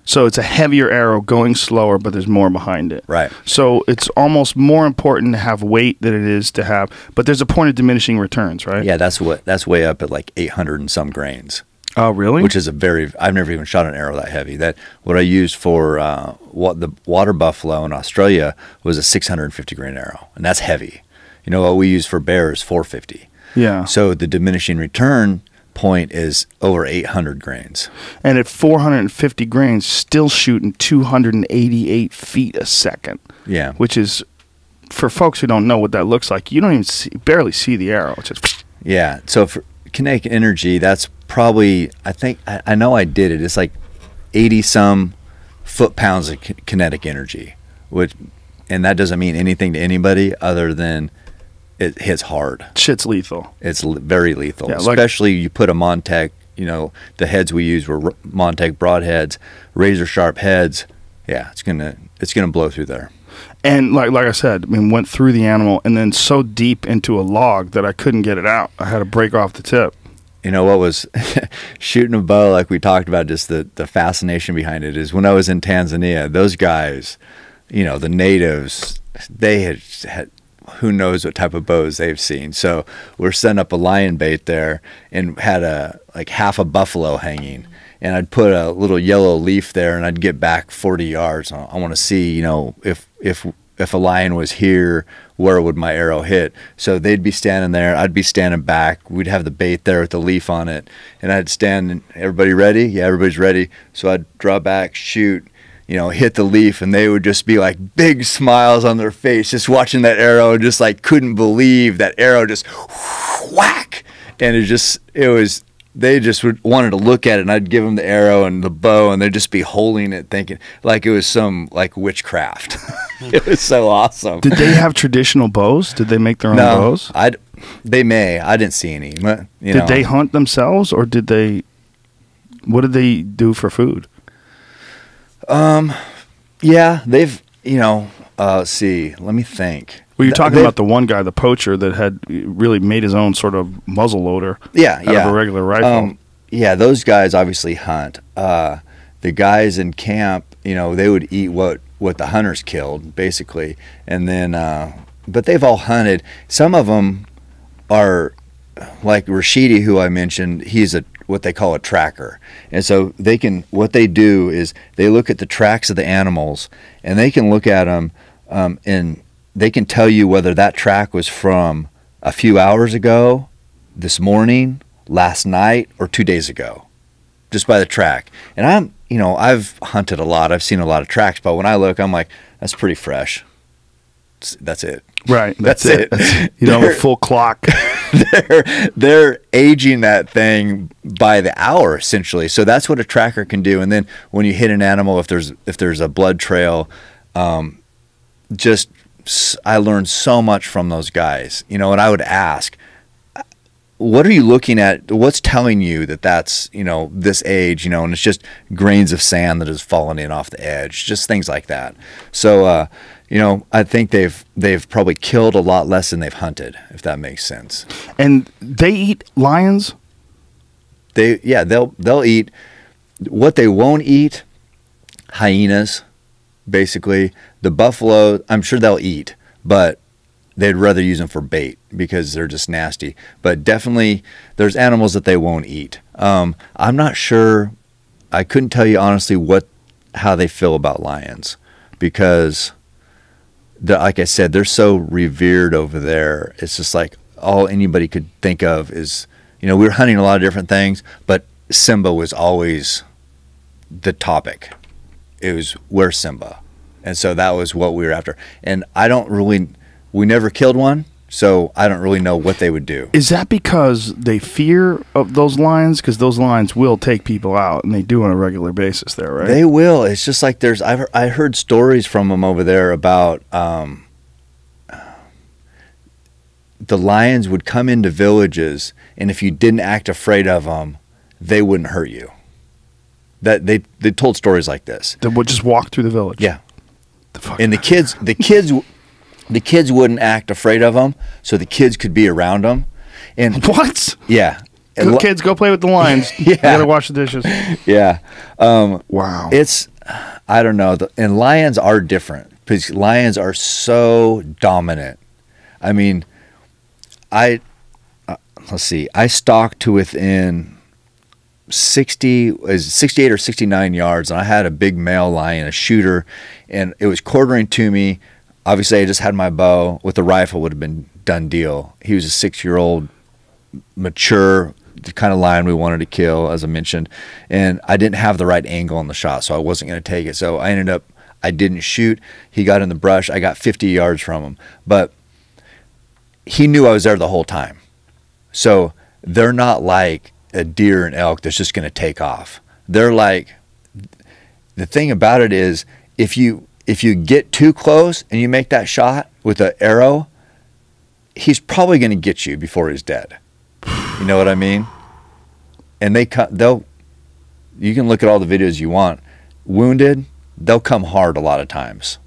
Speaker 4: So it's a heavier arrow going slower, but there's more behind it.
Speaker 5: Right.
Speaker 4: So it's almost more important to have weight than it is to have, but there's a point of diminishing returns, right?
Speaker 5: Yeah, that's way up at like 800 and some grains.
Speaker 4: Oh, really?
Speaker 5: Which is I've never even shot an arrow that heavy. What I used for the water buffalo in Australia was a 650 grain arrow, and that's heavy. You know what we use for bear is 450.
Speaker 4: Yeah.
Speaker 5: So the diminishing return point is over 800 grains.
Speaker 4: And at 450 grains, still shooting 288 feet a second.
Speaker 5: Yeah.
Speaker 4: Which is, for folks who don't know what that looks like, you don't even barely see the arrow. It's just...
Speaker 5: Yeah. So for kinetic energy, that's probably, I know I did it. It's like 80 some foot-pounds of kinetic energy, and that doesn't mean anything to anybody other than it hits hard.
Speaker 4: Shit's lethal.
Speaker 5: It's very lethal,
Speaker 4: yeah,
Speaker 5: especially you put a Montec. The heads we used were Montec broadheads, razor sharp heads. Yeah, it's gonna blow through there.
Speaker 4: And like I said, went through the animal and then so deep into a log that I couldn't get it out. I had to break off the tip.
Speaker 5: You know what was shooting a bow, like we talked about, just the fascination behind it is when I was in Tanzania, those guys, the natives, they had who knows what type of bows they've seen. So we're setting up a lion bait there and had like half a buffalo hanging. and I'd put a little yellow leaf there, and I'd get back 40 yards. I want to see, you know, if a lion was here, where would my arrow hit? So they'd be standing there, I'd be standing back. We'd have the bait there with the leaf on it, and I'd stand. And everybody ready? Yeah, everybody's ready. So I'd draw back, shoot, you know, hit the leaf, and they would just be like big smiles on their face, just watching that arrow, and just like couldn't believe that arrow just whack. And they just wanted to look at it, and I'd give them the arrow and the bow, and they'd just be holding it, thinking like it was some like witchcraft. It was so awesome.
Speaker 4: Did they have traditional bows? Did they make their own bows?
Speaker 5: They may. I didn't see any. But,
Speaker 4: did they hunt themselves, or did they? What did they do for food?
Speaker 5: Yeah, they've. Let's see. Let me think.
Speaker 4: Well, you're talking about the one guy, the poacher, that had really made his own sort of muzzle loader out of a regular rifle.
Speaker 5: Yeah, those guys obviously hunt. The guys in camp, they would eat what the hunters killed, basically. And then, but they've all hunted. Some of them are, like Rashidi, who I mentioned, he's what they call a tracker. And so what they do is they look at the tracks of the animals, and they can look at them, and they can tell you whether that track was from a few hours ago, this morning, last night, or 2 days ago, just by the track. And I've hunted a lot. I've seen a lot of tracks, but when I look, I'm like, that's pretty fresh. That's it.
Speaker 4: Right.
Speaker 5: That's it.
Speaker 4: You don't have a full clock.
Speaker 5: They're aging that thing by the hour, essentially. So that's what a tracker can do. And then when you hit an animal, if there's a blood trail, I learned so much from those guys, and I would ask, what are you looking at? What's telling you that that's, this age, and it's just grains of sand that has fallen in off the edge, just things like that. So, I think they've probably killed a lot less than they've hunted, if that makes sense. And
Speaker 4: they eat lions?
Speaker 5: They'll eat. What they won't eat, hyenas, basically. The buffalo, I'm sure they'll eat, but they'd rather use them for bait because they're just nasty. But definitely there's animals that they won't eat. I'm not sure. I couldn't tell you honestly how they feel about lions, because like I said, they're so revered over there. It's just like all anybody could think of is, we were hunting a lot of different things, but Simba was always the topic. It was, where's Simba? And so that was what we were after. And we never killed one, so I don't really know what they would do.
Speaker 4: Is that because they fear of those lions? Because those lions will take people out, and they do on a regular basis there, right?
Speaker 5: They will. It's just like I heard stories from them over there about the lions would come into villages, and if you didn't act afraid of them, they wouldn't hurt you. That they told stories like this.
Speaker 4: They would just walk through the village.
Speaker 5: Yeah. And the kids wouldn't act afraid of them, so the kids could be around them. And
Speaker 4: what?
Speaker 5: Yeah.
Speaker 4: Kids, go play with the lions.
Speaker 5: Yeah.
Speaker 4: You gotta wash the dishes.
Speaker 5: Yeah.
Speaker 4: Wow.
Speaker 5: I don't know. And lions are different because lions are so dominant. I mean, let's see. I stalked to within 68 or 69 yards, and I had a big male lion, a shooter, and it was quartering to me. Obviously, I just had my bow. With the rifle would have been done deal. He was a 6-year-old, mature, the kind of lion we wanted to kill, as I mentioned, and I didn't have the right angle on the shot, so I wasn't going to take it. So I didn't shoot. He got in the brush. I got 50 yards from him, but he knew I was there the whole time. So they're not like a deer and elk that's just going to take off. They're like, the thing about it is, if you get too close and you make that shot with an arrow, he's probably going to get you before he's dead. You know what I mean? And you can look at all the videos you want. Wounded, they'll come hard a lot of times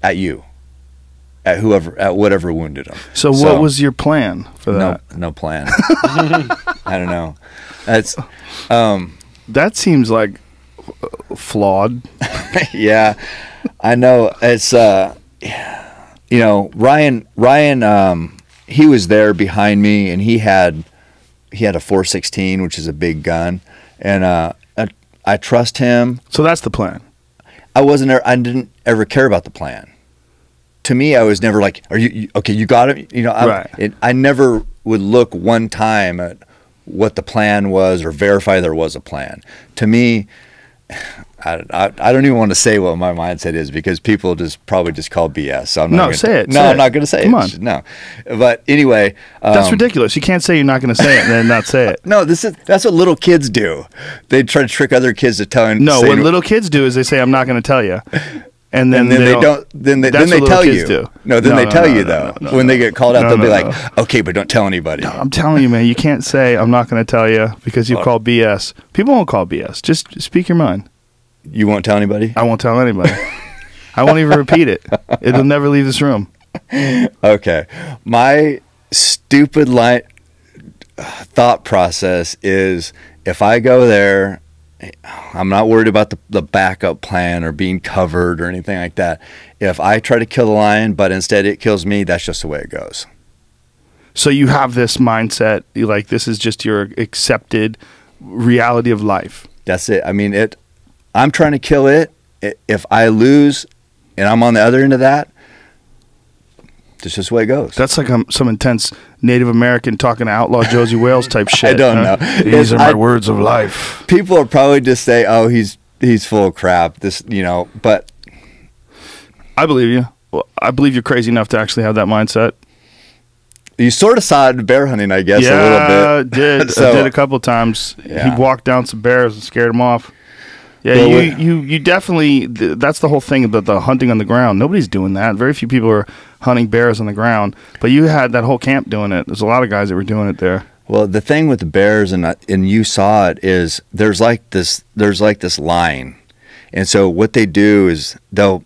Speaker 5: at you, at whatever wounded them.
Speaker 4: So what was your plan for that?
Speaker 5: No plan. I don't know.
Speaker 4: That seems like flawed.
Speaker 5: Yeah, I know. It's Ryan. He was there behind me, and he had a .416, which is a big gun, and I trust him.
Speaker 4: So that's the plan.
Speaker 5: I didn't ever care about the plan. To me, I was never like, are you okay? You got it. You know,
Speaker 4: Right.
Speaker 5: I never would look one time at what the plan was or verify there was a plan. To me, I don't even want to say what my mindset is because people probably just call BS. So I'm not gonna,
Speaker 4: say it.
Speaker 5: No,
Speaker 4: say
Speaker 5: I'm
Speaker 4: it.
Speaker 5: not going to say
Speaker 4: Come
Speaker 5: it.
Speaker 4: on.
Speaker 5: No, but anyway,
Speaker 4: That's ridiculous. You can't say you're not going to say it and then not say it.
Speaker 5: No, that's what little kids do. They try to trick other kids to tell.
Speaker 4: No, what little kids do is they say, "I'm not going to tell you," and then
Speaker 5: they don't. Then they tell you. No, then they tell you though. When they get called out, they'll be like, "Okay, but don't tell anybody."
Speaker 4: No, I'm telling you, man, you can't say, "I'm not going to tell you" because you call BS. People won't call BS. Just speak your mind.
Speaker 5: You won't tell anybody?
Speaker 4: I won't tell anybody. I won't even repeat it. It'll never leave this room.
Speaker 5: Okay. My stupid thought process is if I go there, I'm not worried about the backup plan or being covered or anything like that. If I try to kill the lion, but instead it kills me, that's just the way it goes.
Speaker 4: So you have this mindset, like this is just your accepted reality of life.
Speaker 5: That's it. I mean, I'm trying to kill it. If I lose and I'm on the other end of that, it's just the way it goes.
Speaker 4: That's like some intense Native American talking to outlaw Josie Wales type shit.
Speaker 5: I don't know.
Speaker 4: These are my words of life.
Speaker 5: People will probably just say, "Oh, he's full of crap." This, you know, but
Speaker 4: I believe you. Well, I believe you're crazy enough to actually have that mindset.
Speaker 5: You sort of saw it in bear hunting, I guess, a little bit.
Speaker 4: Did.
Speaker 5: So,
Speaker 4: I did a couple of times.
Speaker 5: Yeah.
Speaker 4: He walked down some bears and scared them off. Yeah,
Speaker 5: Well,
Speaker 4: you definitely, that's the whole thing about the hunting on the ground. Nobody's doing that. Very few people are hunting bears on the ground. But you had that whole camp doing it. There's a lot of guys that were doing it there.
Speaker 5: Well, the thing with the bears, and you saw it, is there's like this line. And so what they do is they'll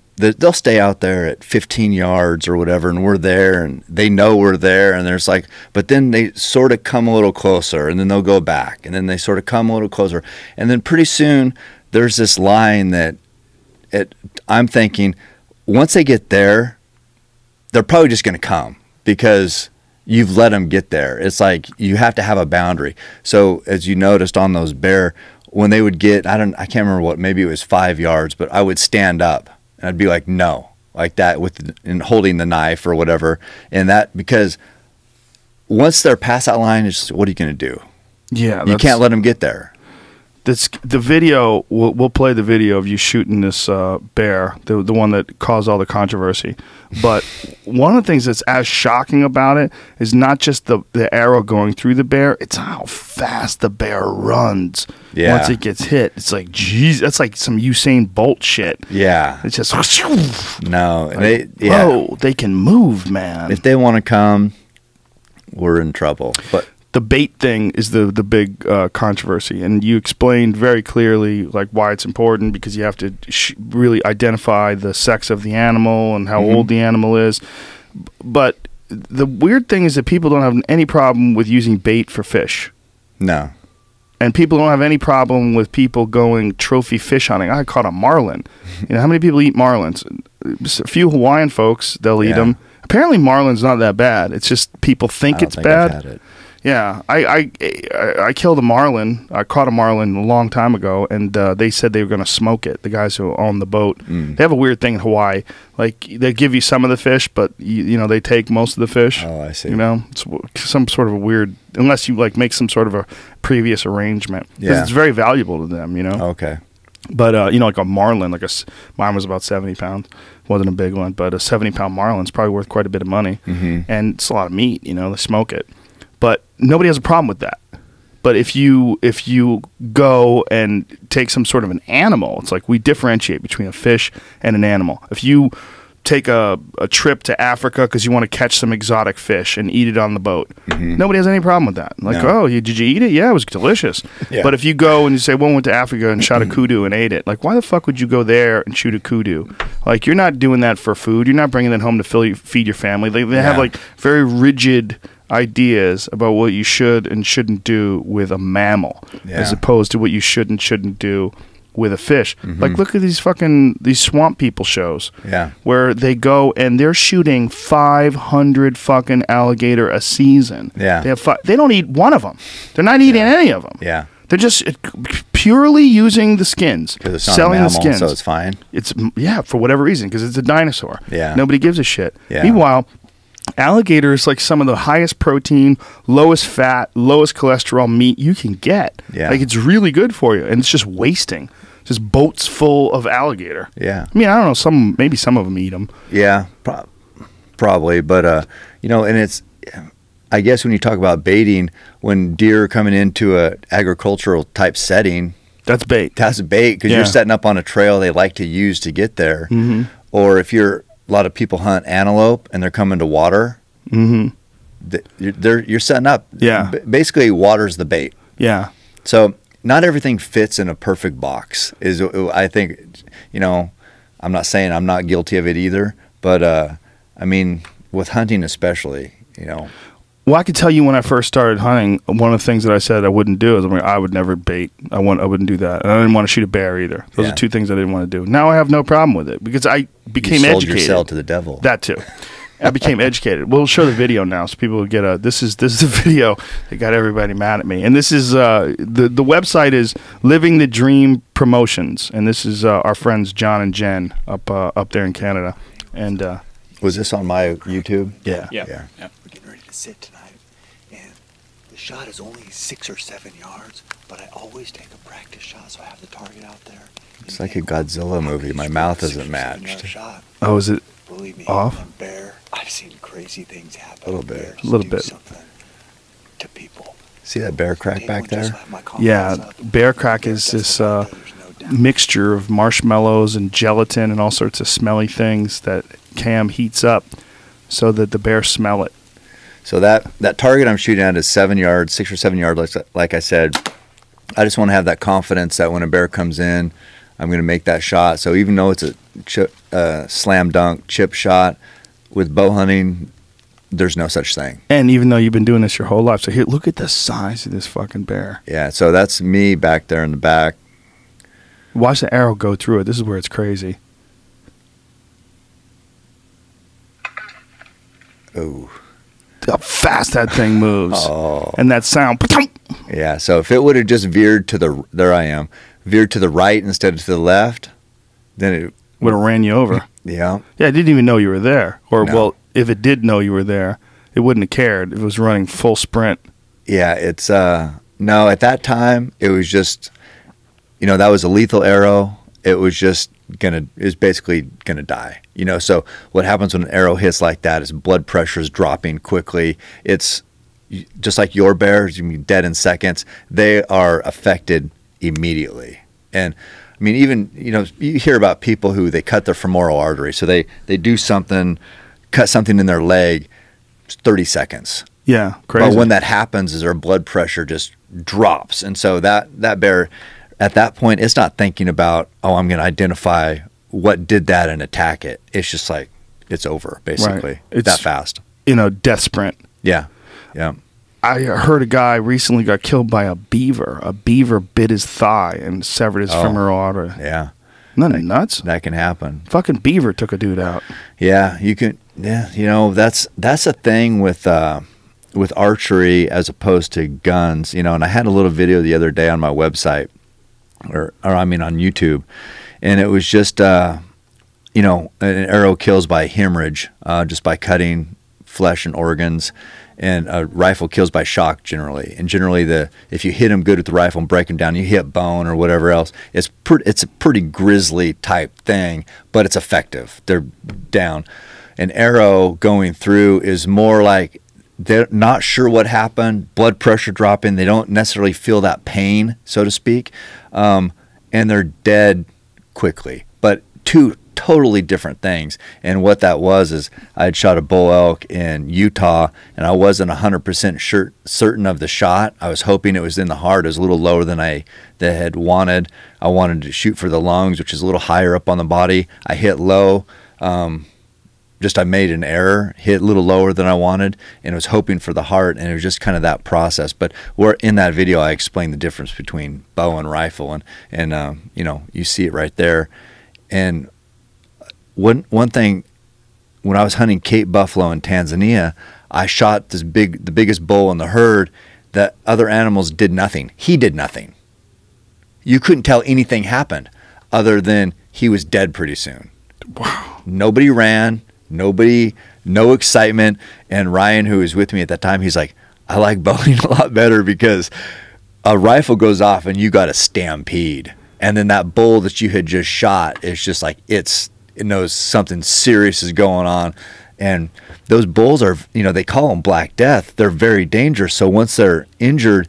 Speaker 5: stay out there at 15 yards or whatever, and we're there, and they know we're there, and there's like, but then they sort of come a little closer, and then they'll go back, and then they sort of come a little closer, and then pretty soon there's this line that I'm thinking once they get there, they're probably just going to come because you've let them get there. It's like you have to have a boundary. So as you noticed on those bear, when they would get, I can't remember what, maybe it was 5 yards, but I would stand up and I'd be like, no, like that and holding the knife or whatever. And that, because once they're past that line, it's just, what are you going to do?
Speaker 4: Yeah.
Speaker 5: You can't let them get there.
Speaker 4: The video, we'll play the video of you shooting this bear, the one that caused all the controversy. But one of the things that's as shocking about it is not just the arrow going through the bear, it's how fast the bear runs once it gets hit. It's like, geez, that's like some Usain Bolt shit.
Speaker 5: Yeah.
Speaker 4: It's just,
Speaker 5: no.
Speaker 4: Like, whoa, they can move, man.
Speaker 5: If they want to come, we're in trouble. But
Speaker 4: the bait thing is the big controversy, and you explained very clearly like why it's important because you have to really identify the sex of the animal and how old the animal is. But the weird thing is that people don't have any problem with using bait for fish.
Speaker 5: No.
Speaker 4: And people don't have any problem with people going trophy fish hunting. I caught a marlin. You know, how many people eat marlins? A few Hawaiian folks, they'll eat them. Apparently marlin's not that bad. It's just people think it's bad.
Speaker 5: I've had it.
Speaker 4: Yeah, I killed a marlin. I caught a marlin a long time ago, and they said they were going to smoke it. The guys who own the boat, they have a weird thing in Hawaii. Like they give you some of the fish, but you know they take most of the fish.
Speaker 5: Oh, I see.
Speaker 4: You know, it's some sort of a weird, unless you like make some sort of a previous arrangement, because it's very valuable to them. You know.
Speaker 5: Okay.
Speaker 4: But you know, like a marlin, mine was about 70 pounds. Wasn't a big one, but a 70-pound marlin's probably worth quite a bit of money, and it's a lot of meat. You know, they smoke it. But nobody has a problem with that. But if you go and take some sort of an animal, it's like we differentiate between a fish and an animal. If you take a trip to Africa because you want to catch some exotic fish and eat it on the boat, nobody has any problem with that. Like, oh, did you eat it? Yeah, it was delicious. Yeah. But if you go and you say, well, I went to Africa and shot a kudu and ate it, like, why the fuck would you go there and shoot a kudu? Like, you're not doing that for food. You're not bringing it home to feed your family. They have, like, very rigid ideas about what you should and shouldn't do with a mammal as opposed to what you should and shouldn't do with a fish. Like, look at these swamp people shows where they go and they're shooting 500 fucking alligator a season. They don't eat one of them. They're not eating any of them. They're just purely using the skins,
Speaker 5: Because it's not
Speaker 4: selling
Speaker 5: a
Speaker 4: the
Speaker 5: mammal,
Speaker 4: skins.
Speaker 5: so it's fine.
Speaker 4: It's for whatever reason, because it's a dinosaur.
Speaker 5: Yeah.
Speaker 4: Nobody gives a shit.
Speaker 5: Yeah.
Speaker 4: Meanwhile, alligator is like some of the highest protein, lowest fat, lowest cholesterol meat you can get.
Speaker 5: Yeah.
Speaker 4: Like it's really good for you, and it's just wasting. Just boats full of alligator.
Speaker 5: Yeah.
Speaker 4: I mean, I don't know. Maybe some of them eat them.
Speaker 5: Yeah, probably. But, you know, and it's, I guess when you talk about baiting, when deer are coming into a agricultural type setting,
Speaker 4: That's bait.
Speaker 5: that's bait because
Speaker 4: Yeah.
Speaker 5: you're setting up on a trail they like to use to get there.
Speaker 4: Mm-hmm.
Speaker 5: Or if a lot of people hunt antelope and they're coming to water,
Speaker 4: Mm-hmm.
Speaker 5: you're setting up.
Speaker 4: Yeah.
Speaker 5: Basically, water's the bait.
Speaker 4: Yeah.
Speaker 5: So not everything fits in a perfect box. I think, you know, I'm not saying I'm not guilty of it either, but I mean, with hunting especially, you know.
Speaker 4: Well, I could tell you when I first started hunting, one of the things that I said I wouldn't do is I would never bait. I wouldn't do that. And I didn't want to shoot a bear either. Those
Speaker 5: Yeah.
Speaker 4: are two things I didn't want to do. Now I have no problem with it because I became
Speaker 5: You sold
Speaker 4: educated.
Speaker 5: yourself to the devil.
Speaker 4: That too. I became educated. We'll show the video now, so people will get a. This is the video that got everybody mad at me. And this is the website is Living the Dream Promotions, and this is our friends John and Jen up there in Canada. And
Speaker 5: Was this on my YouTube?
Speaker 4: yeah,
Speaker 5: Yeah.
Speaker 6: We're getting ready to sit tonight, and the shot is only 6 or 7 yards, but I always take a practice shot, so I have the target out there.
Speaker 5: It's like a Godzilla movie. My mouth isn't matched.
Speaker 6: Shot.
Speaker 4: Oh, is it
Speaker 6: Believe me,
Speaker 4: off?
Speaker 6: on bear, I've seen crazy things happen.
Speaker 5: A little bit.
Speaker 6: Bears
Speaker 4: A little
Speaker 6: do
Speaker 4: bit.
Speaker 6: something to people.
Speaker 5: See that bear crack
Speaker 6: They
Speaker 5: back
Speaker 6: will just
Speaker 5: there?
Speaker 6: have my confidence
Speaker 4: Yeah,
Speaker 6: up.
Speaker 4: bear crack
Speaker 6: Bear
Speaker 4: is
Speaker 6: does
Speaker 4: this
Speaker 6: what I do, there's no doubt.
Speaker 4: mixture of marshmallows and gelatin and all sorts of smelly things that Cam heats up so that the bears smell it.
Speaker 5: So that target I'm shooting at is 7 yards, 6 or 7 yards. Like I said, I just want to have that confidence that when a bear comes in, I'm going to make that shot. So even though it's a slam dunk chip shot, with bow hunting, there's no such thing.
Speaker 4: And even though you've been doing this your whole life, so here, look at the size of this fucking bear.
Speaker 5: Yeah, so that's me back there in the back.
Speaker 4: Watch the arrow go through it. This is where it's crazy.
Speaker 5: Oh.
Speaker 4: How fast that thing moves.
Speaker 5: Oh.
Speaker 4: And that sound.
Speaker 5: Yeah, so if it would have just veered to the right instead of to the left, then it
Speaker 4: Would have ran you over.
Speaker 5: yeah.
Speaker 4: Yeah, I didn't even know you were there. Or,
Speaker 5: No.
Speaker 4: well, if it did know you were there, it wouldn't have cared if it was running full sprint.
Speaker 5: Yeah, it's no, at that time it was just, you know, that was a lethal arrow. It was basically gonna die. You know, so what happens when an arrow hits like that is blood pressure is dropping quickly. It's just like your bears, you can be dead in seconds. They are affected immediately. And I mean, even, you know, you hear about people who they cut their femoral artery. So they do something, cut something in their leg, it's 30 seconds.
Speaker 4: Yeah, crazy.
Speaker 5: But when that happens, is their blood pressure just drops. And so that bear, at that point, it's not thinking about, oh, I'm going to identify what did that and attack it. It's just like, it's over, basically.
Speaker 4: Right. It's
Speaker 5: that fast.
Speaker 4: death sprint.
Speaker 5: Yeah. Yeah.
Speaker 4: I heard a guy recently got killed by a beaver. A beaver bit his thigh and severed his femoral artery.
Speaker 5: Yeah.
Speaker 4: Isn't that nuts?
Speaker 5: That can happen.
Speaker 4: Fucking beaver took a dude out.
Speaker 5: Yeah. You can, yeah. You know, that's a thing with archery as opposed to guns, you know, and I had a little video the other day on my website or I mean on YouTube, and it was just, you know, an arrow kills by hemorrhage, just by cutting flesh and organs, and a rifle kills by shock generally. And generally, if you hit them good with the rifle and break them down, you hit bone or whatever else. It's a pretty grisly type thing, but it's effective. They're down. An arrow going through is more like they're not sure what happened, blood pressure dropping. They don't necessarily feel that pain, so to speak, and they're dead quickly. But two totally different things. And what that was is I had shot a bull elk in Utah, and I wasn't 100% certain of the shot. I was hoping it was in the heart. It was a little lower than I had wanted. I wanted to shoot for the lungs, which is a little higher up on the body. I hit low. I made an error, hit a little lower than I wanted, and was hoping for the heart, and it was just kind of that process. But in that video, I explained the difference between bow and rifle, and you know, you see it right there. And one thing, when I was hunting Cape buffalo in Tanzania, I shot the biggest bull in the herd. The other animals did nothing. He did nothing. you couldn't tell anything happened other than he was dead pretty soon.
Speaker 4: Wow.
Speaker 5: Nobody ran, no excitement. And Ryan, who was with me at that time, he's like, I like bowhunting a lot better because a rifle goes off and you got a stampede. And then that bull that you had just shot is just like, it knows something serious is going on. And those bulls are, they call them Black Death. They're very dangerous. So once they're injured,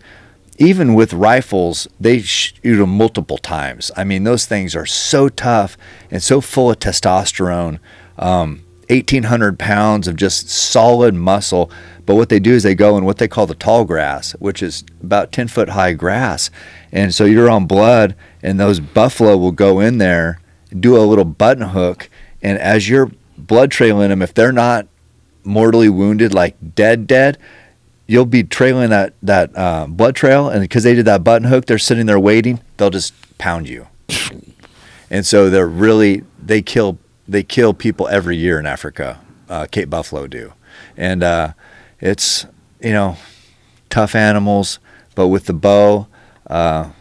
Speaker 5: even with rifles, they shoot them multiple times. I mean, those things are so tough and so full of testosterone. 1,800 pounds of just solid muscle. But what they do is they go in what they call the tall grass, which is about 10-foot high grass. And so you're on blood, and those buffalo will go in there, do a little button hook, and as you're blood trailing them, if they're not mortally wounded, like dead, you'll be trailing that blood trail, and because they did that button hook, they're sitting there waiting, they'll just pound you. And so they kill people every year in Africa. Cape buffalo do. And it's, tough animals, but with the bow, I'm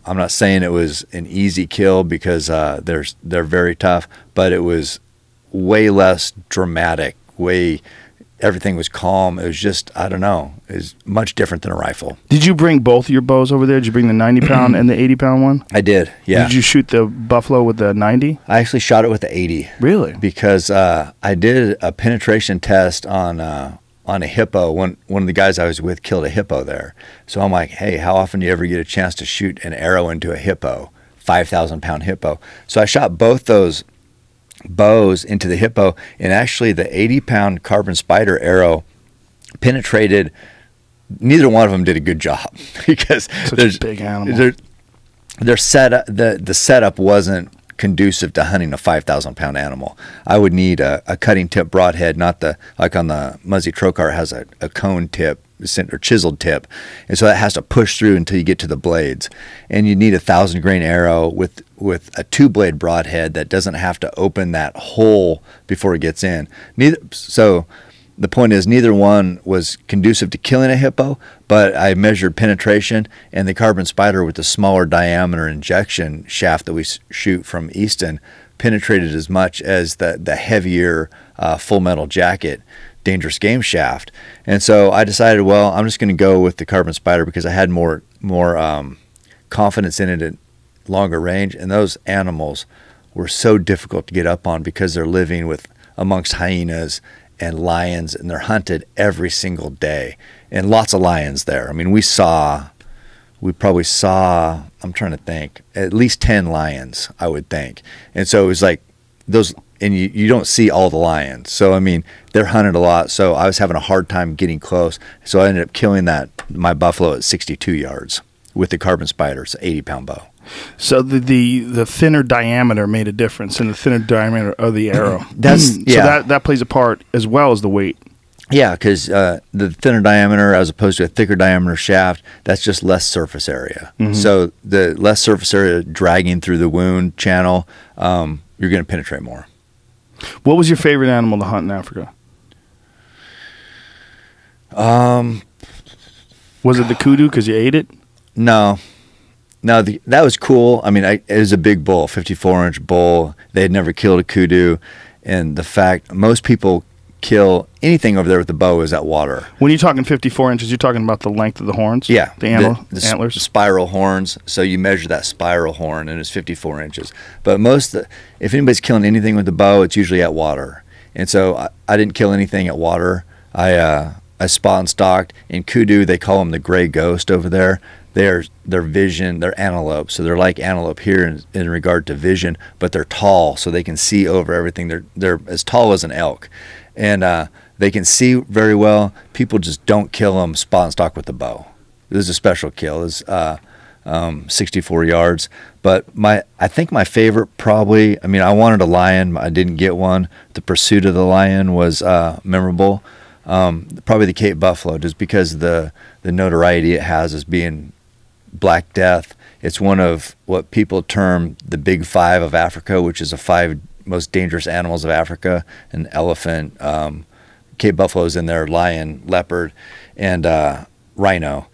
Speaker 5: not saying it was an easy kill because they're very tough, but it was way less dramatic, everything was calm. It was just, I don't know, it was much different than a rifle.
Speaker 4: Did you bring both of your bows over there? Did you bring the 90-pound and the 80-pound one?
Speaker 5: I did, yeah.
Speaker 4: Did you shoot the buffalo with the 90?
Speaker 5: I actually shot it with the 80.
Speaker 4: Really?
Speaker 5: Because I did a penetration test on a hippo. One of the guys I was with killed a hippo there. So I'm like, hey, how often do you ever get a chance to shoot an arrow into a hippo, 5,000-pound hippo? So I shot both those bows into the hippo, and actually the 80-pound carbon spider arrow penetrated. Neither one of them did a good job because
Speaker 4: such a big animal.
Speaker 5: Their setup, the setup wasn't conducive to hunting a 5,000-pound animal. I would need a cutting tip broadhead, not like on the Muzzy Trocar has a cone tip or chiseled tip, and so that has to push through until you get to the blades. And you need a 1,000-grain arrow with a 2-blade broadhead that doesn't have to open that hole before it gets in. So the point is, neither one was conducive to killing a hippo, but I measured penetration, and the carbon spider with the smaller diameter injection shaft that we shoot from Easton penetrated as much as the heavier Full Metal Jacket dangerous game shaft. And so I decided, well, I'm just going to go with the carbon spider because I had more confidence in it at longer range. And those animals were so difficult to get up on because they're living amongst hyenas and lions, and they're hunted every single day, and lots of lions there. I mean, we probably saw, I'm trying to think, at least 10 lions, I would think. And so it was like those, and you don't see all the lions. So, I mean, they're hunted a lot. So I was having a hard time getting close. So I ended up killing my buffalo at 62 yards with the carbon spider. It's an 80-pound bow.
Speaker 4: So the thinner diameter made a difference in the thinner diameter of the arrow.
Speaker 5: Yeah.
Speaker 4: So that plays a part as well as the weight.
Speaker 5: Yeah, because the thinner diameter as opposed to a thicker diameter shaft, that's just less surface area. Mm-hmm. So the less surface area dragging through the wound channel, you're going to penetrate more.
Speaker 4: What was your favorite animal to hunt in Africa? Was it the kudu because you ate it?
Speaker 5: No, that was cool. I mean, it was a big bull, 54-inch bull. They had never killed a kudu, and the fact most people kill anything over there with the bow is at water. When you're talking 54 inches, you're talking about the length of the horns? Yeah. The antlers? The spiral horns. So you measure that spiral horn, and it's 54 inches. But if anybody's killing anything with the bow, it's usually at water. And so I didn't kill anything at water. I spot and stalked. In kudu, they call them the gray ghost over there. They're antelope. So they're like antelope here in regard to vision, but they're tall, so they can see over everything. They're as tall as an elk. And they can see very well. People just don't kill them spot and stalk with the bow. This is a special kill. It's 64 yards. But I think my favorite probably, I mean, I wanted a lion. I didn't get one. The pursuit of the lion was memorable. Probably the Cape buffalo, just because of the notoriety it has as being Black Death. It's one of what people term the Big Five of Africa, which is the 5 most dangerous animals of Africa: an elephant, Cape buffaloes in there, lion, leopard, and rhino.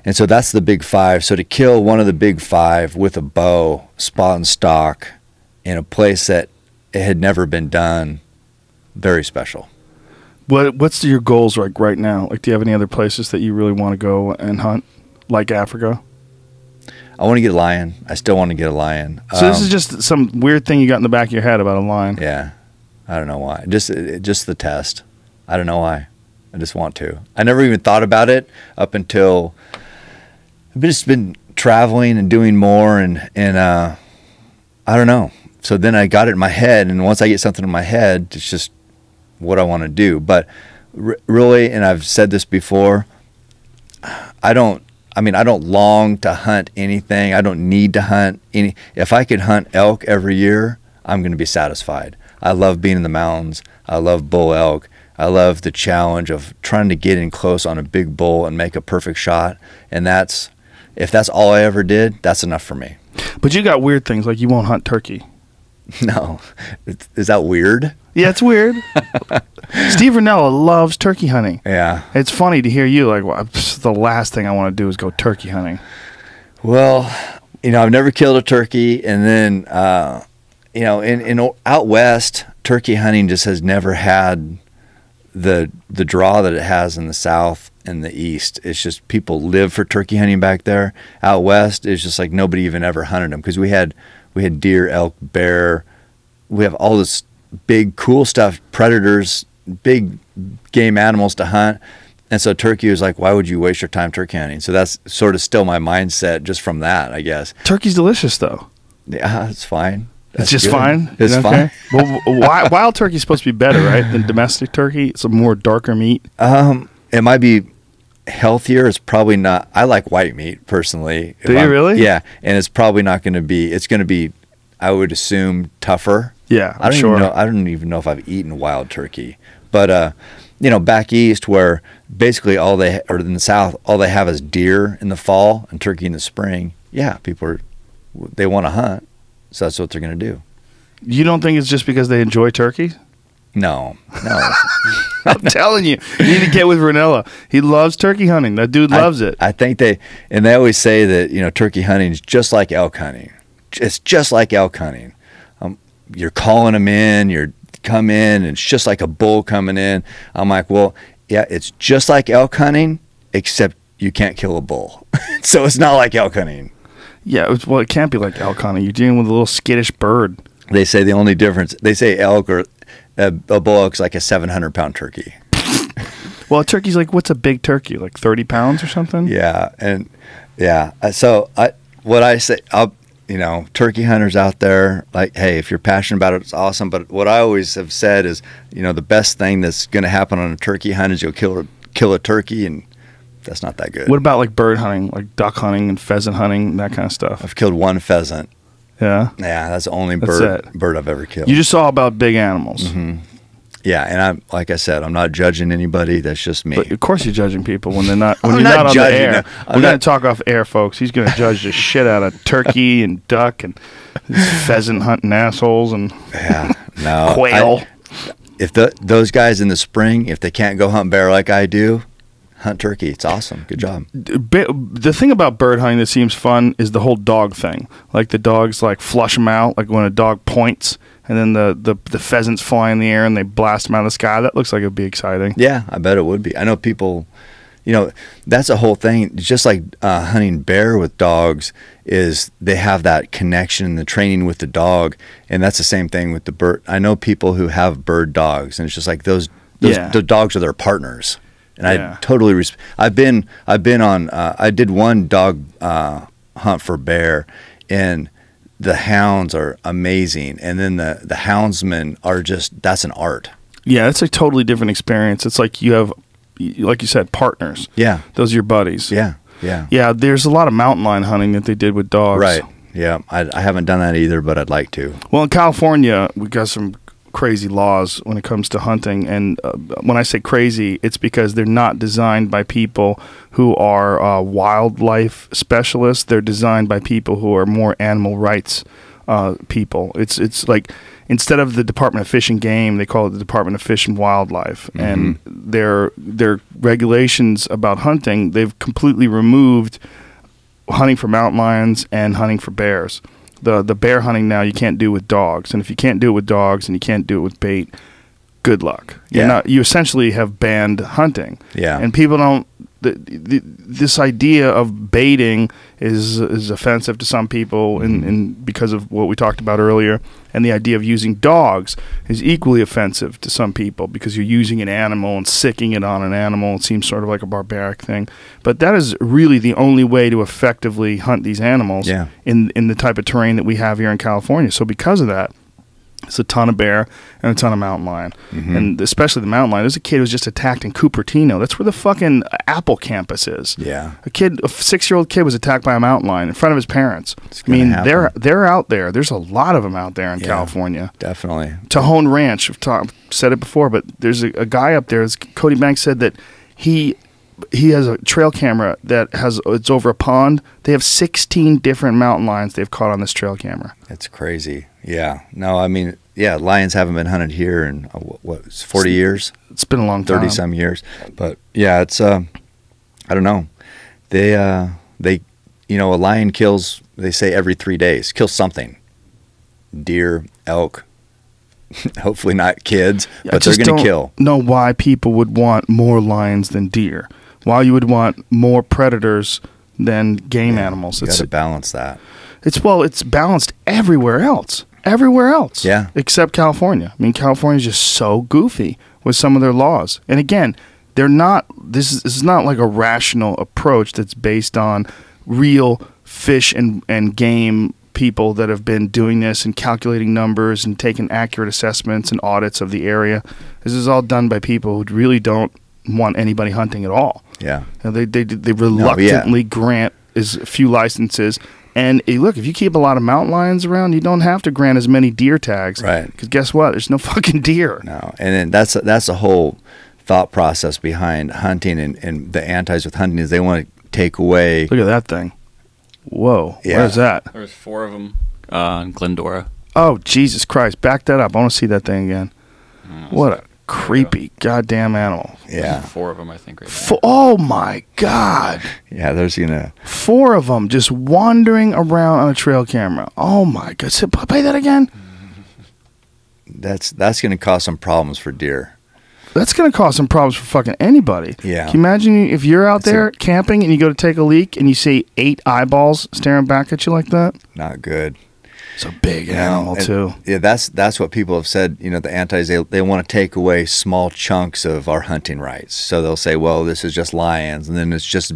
Speaker 5: And so that's the big five. So to kill one of the big five with a bow, spot and stock, in a place that it had never been done, very special.
Speaker 4: What's your goals like right now? Like, do you have any other places that you really want to go and hunt, like Africa?
Speaker 5: I want to get a lion. I still want to get a lion.
Speaker 4: So this is just some weird thing you got in the back of your head about a lion.
Speaker 5: Yeah. I don't know why. Just the test. I don't know why. I just want to. I never even thought about it up until I've just been traveling and doing more and I don't know. So then I got it in my head, and once I get something in my head, it's just what I want to do. But really, and I've said this before, I don't long to hunt anything. I don't need to hunt any. If I could hunt elk every year, I'm going to be satisfied. I love being in the mountains. I love bull elk. I love the challenge of trying to get in close on a big bull and make a perfect shot. And if that's all I ever did, that's enough for me.
Speaker 4: But you got weird things, like you won't hunt turkey.
Speaker 5: No. Is that weird?
Speaker 4: Yeah, it's weird. Steve Ranella loves turkey hunting.
Speaker 5: Yeah.
Speaker 4: It's funny to hear you like, well, the last thing I want to do is go turkey hunting.
Speaker 5: Well, I've never killed a turkey, and then in out west, turkey hunting just has never had the draw that it has in the south and the east. It's just people live for turkey hunting back there. Out west, it's just like nobody even ever hunted them, because we had deer, elk, bear. We have all this big cool stuff, predators, big game animals to hunt. And so turkey was like, why would you waste your time turkey hunting? So that's sort of still my mindset just from that, I guess.
Speaker 4: Turkey's delicious, though.
Speaker 5: Yeah, it's fine.
Speaker 4: It's just fine?
Speaker 5: It's fine.
Speaker 4: Well, wild turkey's supposed to be better, right, than domestic turkey? It's a more darker meat.
Speaker 5: It might be healthier. It's probably not. I like white meat personally.
Speaker 4: Do you really?
Speaker 5: Yeah, and it's probably not going to be. It's going to be, I would assume, tougher.
Speaker 4: Yeah,
Speaker 5: I don't even know if I've eaten wild turkey, but back east, where basically or in the south, all they have is deer in the fall and turkey in the spring. Yeah, they want to hunt, so that's what they're going to do.
Speaker 4: You don't think it's just because they enjoy turkey?
Speaker 5: No.
Speaker 4: I'm telling you, you need to get with Ranella. He loves turkey hunting. That dude loves it.
Speaker 5: I think they always say that, turkey hunting is just like elk hunting. It's just like elk hunting. You're calling them in, you're come in, and it's just like a bull coming in. I'm like, well, yeah, it's just like elk hunting, except you can't kill a bull. So it's not like elk hunting.
Speaker 4: Yeah, it can't be like elk hunting. You're dealing with a little skittish bird.
Speaker 5: They say the only difference, they say elk or a bull elk's like a 700-pound turkey.
Speaker 4: Well, a turkey's like, what's a big turkey? Like 30 pounds or something?
Speaker 5: Yeah, and yeah. So what I say, turkey hunters out there, like, hey, if you're passionate about it, it's awesome. But what I always have said is, the best thing that's going to happen on a turkey hunt is you'll kill a turkey, and that's not that good.
Speaker 4: What about like bird hunting, like duck hunting and pheasant hunting, that kind of stuff?
Speaker 5: I've killed one pheasant.
Speaker 4: Yeah?
Speaker 5: Yeah, that's the only bird I've ever killed.
Speaker 4: You just saw about big animals.
Speaker 5: Mm-hmm. Yeah, and like I said, I'm not judging anybody. That's just me.
Speaker 4: But of course you're judging people when they're not. When you're not on the air. We're going to talk off air, folks. He's going to judge the shit out of turkey and duck and pheasant hunting assholes and quail.
Speaker 5: If those guys in the spring, if they can't go hunt bear like I do, hunt turkey. It's awesome. Good job.
Speaker 4: The thing about bird hunting that seems fun is the whole dog thing. Like the dogs like flush them out, like when a dog points. And then the pheasants fly in the air and they blast them out of the sky. That looks like it'd be exciting.
Speaker 5: Yeah, I bet it would be. I know people, that's a whole thing. Just like hunting bear with dogs is they have that connection, the training with the dog, and that's the same thing with the bird. I know people who have bird dogs, and it's just like the dogs are their partners. And I totally I've been on. I did one dog hunt for bear, and the hounds are amazing, and then the houndsmen are that's an art.
Speaker 4: Yeah, it's a totally different experience. It's like you have, like you said, partners.
Speaker 5: Yeah.
Speaker 4: Those are your buddies.
Speaker 5: Yeah, yeah.
Speaker 4: Yeah, there's a lot of mountain lion hunting that they did with dogs.
Speaker 5: Right, yeah. I haven't done that either, but I'd like to.
Speaker 4: Well, in California, we got some crazy laws when it comes to hunting, and when I say crazy, it's because they're not designed by people who are wildlife specialists. They're designed by people who are more animal rights people. It's like instead of the Department of Fish and Game, they call it the Department of Fish and Wildlife.
Speaker 5: Mm-hmm.
Speaker 4: And their regulations about hunting, they've completely removed hunting for mountain lions and hunting for bears. The bear hunting now you can't do with dogs, and if you can't do it with dogs and you can't do it with bait, good luck. You essentially have banned hunting.
Speaker 5: Yeah.
Speaker 4: And people don't. This idea of baiting is offensive to some people, and because of what we talked about earlier. And the idea of using dogs is equally offensive to some people because you're using an animal and sicking it on an animal. It seems sort of like a barbaric thing, but that is really the only way to effectively hunt these animals in the type of terrain that we have here in California. So because of that, it's a ton of bear and a ton of mountain lion. And especially the mountain lion. There's a kid who was just attacked in Cupertino. That's where the fucking Apple campus is.
Speaker 5: Yeah.
Speaker 4: A 6-year-old kid was attacked by a mountain lion in front of his parents. I mean,
Speaker 5: happen.
Speaker 4: they're out there. There's a lot of them out there in California.
Speaker 5: Definitely.
Speaker 4: Tajon Ranch, I've said it before, but there's a guy up there, as Cody Banks said, that he has a trail camera it's over a pond. They have 16 different mountain lions they've caught on this trail camera.
Speaker 5: That's crazy. Yeah. No, I mean, lions haven't been hunted here in, 40 years?
Speaker 4: It's been a long time.
Speaker 5: 30-some years. But, yeah, it's, I don't know. They, a lion kills, they say every 3 days, kills something. Deer, elk, hopefully not kids, but they're going to kill.
Speaker 4: Know why people would want more lions than deer. Why you would want more predators than game animals.
Speaker 5: You got to balance that.
Speaker 4: It's balanced everywhere else. Everywhere else.
Speaker 5: Yeah.
Speaker 4: Except California. I mean, California's just so goofy with some of their laws. And again, they're not. This is not like a rational approach that's based on real fish and game people that have been doing this and calculating numbers and taking accurate assessments and audits of the area. This is all done by people who really don't want anybody hunting at all.
Speaker 5: Yeah.
Speaker 4: They reluctantly grant as few licenses. And look, if you keep a lot of mountain lions around, you don't have to grant as many deer tags.
Speaker 5: Right.
Speaker 4: Because guess what? There's no fucking deer.
Speaker 5: No. And then that's a whole thought process behind hunting and the antis with hunting is they want to take away.
Speaker 4: Look at that thing. Whoa.
Speaker 5: Yeah.
Speaker 4: Where's that?
Speaker 7: There's 4 of them in Glendora.
Speaker 4: Oh, Jesus Christ. Back that up. I want to see that thing again. What a creepy goddamn animal.
Speaker 5: Yeah.
Speaker 7: 4 of them, I think, right now.
Speaker 4: Oh, my God.
Speaker 5: Yeah, there's going to...
Speaker 4: 4 of them just wandering around on a trail camera. Oh, my God. Play that again.
Speaker 5: That's going to cause some problems for deer.
Speaker 4: That's going to cause some problems for fucking anybody.
Speaker 5: Yeah.
Speaker 4: Can you imagine if you're out there camping and you go to take a leak and you see 8 eyeballs staring back at you like that?
Speaker 5: Not good.
Speaker 4: It's a big animal, too.
Speaker 5: Yeah, that's what people have said. The antis, they want to take away small chunks of our hunting rights. So they'll say, well, this is just lions, and then it's just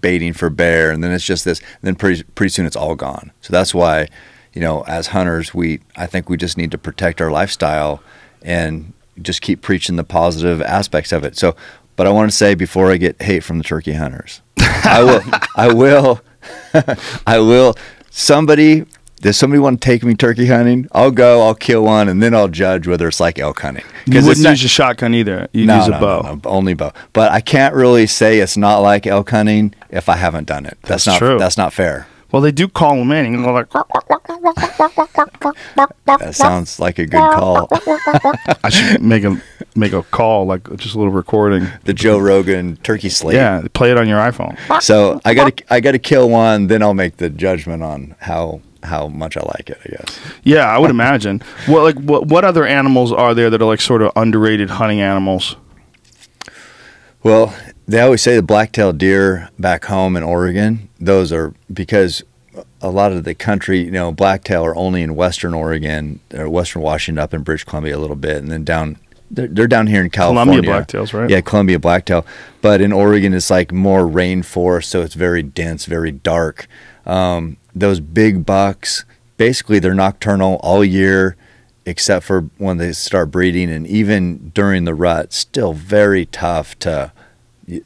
Speaker 5: baiting for bear, and then it's just this, and then pretty soon it's all gone. So that's why, as hunters, I think we just need to protect our lifestyle and just keep preaching the positive aspects of it. So, but I want to say before I get hate from the turkey hunters, I will. Does somebody want to take me turkey hunting? I'll go, I'll kill one, and then I'll judge whether it's like elk hunting.
Speaker 4: You wouldn't use a shotgun either. You'd use a bow.
Speaker 5: No, only bow. But I can't really say it's not like elk hunting if I haven't done it. That's not true. That's not fair.
Speaker 4: Well, they do call them in, and they're like...
Speaker 5: That sounds like a good call.
Speaker 4: I should make a call, like just a little recording.
Speaker 5: The Joe Rogan turkey slate.
Speaker 4: Yeah, play it on your iPhone.
Speaker 5: So I got to kill one, then I'll make the judgment on how much I like it, I guess.
Speaker 4: Yeah, I would imagine. What other animals are there that are like sort of underrated hunting animals?
Speaker 5: Well, they always say the black-tailed deer back home in Oregon. Those are because a lot of the country, blacktail are only in western Oregon or western Washington, up in British Columbia a little bit, and then they're down here in California.
Speaker 4: Columbia blacktails, right?
Speaker 5: Yeah, Columbia blacktail. But in Oregon, it's like more rainforest, so it's very dense, very dark. Those big bucks, basically they're nocturnal all year except for when they start breeding, and even during the rut, still very tough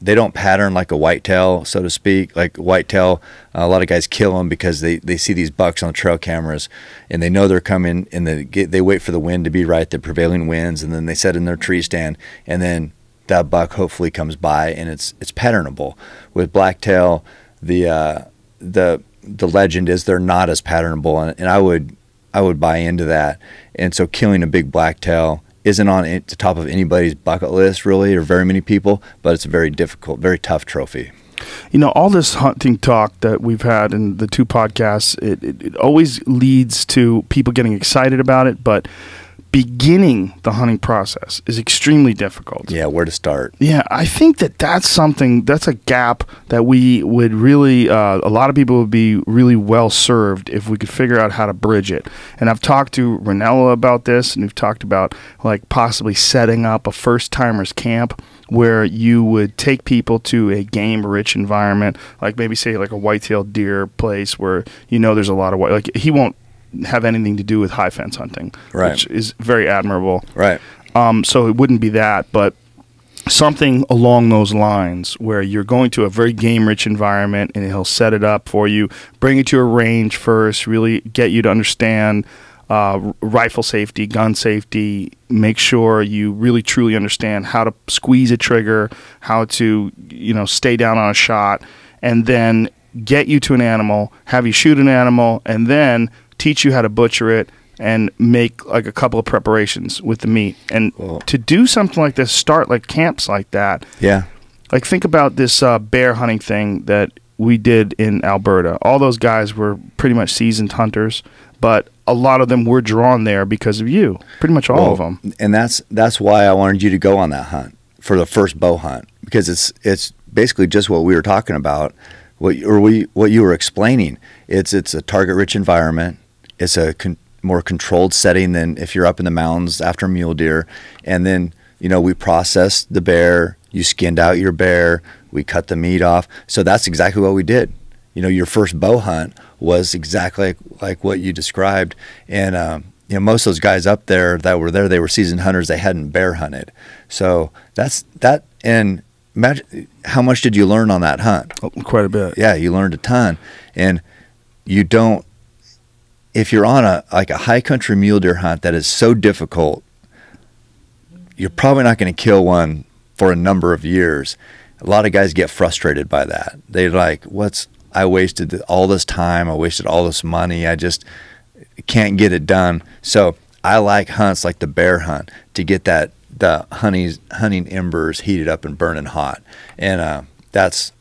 Speaker 5: they don't pattern like a whitetail, so to speak. Like whitetail, a lot of guys kill them because they see these bucks on the trail cameras and they know they're coming, and they wait for the wind to be right, the prevailing winds, and then they set in their tree stand, and then that buck hopefully comes by, and it's patternable. With blacktail, the the legend is they're not as patternable, and I would buy into that. And so killing a big blacktail isn't on the top of anybody's bucket list really, or very many people, but it's a very difficult, very tough trophy.
Speaker 4: You know, all this hunting talk that we've had in the 2 podcasts, it always leads to people getting excited about it, but beginning the hunting process is extremely difficult.
Speaker 5: Yeah, where to start?
Speaker 4: Yeah, I think that's a gap that we would really, a lot of people would be really well served if we could figure out how to bridge it. And I've talked to Ranella about this, and we've talked about like possibly setting up a first-timers camp where you would take people to a game-rich environment, like maybe say like a white-tailed deer place where you know there's a lot of like he won't have anything to do with high fence hunting,
Speaker 5: right,
Speaker 4: which is very admirable.
Speaker 5: Right.
Speaker 4: So it wouldn't be that, but something along those lines where you're going to a very game-rich environment and he'll set it up for you, bring it to a range first, really get you to understand rifle safety, gun safety, make sure you really truly understand how to squeeze a trigger, how to, you know, stay down on a shot, and then get you to an animal, have you shoot an animal, and then teach you how to butcher it and make like a couple of preparations with the meat. And to do something like this, start like camps like that.
Speaker 5: Yeah.
Speaker 4: Like think about this bear hunting thing that we did in Alberta. All those guys were pretty much seasoned hunters, but a lot of them were drawn there because of you. Pretty much all of them.
Speaker 5: And that's why I wanted you to go on that hunt for the first bow hunt, because it's basically just what we were talking about, what you were explaining. It's a target-rich environment. It's a more controlled setting than if you're up in the mountains after mule deer. And then, you know, we processed the bear. You skinned out your bear. We cut the meat off. So that's exactly what we did. You know, your first bow hunt was exactly like what you described. And, you know, most of those guys up there that were there, they were seasoned hunters. They hadn't bear hunted. So that's that. And imagine, how much did you learn on that hunt?
Speaker 4: Oh, quite a bit.
Speaker 5: Yeah, you learned a ton. And you don't, if you're on a high country mule deer hunt that is so difficult, you're probably not going to kill one for a number of years. A lot of guys get frustrated by that. They're like, I wasted all this time. I wasted all this money. I just can't get it done. So I like hunts like the bear hunt to get the hunting embers heated up and burning hot. And that's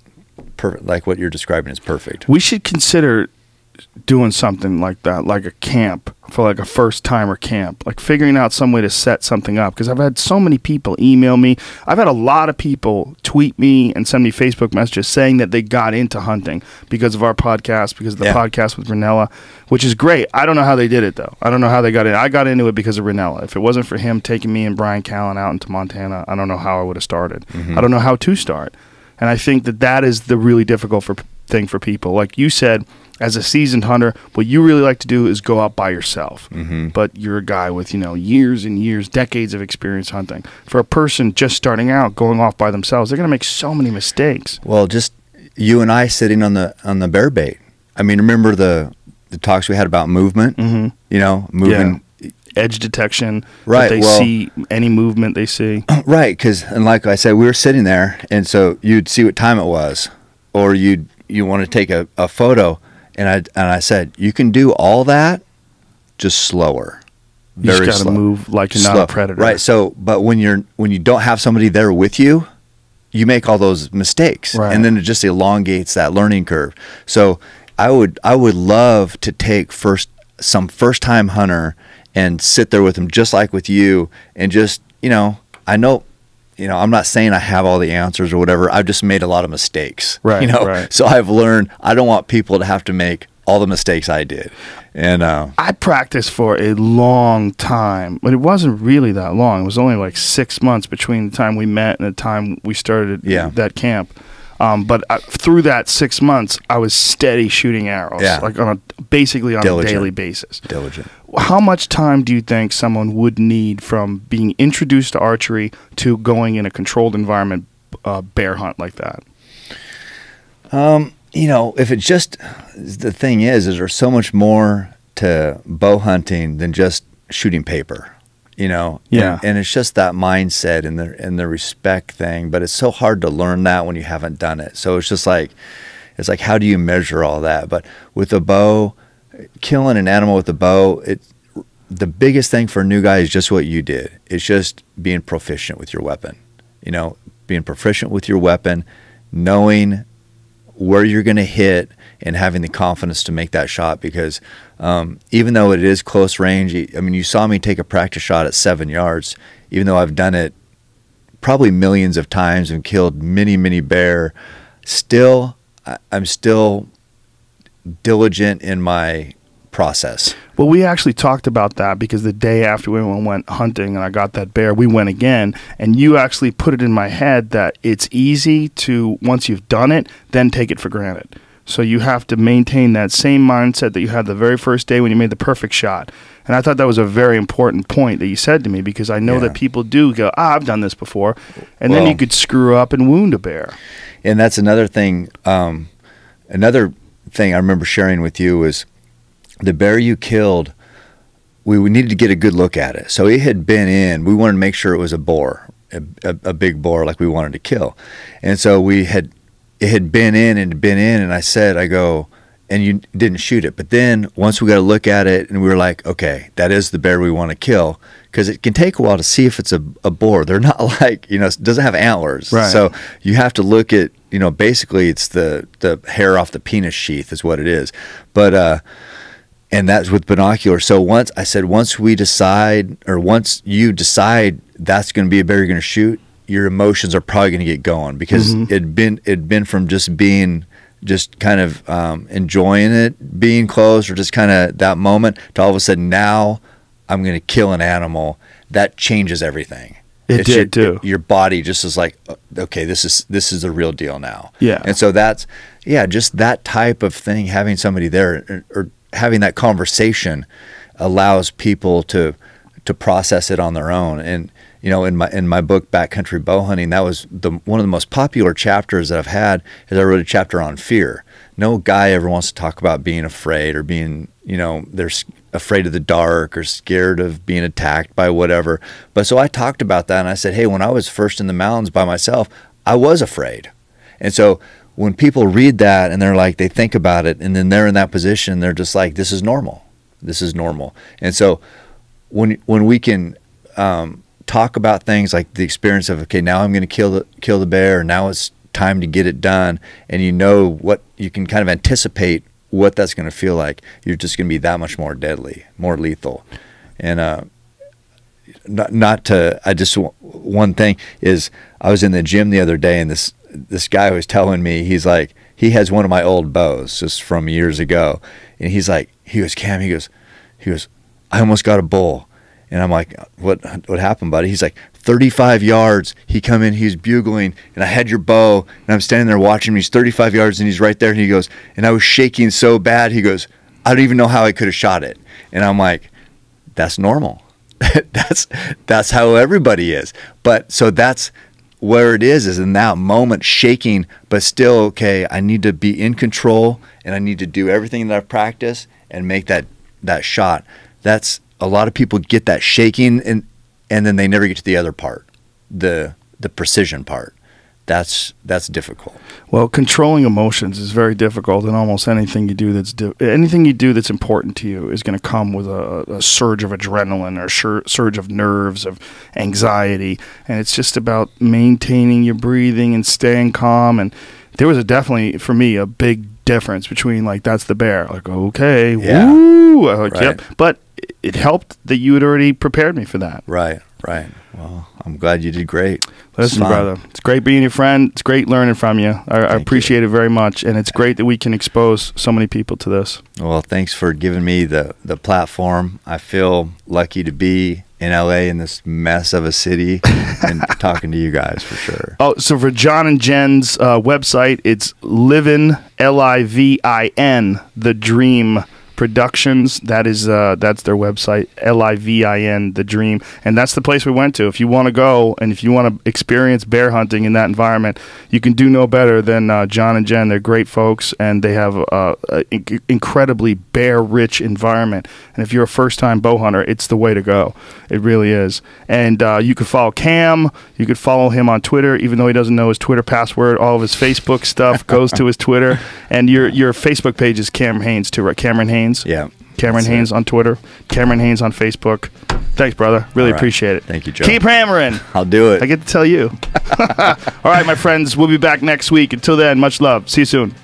Speaker 5: perfect. Like what you're describing is perfect.
Speaker 4: We should consider doing something like that, like a camp for like a first timer camp, like figuring out some way to set something up. Because I've had so many people email me. I've had a lot of people tweet me and send me Facebook messages saying that they got into hunting because of our podcast, because of the podcast with Ranella, which is great. I don't know how they did it though. I don't know how they got in. I got into it because of Ranella. If it wasn't for him taking me and Brian Callen out into Montana, I don't know how I would have started. I don't know how to start. And I think that is the really difficult thing for people. Like you said, as a seasoned hunter, what you really like to do is go out by yourself. But you're a guy with, you know, years and years, decades of experience hunting. For a person just starting out, going off by themselves, they're going to make so many mistakes.
Speaker 5: Well, just you and I sitting on the bear bait. I mean, remember the talks we had about movement? You know, moving.
Speaker 4: Yeah. Edge detection.
Speaker 5: Right.
Speaker 4: They see any movement they see.
Speaker 5: Right. And like I said, we were sitting there, and so you'd see what time it was, or you want to take a photo. And I said, you can do all that, just slower.
Speaker 4: You just got to move like you're not a predator.
Speaker 5: Right. So, but when you don't have somebody there with you, you make all those mistakes, and then it just elongates that learning curve. So, I would love to take some first time hunter and sit there with them, just like with you, and just, you know, I know. You know, I'm not saying I have all the answers or whatever. I've just made a lot of mistakes.
Speaker 4: Right.
Speaker 5: You know,
Speaker 4: right.
Speaker 5: So I've learned I don't want people to have to make all the mistakes I did. And
Speaker 4: I practiced for a long time, but it wasn't really that long. It was only like 6 months between the time we met and the time we started that camp. But through that 6 months, I was steady shooting arrows, like basically on a daily basis.
Speaker 5: Diligent.
Speaker 4: How much time do you think someone would need from being introduced to archery to going in a controlled environment bear hunt like that?
Speaker 5: You know, if it's just, the thing is there's so much more to bow hunting than just shooting paper. You know, and it's just that mindset and the respect thing. But it's so hard to learn that when you haven't done it. So it's just like, it's like, how do you measure all that? But with a bow, killing an animal with a bow, the biggest thing for a new guy is just what you did. It's just being proficient with your weapon. You know, being proficient with your weapon, knowing where you're going to hit, and having the confidence to make that shot. Because even though it is close range, I mean, you saw me take a practice shot at 7 yards, even though I've done it probably millions of times and killed many, many bear, I'm still diligent in my process.
Speaker 4: Well, we actually talked about that because the day after we went hunting and I got that bear, we went again, and you actually put it in my head that it's easy to, once you've done it, then take it for granted. So you have to maintain that same mindset that you had the very first day when you made the perfect shot. And I thought that was a very important point that you said to me, because I know that people do go, I've done this before, and then you could screw up and wound a bear.
Speaker 5: And that's another thing. Another thing I remember sharing with you was the bear you killed, we needed to get a good look at it. So it had been in. We wanted to make sure it was a boar, a big boar like we wanted to kill. And so it had been in, and I go, and you didn't shoot it. But then once we got to look at it, and we were like, okay, that is the bear we want to kill, because it can take a while to see if it's a boar. They're not like, it doesn't have antlers. Right. So you have to look at, basically it's the hair off the penis sheath is what it is. But and that's with binoculars. So once you decide that's going to be a bear you're going to shoot, your emotions are probably going to get going, because it'd been from just being kind of enjoying it, being close, or just kind of that moment, to all of a sudden now I'm going to kill an animal. That changes everything.
Speaker 4: It did too.
Speaker 5: Your body just is like, okay, this is the real deal now.
Speaker 4: Yeah.
Speaker 5: And so that's just that type of thing. Having somebody there or having that conversation allows people to process it on their own. And in my book Backcountry Bowhunting, that was one of the most popular chapters that I've had. Is I wrote a chapter on fear. No guy ever wants to talk about being afraid, or being they're afraid of the dark, or scared of being attacked by whatever. But so I talked about that, and I said, hey, when I was first in the mountains by myself, I was afraid. And so when people read that and they're like, they think about it, and then they're in that position, they're just like, this is normal. This is normal. And so when we can talk about things like the experience of, okay, now I'm going to kill the bear, now it's time to get it done, and what you can kind of anticipate what that's going to feel like, you're just going to be that much more deadly, more lethal. And one thing is, I was in the gym the other day, and this guy was telling me, he's like, he has one of my old bows just from years ago, and he goes, Cam, he goes, I almost got a bull. And I'm like, what happened, buddy? He's like, 35 yards. He come in, he's bugling, and I had your bow, and I'm standing there watching him. He's 35 yards, and he's right there, and he goes, and I was shaking so bad. He goes, I don't even know how I could have shot it. And I'm like, that's normal. that's how everybody is. But so that's where it is in that moment, shaking, but still, okay, I need to be in control, and I need to do everything that I've practiced and make that shot. That's a lot of people get that shaking, and then they never get to the other part, the precision part. That's difficult.
Speaker 4: Well, controlling emotions is very difficult, and almost anything you do that's important to you is going to come with a surge of adrenaline, or surge of nerves, of anxiety, and it's just about maintaining your breathing and staying calm. And there was definitely for me a big difference between, like, that's the bear, like, okay, woo, like,
Speaker 5: right.
Speaker 4: Yep, but it helped that you had already prepared me for that.
Speaker 5: Right. Well, I'm glad you did great.
Speaker 4: Listen, brother, it's great being your friend. It's great learning from you. I appreciate it very much, and it's great that we can expose so many people to this.
Speaker 5: Well, thanks for giving me the platform. I feel lucky to be in LA, in this mess of a city, and talking to you guys for sure.
Speaker 4: Oh, so for John and Jen's website, it's Livin, Livin, The Dream Productions. That's their website, LIVIN, The Dream, and that's the place we went to. If you want to go and if you want to experience bear hunting in that environment, you can do no better than John and Jen. They're great folks, and they have an incredibly bear-rich environment. And if you're a first-time bow hunter, it's the way to go. It really is. And you could follow Cam. You could follow him on Twitter, even though he doesn't know his Twitter password. All of his Facebook stuff goes to his Twitter. And your Facebook page is Cameron Haynes too, right? Cameron Haynes?
Speaker 5: Yeah.
Speaker 4: Cameron Haynes on Twitter. Cameron Haynes on Facebook. Thanks, brother. Really appreciate it.
Speaker 5: Thank you, Joe.
Speaker 4: Keep hammering.
Speaker 5: I'll do it.
Speaker 4: I get to tell you. All right, my friends. We'll be back next week. Until then, much love. See you soon.